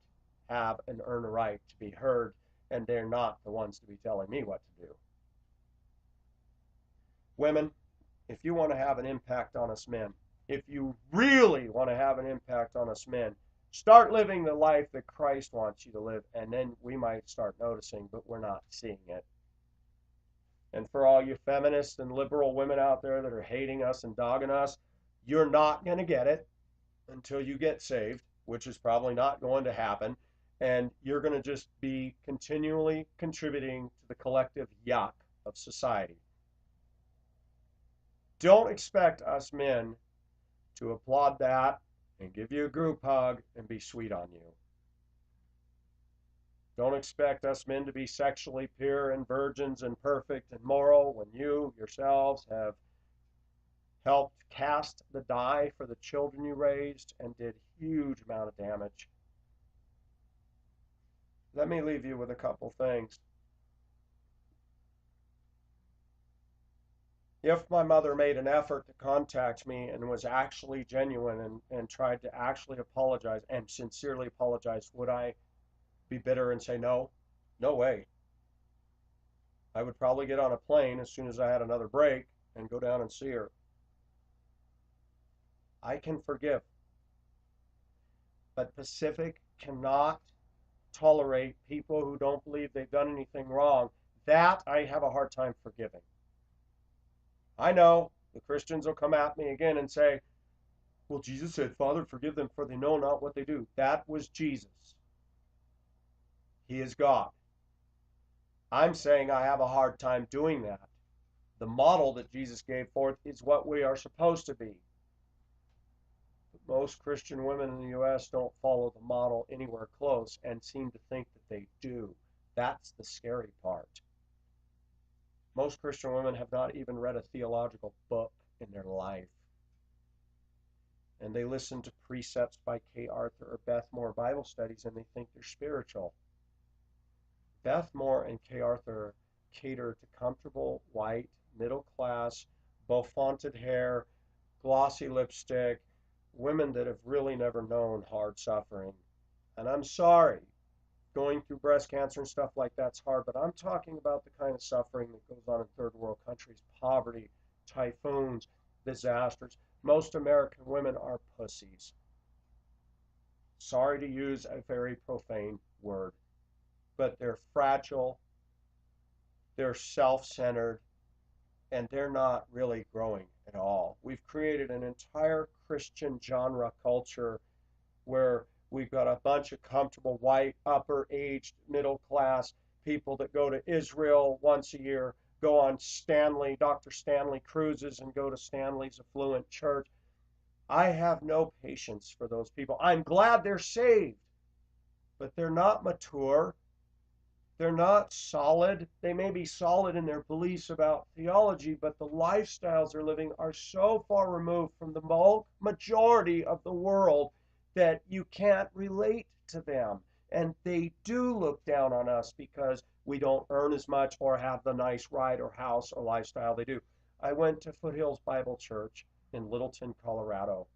have and earn a right to be heard, and they're not the ones to be telling me what to do. Women, if you want to have an impact on us men, if you really want to have an impact on us men, start living the life that Christ wants you to live, and then we might start noticing, but we're not seeing it. And for all you feminists and liberal women out there that are hating us and dogging us, you're not going to get it until you get saved, which is probably not going to happen. And you're going to just be continually contributing to the collective yuck of society. Don't expect us men to applaud that and give you a group hug and be sweet on you. Don't expect us men to be sexually pure and virgins and perfect and moral when you yourselves have helped cast the die for the children you raised and did huge amount of damage. Let me leave you with a couple things. If my mother made an effort to contact me and was actually genuine and tried to actually apologize and sincerely apologize, would I be bitter and say no? No way. I would probably get on a plane as soon as I had another break and go down and see her. I can forgive. But Pacific cannot tolerate people who don't believe they've done anything wrong. That I have a hard time forgiving. I know the Christians will come at me again and say, Well, Jesus said, Father, forgive them, for they know not what they do. That was Jesus. He is God. I'm saying I have a hard time doing that. The model that Jesus gave forth is what we are supposed to be. Most Christian women in the U.S. don't follow the model anywhere close and seem to think that they do. That's the scary part. Most Christian women have not even read a theological book in their life. And they listen to precepts by Kay Arthur or Beth Moore Bible studies and they think they're spiritual. Beth Moore and Kay Arthur cater to comfortable, white, middle class, bouffanted hair, glossy lipstick, women that have really never known hard suffering. And I'm sorry, going through breast cancer and stuff like that's hard, but I'm talking about the kind of suffering that goes on in third world countries, poverty, typhoons, disasters. Most American women are pussies. Sorry to use a very profane word, but they're fragile, they're self-centered, and they're not really growing at all. We've created an entire Christian genre culture where we've got a bunch of comfortable white, upper-aged, middle-class people that go to Israel once a year, go on Dr. Stanley cruises and go to Stanley's affluent church. I have no patience for those people. I'm glad they're saved, but they're not mature. They're not solid. They may be solid in their beliefs about theology, but the lifestyles they're living are so far removed from the majority of the world that you can't relate to them. And they do look down on us because we don't earn as much or have the nice ride or house or lifestyle they do. I went to Foothills Bible Church in Littleton, Colorado.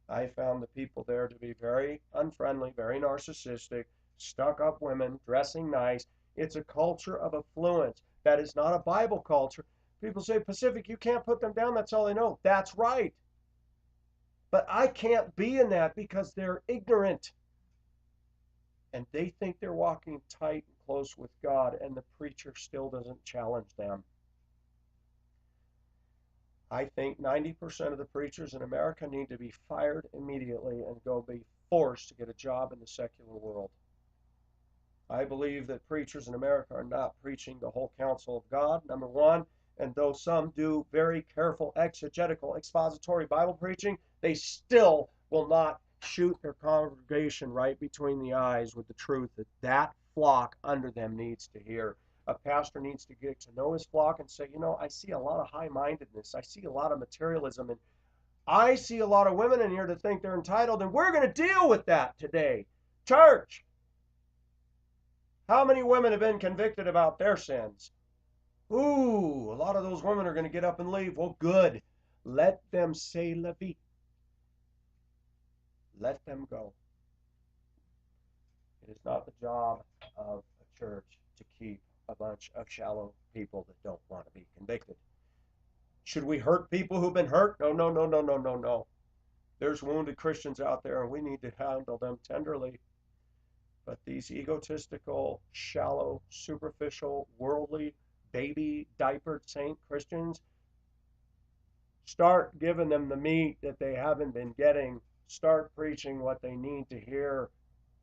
I found the people there to be very unfriendly, very narcissistic, stuck-up women, dressing nice. It's a culture of affluence. That is not a Bible culture. People say, Pacific, you can't put them down. That's all they know. That's right. But I can't be in that because they're ignorant. And they think they're walking tight and close with God, and the preacher still doesn't challenge them. I think 90% of the preachers in America need to be fired immediately and go be forced to get a job in the secular world. I believe that preachers in America are not preaching the whole counsel of God, number one. And though some do very careful exegetical expository Bible preaching, they still will not shoot their congregation right between the eyes with the truth that that flock under them needs to hear. A pastor needs to get to know his flock and say, you know, I see a lot of high-mindedness. I see a lot of materialism. And I see a lot of women in here that think they're entitled. And we're going to deal with that today. Church, how many women have been convicted about their sins? Ooh, a lot of those women are going to get up and leave. Well, good. Let them say la vie. Let them go. It is not the job of a church to keep a bunch of shallow people that don't want to be convicted. Should we hurt people who've been hurt? No, no, no, no, no, no, no. There's wounded Christians out there, and we need to handle them tenderly. But these egotistical, shallow, superficial, worldly, baby diapered saint Christians, start giving them the meat that they haven't been getting. Start preaching what they need to hear.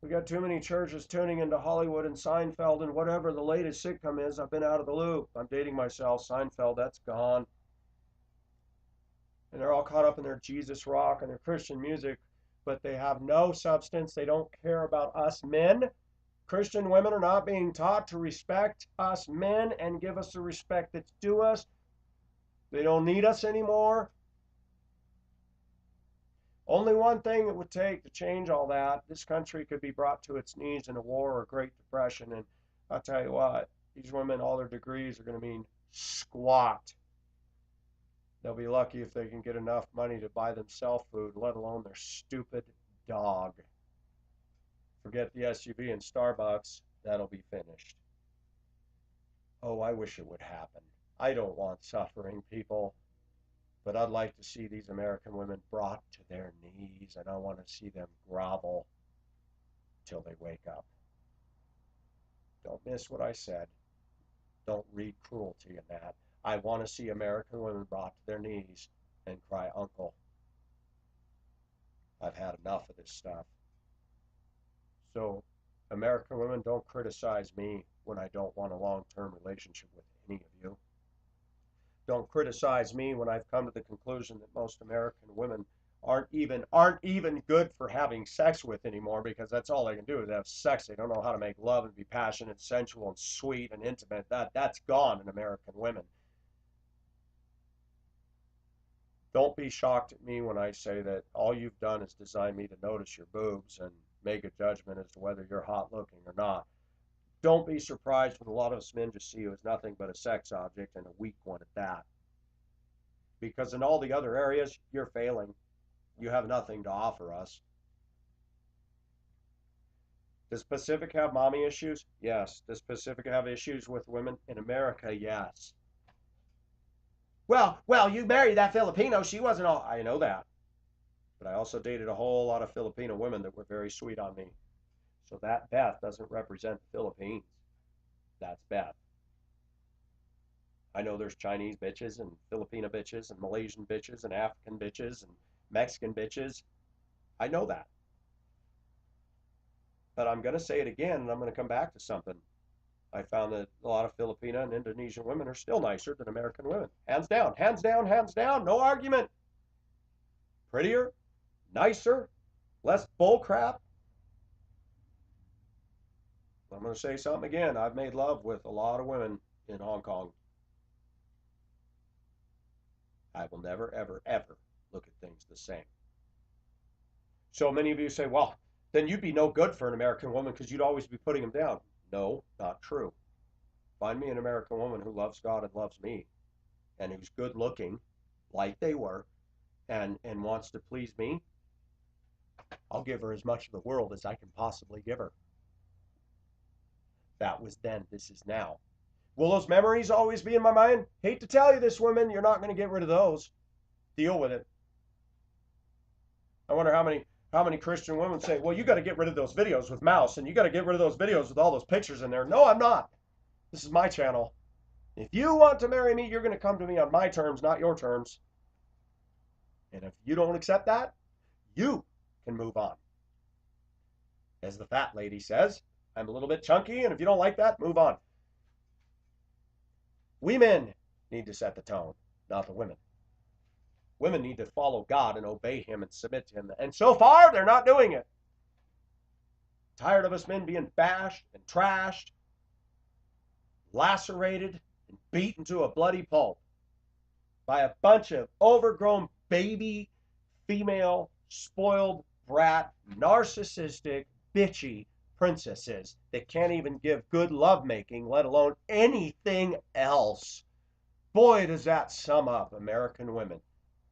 We got too many churches tuning into Hollywood and Seinfeld and whatever the latest sitcom is. I've been out of the loop. I'm dating myself. Seinfeld, that's gone. And they're all caught up in their Jesus rock and their Christian music, but they have no substance. They don't care about us men. Christian women are not being taught to respect us men and give us the respect that's due us. They don't need us anymore. Only one thing it would take to change all that. This country could be brought to its knees in a war or a Great Depression. And I'll tell you what, these women, all their degrees are going to mean squat. They'll be lucky if they can get enough money to buy themselves food, let alone their stupid dog. Forget the SUV and Starbucks. That'll be finished. Oh, I wish it would happen. I don't want suffering, people. But I'd like to see these American women brought to their knees, and I want to see them grovel till they wake up. Don't miss what I said. Don't read cruelty in that. I want to see American women brought to their knees and cry, Uncle, I've had enough of this stuff. So, American women, don't criticize me when I don't want a long-term relationship with any of you. Don't criticize me when I've come to the conclusion that most American women aren't even good for having sex with anymore, because that's all they can do is have sex. They don't know how to make love and be passionate, sensual, and sweet and intimate. That's gone in American women. Don't be shocked at me when I say that all you've done is design me to notice your boobs and make a judgment as to whether you're hot looking or not. Don't be surprised when a lot of us men just see you as nothing but a sex object, and a weak one at that. Because in all the other areas, you're failing. You have nothing to offer us. Does Pacific have mommy issues? Yes. Does Pacific have issues with women? In America, yes. Well, you married that Filipino. She wasn't all. I know that. But I also dated a whole lot of Filipino women that were very sweet on me. So that Beth doesn't represent the Philippines. That's Beth. I know there's Chinese bitches and Filipino bitches and Malaysian bitches and African bitches and Mexican bitches. I know that. But I'm going to say it again, and I'm going to come back to something. I found that a lot of Filipino and Indonesian women are still nicer than American women. Hands down, hands down, hands down. No argument. Prettier, nicer, less bullcrap. I'm going to say something again. I've made love with a lot of women in Hong Kong. I will never, ever, ever look at things the same. So many of you say, well, then you'd be no good for an American woman because you'd always be putting them down. No, not true. Find me an American woman who loves God and loves me and who's good looking, like they were, and wants to please me. I'll give her as much of the world as I can possibly give her. That was then. This is now. Will those memories always be in my mind? Hate to tell you this, women, you're not going to get rid of those. Deal with it. I wonder how many Christian women say, well, you got to get rid of those videos with mouse, and you got to get rid of those videos with all those pictures in there. No, I'm not. This is my channel. If you want to marry me, you're going to come to me on my terms, not your terms. And if you don't accept that, you can move on. As the fat lady says, I'm a little bit chunky, and if you don't like that, move on. We men need to set the tone, not the women. Women need to follow God and obey him and submit to him. And so far, they're not doing it. Tired of us men being bashed and trashed, lacerated, and beaten to a bloody pulp by a bunch of overgrown baby, female, spoiled brat, narcissistic, bitchy princesses that can't even give good lovemaking, let alone anything else. Boy, does that sum up American women.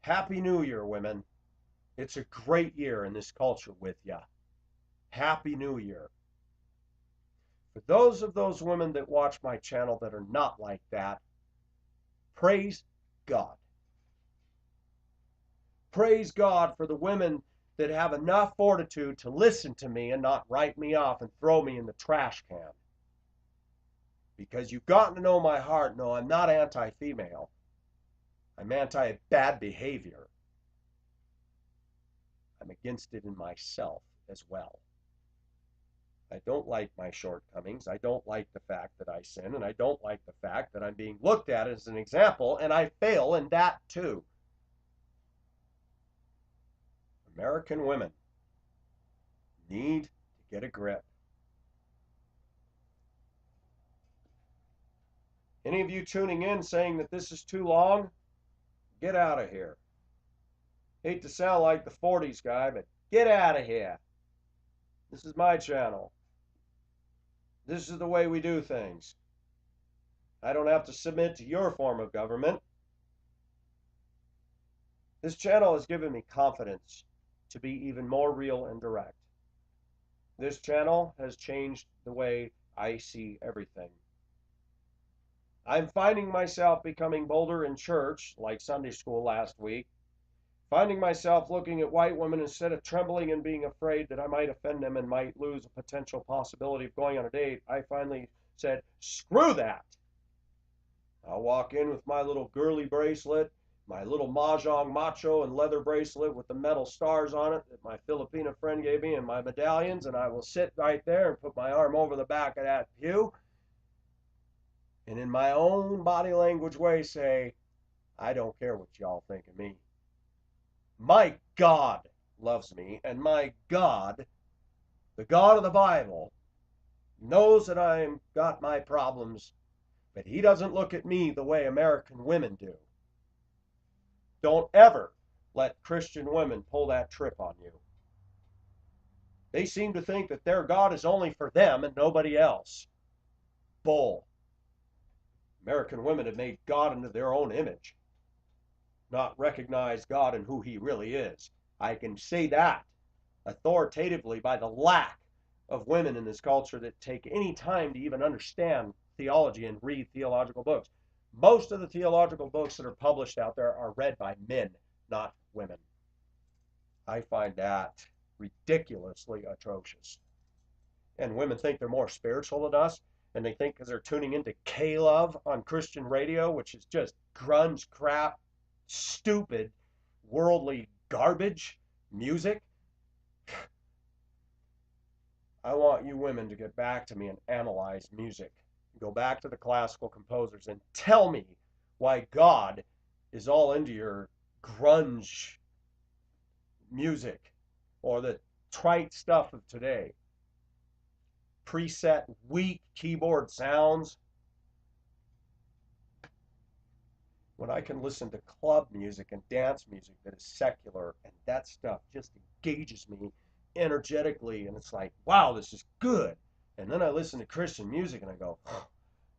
Happy New Year, women. It's a great year in this culture with ya. Happy New Year. For those women that watch my channel that are not like that, praise God. Praise God for the women that have enough fortitude to listen to me and not write me off and throw me in the trash can. Because you've gotten to know my heart. No, I'm not anti-female. I'm anti-bad behavior. I'm against it in myself as well. I don't like my shortcomings. I don't like the fact that I sin, and I don't like the fact that I'm being looked at as an example, and I fail in that too. American women need to get a grip. Any of you tuning in saying that this is too long, get out of here. Hate to sound like the 40s guy, but get out of here. This is my channel. This is the way we do things. I don't have to submit to your form of government. This channel has given me confidence to be even more real and direct. This channel has changed the way I see everything. I'm finding myself becoming bolder in church, like Sunday school last week. Finding myself looking at white women instead of trembling and being afraid that I might offend them and might lose a potential possibility of going on a date. I finally said, screw that. I'll walk in with my little girly bracelet, my little mahjong macho and leather bracelet with the metal stars on it that my Filipina friend gave me, and my medallions, and I will sit right there and put my arm over the back of that pew and in my own body language way say, I don't care what y'all think of me. My God loves me, and my God, the God of the Bible, knows that I've got my problems, but he doesn't look at me the way American women do. Don't ever let Christian women pull that trick on you. They seem to think that their God is only for them and nobody else. Bull. American women have made God into their own image, not recognize God and who he really is. I can say that authoritatively by the lack of women in this culture that take any time to even understand theology and read theological books. Most of the theological books that are published out there are read by men, not women. I find that ridiculously atrocious. And women think they're more spiritual than us, and they think because they're tuning into K-Love on Christian radio, which is just grunge crap, stupid, worldly garbage music. I want you women to get back to me and analyze music. Go back to the classical composers and tell me why God is all into your grunge music or the trite stuff of today. Preset, weak keyboard sounds. When I can listen to club music and dance music that is secular, and that stuff just engages me energetically, and it's like, wow, this is good. And then I listen to Christian music and I go, oh,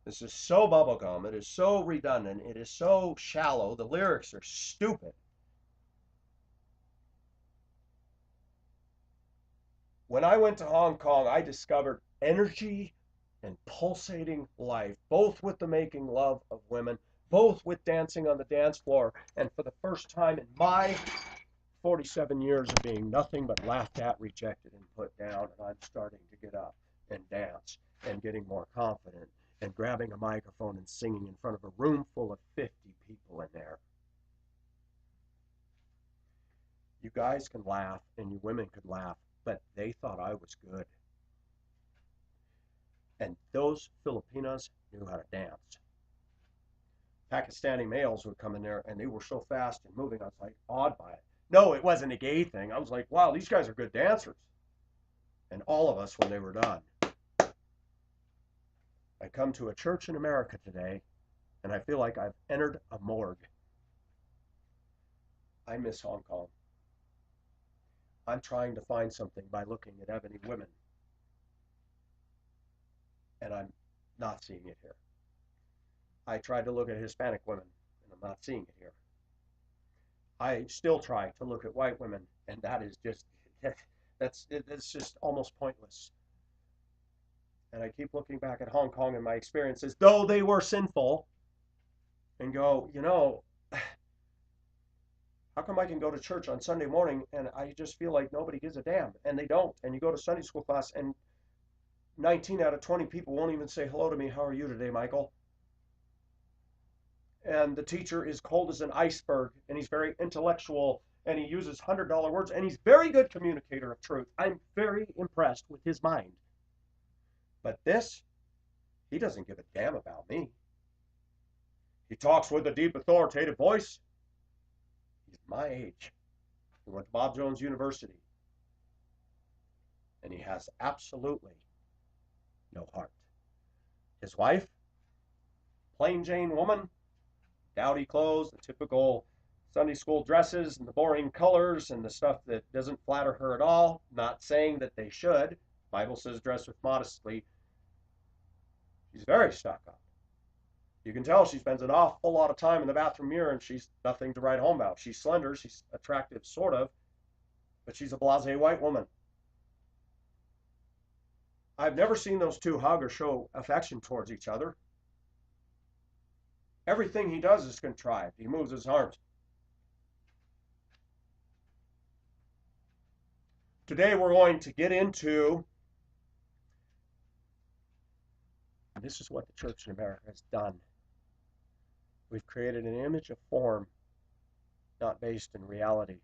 this is so bubblegum, it is so redundant, it is so shallow, the lyrics are stupid. When I went to Hong Kong, I discovered energy and pulsating life, both with the making love of women, both with dancing on the dance floor, and for the first time in my 47 years of being nothing but laughed at, rejected, and put down, and I'm starting to get up and dance and getting more confident and grabbing a microphone and singing in front of a room full of 50 people in there. You guys can laugh and you women can laugh, but they thought I was good. And those Filipinas knew how to dance. Pakistani males would come in there and they were so fast and moving, I was like awed by it. No, it wasn't a gay thing. I was like, wow, these guys are good dancers. And all of us when they were done. I come to a church in America today and I feel like I've entered a morgue. I miss Hong Kong. I'm trying to find something by looking at ebony women. And I'm not seeing it here. I tried to look at Hispanic women, and I'm not seeing it here. I still try to look at white women, and that is just, it's just almost pointless. And I keep looking back at Hong Kong and my experiences, though they were sinful, and go, you know, how come I can go to church on Sunday morning and I just feel like nobody gives a damn, and they don't. And you go to Sunday school class and 19 out of 20 people won't even say hello to me. How are you today, Michael? And the teacher is cold as an iceberg, and he's very intellectual, and he uses $100 words, and he's very good communicator of truth. I'm very impressed with his mind. But this, he doesn't give a damn about me. He talks with a deep authoritative voice. He's my age. He went to Bob Jones University. And he has absolutely no heart. His wife, plain Jane woman, dowdy clothes, the typical Sunday school dresses and the boring colors and the stuff that doesn't flatter her at all. Not saying that they should. The Bible says dress with modesty. She's very stuck up. You can tell she spends an awful lot of time in the bathroom mirror and she's nothing to write home about. She's slender, she's attractive, sort of, but she's a blasé white woman. I've never seen those two hug or show affection towards each other. Everything he does is contrived. He moves his arms. Today we're going to get into, this is what the church in America has done. We've created an image, a form, not based in reality.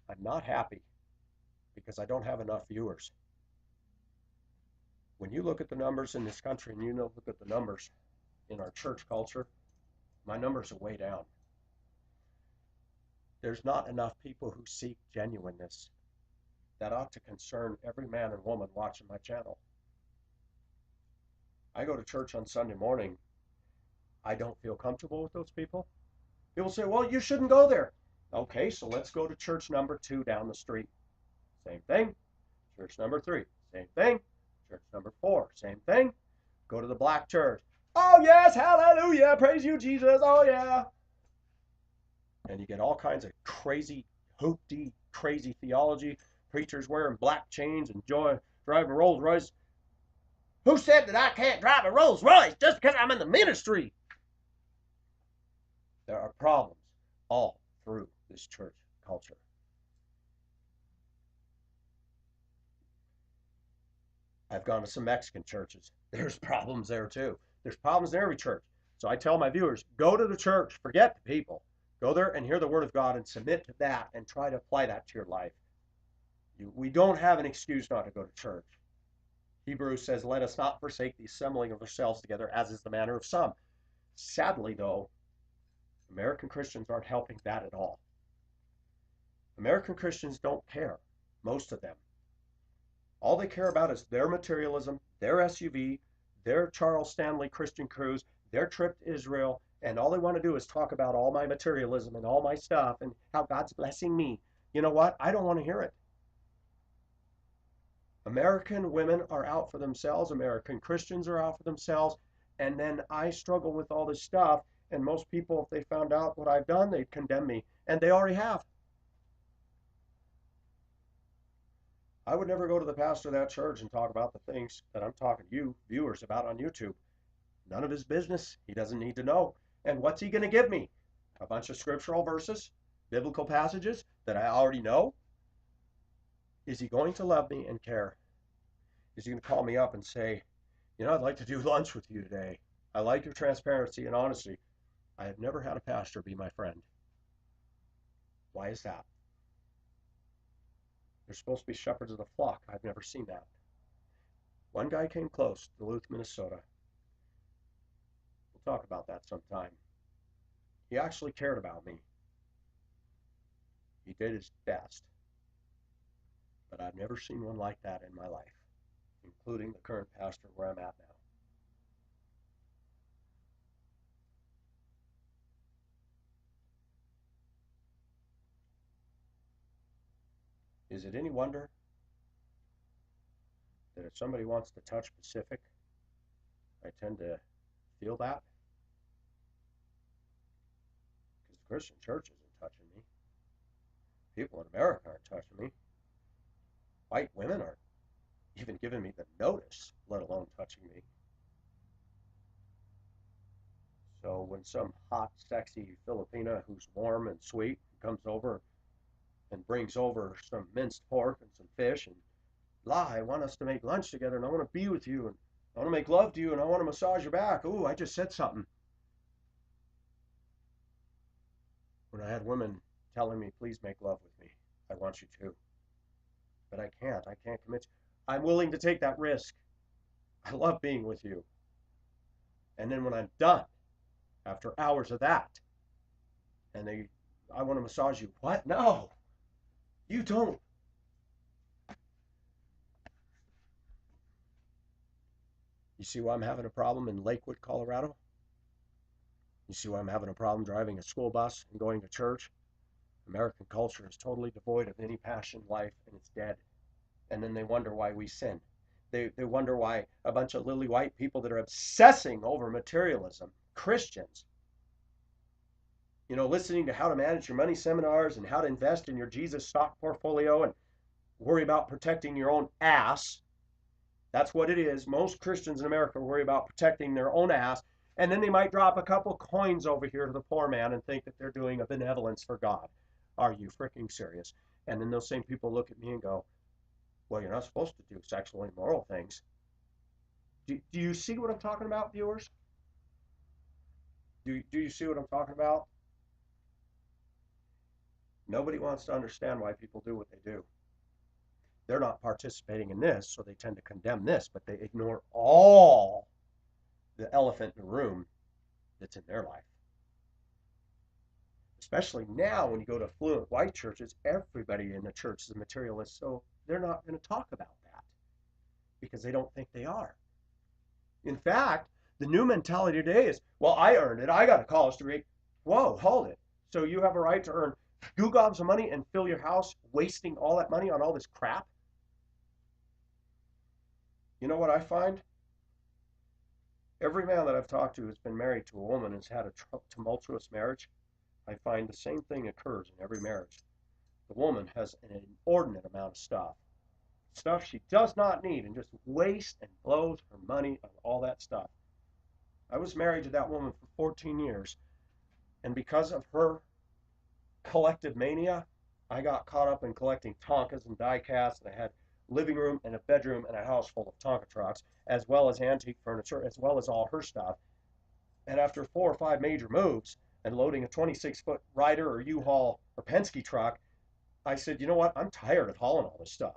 I'm not happy because I don't have enough viewers. When you look at the numbers in this country and you look at the numbers in our church culture, my numbers are way down. There's not enough people who seek genuineness. That ought to concern every man and woman watching my channel. I go to church on Sunday morning. I don't feel comfortable with those people. People say, well, you shouldn't go there. Okay, so let's go to church number 2 down the street. Same thing. Church number 3, same thing. Church number 4, same thing. Go to the black church. Oh, yes, hallelujah, praise you, Jesus, oh, yeah. And you get all kinds of crazy, hoopty, crazy theology. Preachers wearing black chains and driving Rolls Royce. Who said that I can't drive a Rolls Royce just because I'm in the ministry? There are problems all through this church culture. I've gone to some Mexican churches. There's problems there too. There's problems in every church. So I tell my viewers, go to the church, forget the people. Go there and hear the word of God and submit to that and try to apply that to your life. We don't have an excuse not to go to church. Hebrews says, let us not forsake the assembling of ourselves together, as is the manner of some. Sadly, though, American Christians aren't helping that at all. American Christians don't care, most of them. All they care about is their materialism, their SUV, their Charles Stanley Christian cruise, their trip to Israel, and all they want to do is talk about all my materialism and all my stuff and how God's blessing me. You know what? I don't want to hear it. American women are out for themselves. American Christians are out for themselves. And then I struggle with all this stuff. And most people, if they found out what I've done, they'd condemn me. And they already have. I would never go to the pastor of that church and talk about the things that I'm talking to you viewers about on YouTube. None of his business. He doesn't need to know. And what's he going to give me? A bunch of scriptural verses, biblical passages that I already know? Is he going to love me and care? Is he going to call me up and say, you know, I'd like to do lunch with you today. I like your transparency and honesty. I have never had a pastor be my friend. Why is that? They're supposed to be shepherds of the flock. I've never seen that. One guy came close, Duluth, Minnesota. We'll talk about that sometime. He actually cared about me. He did his best. But I've never seen one like that in my life, including the current pastor where I'm at now. Is it any wonder that if somebody wants to touch Pacific, I tend to feel that? Because the Christian church isn't touching me. People in America aren't touching me. White women aren't even giving me the notice, let alone touching me. So when some hot, sexy Filipina who's warm and sweet comes over and brings over some minced pork and some fish and, I want us to make lunch together and I want to be with you and I want to make love to you and I want to massage your back. Ooh, I just said something. When I had women telling me, please make love with me. I want you to. But I can't commit. I'm willing to take that risk. I love being with you. And then when I'm done, after hours of that, and I want to massage you. What? No, you don't. You see why I'm having a problem in Lakewood, Colorado? You see why I'm having a problem driving a school bus and going to church? American culture is totally devoid of any passion, life, and it's dead. And then they wonder why we sin. They wonder why a bunch of lily white people that are obsessing over materialism, Christians, you know, listening to how to manage your money seminars and how to invest in your Jesus stock portfolio and worry about protecting your own ass. That's what it is. Most Christians in America worry about protecting their own ass. And then they might drop a couple coins over here to the poor man and think that they're doing a benevolence for God. Are you freaking serious? And then those same people look at me and go, well, you're not supposed to do sexually immoral things. Do you see what I'm talking about, viewers? Do you see what I'm talking about? Nobody wants to understand why people do what they do. They're not participating in this, so they tend to condemn this, but they ignore all the elephant in the room that's in their life. Especially now when you go to affluent white churches, everybody in the church is a materialist, so they're not going to talk about that because they don't think they are. In fact, the new mentality today is, well, I earned it. I got a college degree. Whoa, hold it. So you have a right to earn goo gobs of money and fill your house, wasting all that money on all this crap? You know what I find? Every man that I've talked to who's been married to a woman and has had a tumultuous marriage, I find the same thing occurs in every marriage. The woman has an inordinate amount of stuff she does not need, and just wastes and blows her money on all that stuff. I was married to that woman for 14 years, and because of her collective mania, I got caught up in collecting Tonkas and die casts, and I had living room and a bedroom and a house full of Tonka trucks, as well as antique furniture, as well as all her stuff. And after 4 or 5 major moves and loading a 26-foot Ryder or U-Haul or Penske truck, I said, you know what? I'm tired of hauling all this stuff.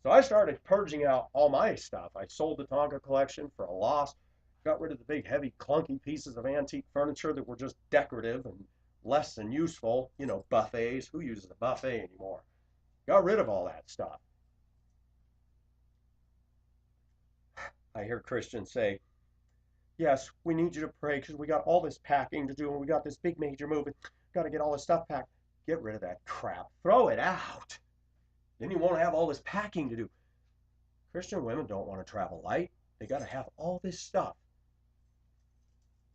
So I started purging out all my stuff. I sold the Tonka collection for a loss, got rid of the big, heavy, clunky pieces of antique furniture that were just decorative and less than useful. You know, buffets. Who uses a buffet anymore? Got rid of all that stuff. I hear Christians say, yes, we need you to pray because we got all this packing to do and we got this big major move. Got to get all this stuff packed. Get rid of that crap. Throw it out. Then you won't have all this packing to do. Christian women don't want to travel light. They got to have all this stuff.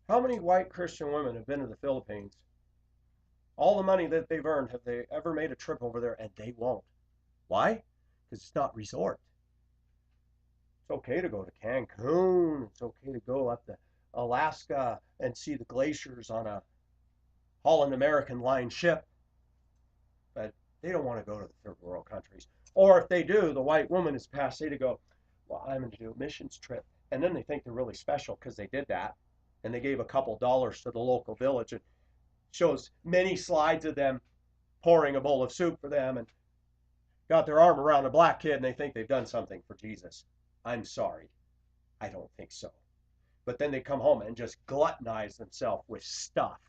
How many white Christian women have been to the Philippines? All the money that they've earned, have they ever made a trip over there? And they won't. Why? Because it's not resort. It's okay to go to Cancun. It's okay to go up to Alaska and see the glaciers on a Holland American line ship. But they don't want to go to the third world countries. Or if they do, the white woman is passe to go, well, I'm going to do a missions trip. And then they think they're really special because they did that. And they gave a couple dollars to the local village. It shows many slides of them pouring a bowl of soup for them and got their arm around a black kid and they think they've done something for Jesus. I'm sorry. I don't think so. But then they come home and just gluttonize themselves with stuff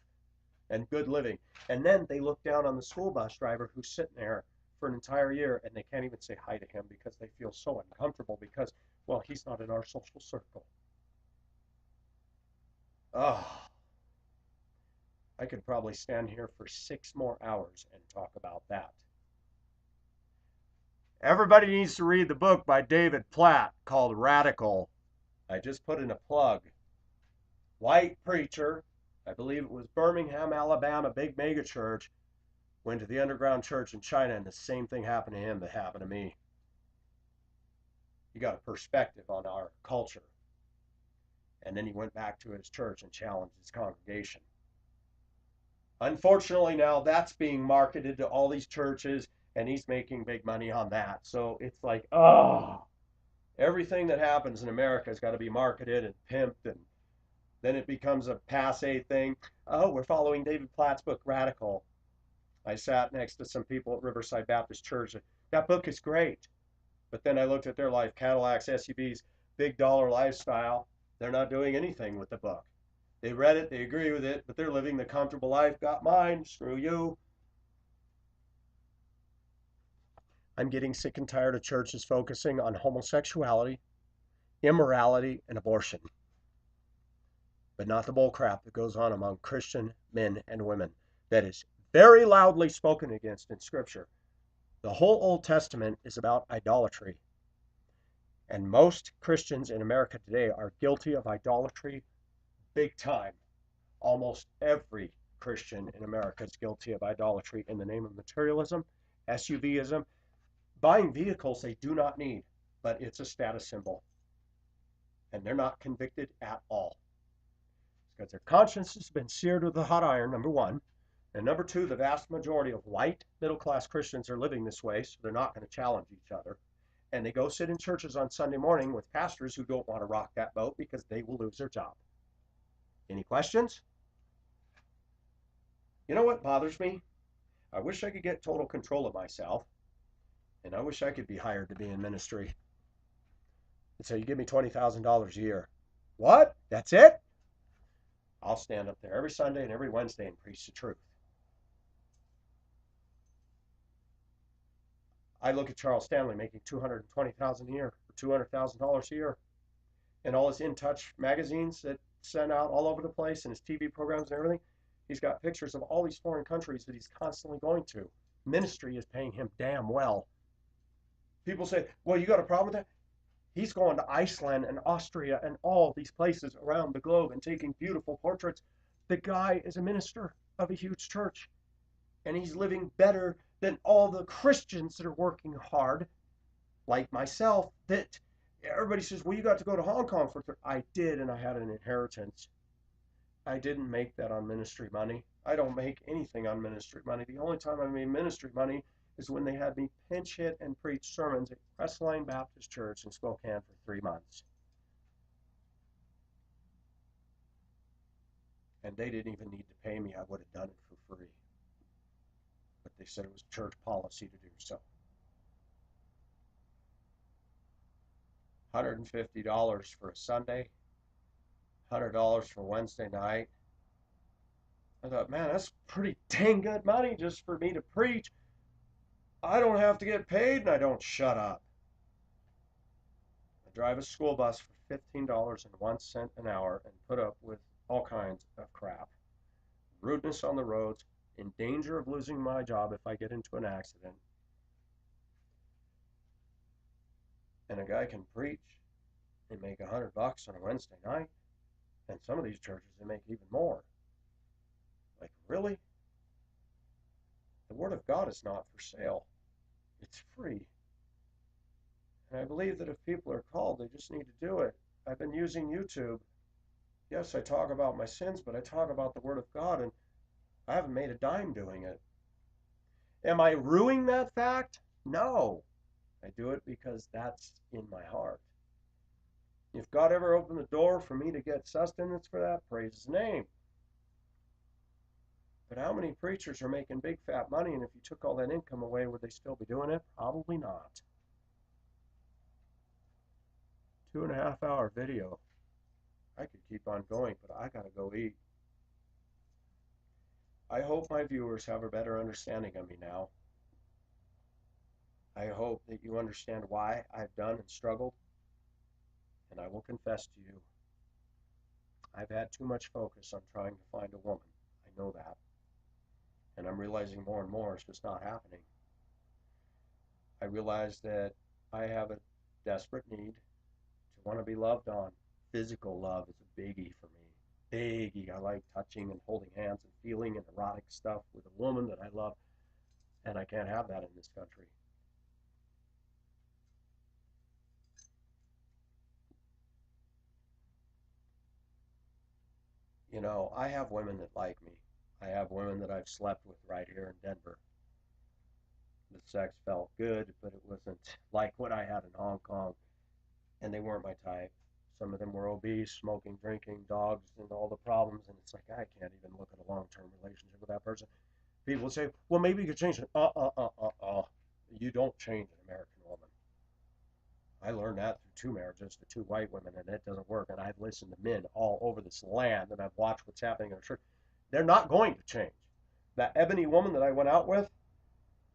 and good living. And then they look down on the school bus driver who's sitting there for an entire year and they can't even say hi to him because they feel so uncomfortable because, well, he's not in our social circle. Oh, I could probably stand here for 6 more hours and talk about that. Everybody needs to read the book by David Platt called Radical. I just put in a plug. White preacher, I believe it was Birmingham, Alabama, big mega church, went to the underground church in China and the same thing happened to him that happened to me. He got a perspective on our culture. And then he went back to his church and challenged his congregation. Unfortunately, now that's being marketed to all these churches and he's making big money on that. So it's like, oh, everything that happens in America has got to be marketed and pimped, and then it becomes a passe thing. Oh, we're following David Platt's book, Radical. I sat next to some people at Riverside Baptist Church. That book is great. But then I looked at their life, Cadillacs, SUVs, big dollar lifestyle. They're not doing anything with the book. They read it, they agree with it, but they're living the comfortable life. Got mine, screw you. I'm getting sick and tired of churches focusing on homosexuality, immorality, and abortion, but not the bullcrap that goes on among Christian men and women that is very loudly spoken against in Scripture. The whole Old Testament is about idolatry, and most Christians in America today are guilty of idolatry big time. Almost every Christian in America is guilty of idolatry in the name of materialism, SUVism, buying vehicles they do not need, but it's a status symbol. And they're not convicted at all. Because their conscience has been seared with a hot iron, number one. And number two, the vast majority of white middle-class Christians are living this way, so they're not going to challenge each other. And they go sit in churches on Sunday morning with pastors who don't want to rock that boat because they will lose their job. Any questions? You know what bothers me? I wish I could get total control of myself, and I wish I could be hired to be in ministry. And so you give me $20,000 a year. What? That's it? I'll stand up there every Sunday and every Wednesday and preach the truth. I look at Charles Stanley making $220,000 a year or $200,000 a year, and all his In Touch magazines that send out all over the place and his TV programs and everything. He's got pictures of all these foreign countries that he's constantly going to. Ministry is paying him damn well. People say, well, you got a problem with that? He's going to Iceland and Austria and all these places around the globe and taking beautiful portraits. The guy is a minister of a huge church, and he's living better than all the Christians that are working hard, like myself. That everybody says, well, you got to go to Hong Kong for. I did, and I had an inheritance. I didn't make that on ministry money. I don't make anything on ministry money. The only time I made ministry money is when they had me pinch hit and preach sermons at Crestline Baptist Church in Spokane for 3 months. And they didn't even need to pay me. I would have done it for free. But they said it was church policy to do so. $150 for a Sunday, $100 for Wednesday night. I thought, man, that's pretty dang good money just for me to preach. I don't have to get paid and I don't shut up. I drive a school bus for $15.01 an hour and put up with all kinds of crap. Rudeness on the roads, in danger of losing my job if I get into an accident. And a guy can preach and make $100 on a Wednesday night. And some of these churches, they make even more. Like, really? The Word of God is not for sale. It's free. And I believe that if people are called, they just need to do it. I've been using YouTube. Yes, I talk about my sins, but I talk about the Word of God, and I haven't made a dime doing it. Am I ruining that fact? No. I do it because that's in my heart. If God ever opened the door for me to get sustenance for that, praise His name. But how many preachers are making big fat money, and if you took all that income away, would they still be doing it? Probably not. 2.5 hour video. I could keep on going, but I gotta go eat. I hope my viewers have a better understanding of me now. I hope that you understand why I've done and struggled, and I will confess to you, I've had too much focus on trying to find a woman. I know that. And I'm realizing more and more it's just not happening. I realize that I have a desperate need to want to be loved on. Physical love is a biggie for me. Biggie. I like touching and holding hands and feeling and erotic stuff with a woman that I love, and I can't have that in this country. You know, I have women that like me. I have women that I've slept with right here in Denver. The sex felt good, but it wasn't like what I had in Hong Kong, and they weren't my type. Some of them were obese, smoking, drinking, dogs, and all the problems, and it's like, I can't even look at a long-term relationship with that person. People would say, well, maybe you could change it. You don't change an American woman. I learned that through 2 marriages to 2 white women, and it doesn't work. And I've listened to men all over this land, and I've watched what's happening in the church. They're not going to change. That ebony woman that I went out with,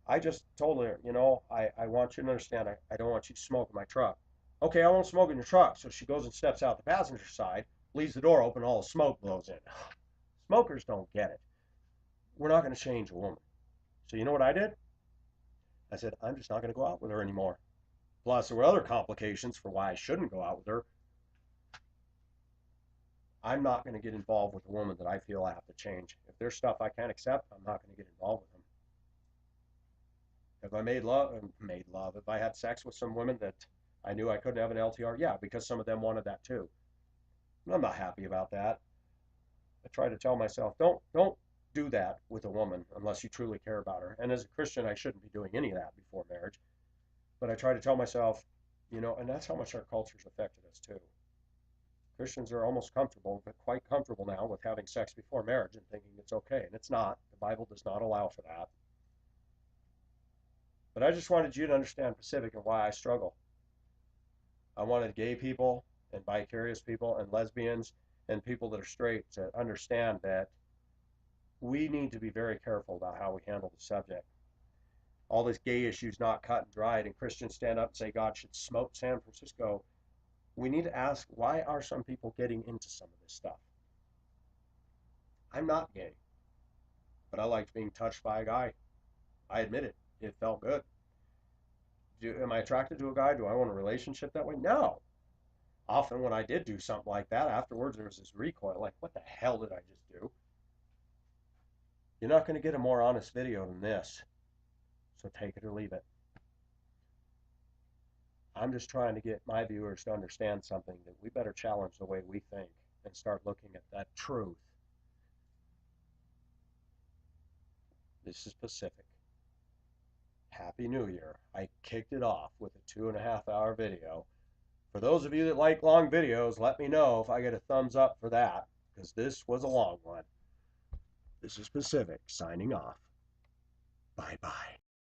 I just told her, you know, I want you to understand, I don't want you to smoke in my truck. Okay, I won't smoke in your truck. So she goes and steps out the passenger side, leaves the door open, all the smoke blows in. Smokers don't get it. We're not going to change a woman. So you know what I did? I said, I'm just not going to go out with her anymore. Plus, there were other complications for why I shouldn't go out with her. I'm not going to get involved with a woman that I feel I have to change. If there's stuff I can't accept, I'm not going to get involved with them. If I made love, if I had sex with some women that I knew I couldn't have an LTR, yeah, because some of them wanted that too. And I'm not happy about that. I try to tell myself, don't do that with a woman unless you truly care about her. And as a Christian, I shouldn't be doing any of that before marriage. But I try to tell myself, you know, and that's how much our culture's affected us too. Christians are almost comfortable, but quite comfortable now with having sex before marriage and thinking it's okay, and it's not. The Bible does not allow for that. But I just wanted you to understand Pacific and why I struggle. I wanted gay people and bicurious people and lesbians and people that are straight to understand that we need to be very careful about how we handle the subject. All this gay issues not cut and dried, and Christians stand up and say God should smote San Francisco. We need to ask, why are some people getting into some of this stuff? I'm not gay, but I liked being touched by a guy. I admit it. It felt good. Am I attracted to a guy? Do I want a relationship that way? No. Often when I did do something like that, afterwards there was this recoil, like, what the hell did I just do? You're not going to get a more honest video than this, so take it or leave it. I'm just trying to get my viewers to understand something, that we better challenge the way we think and start looking at that truth. This is Pacific. Happy New Year. I kicked it off with a 2.5 hour video. For those of you that like long videos, let me know if I get a thumbs up for that, because this was a long one. This is Pacific signing off. Bye-bye.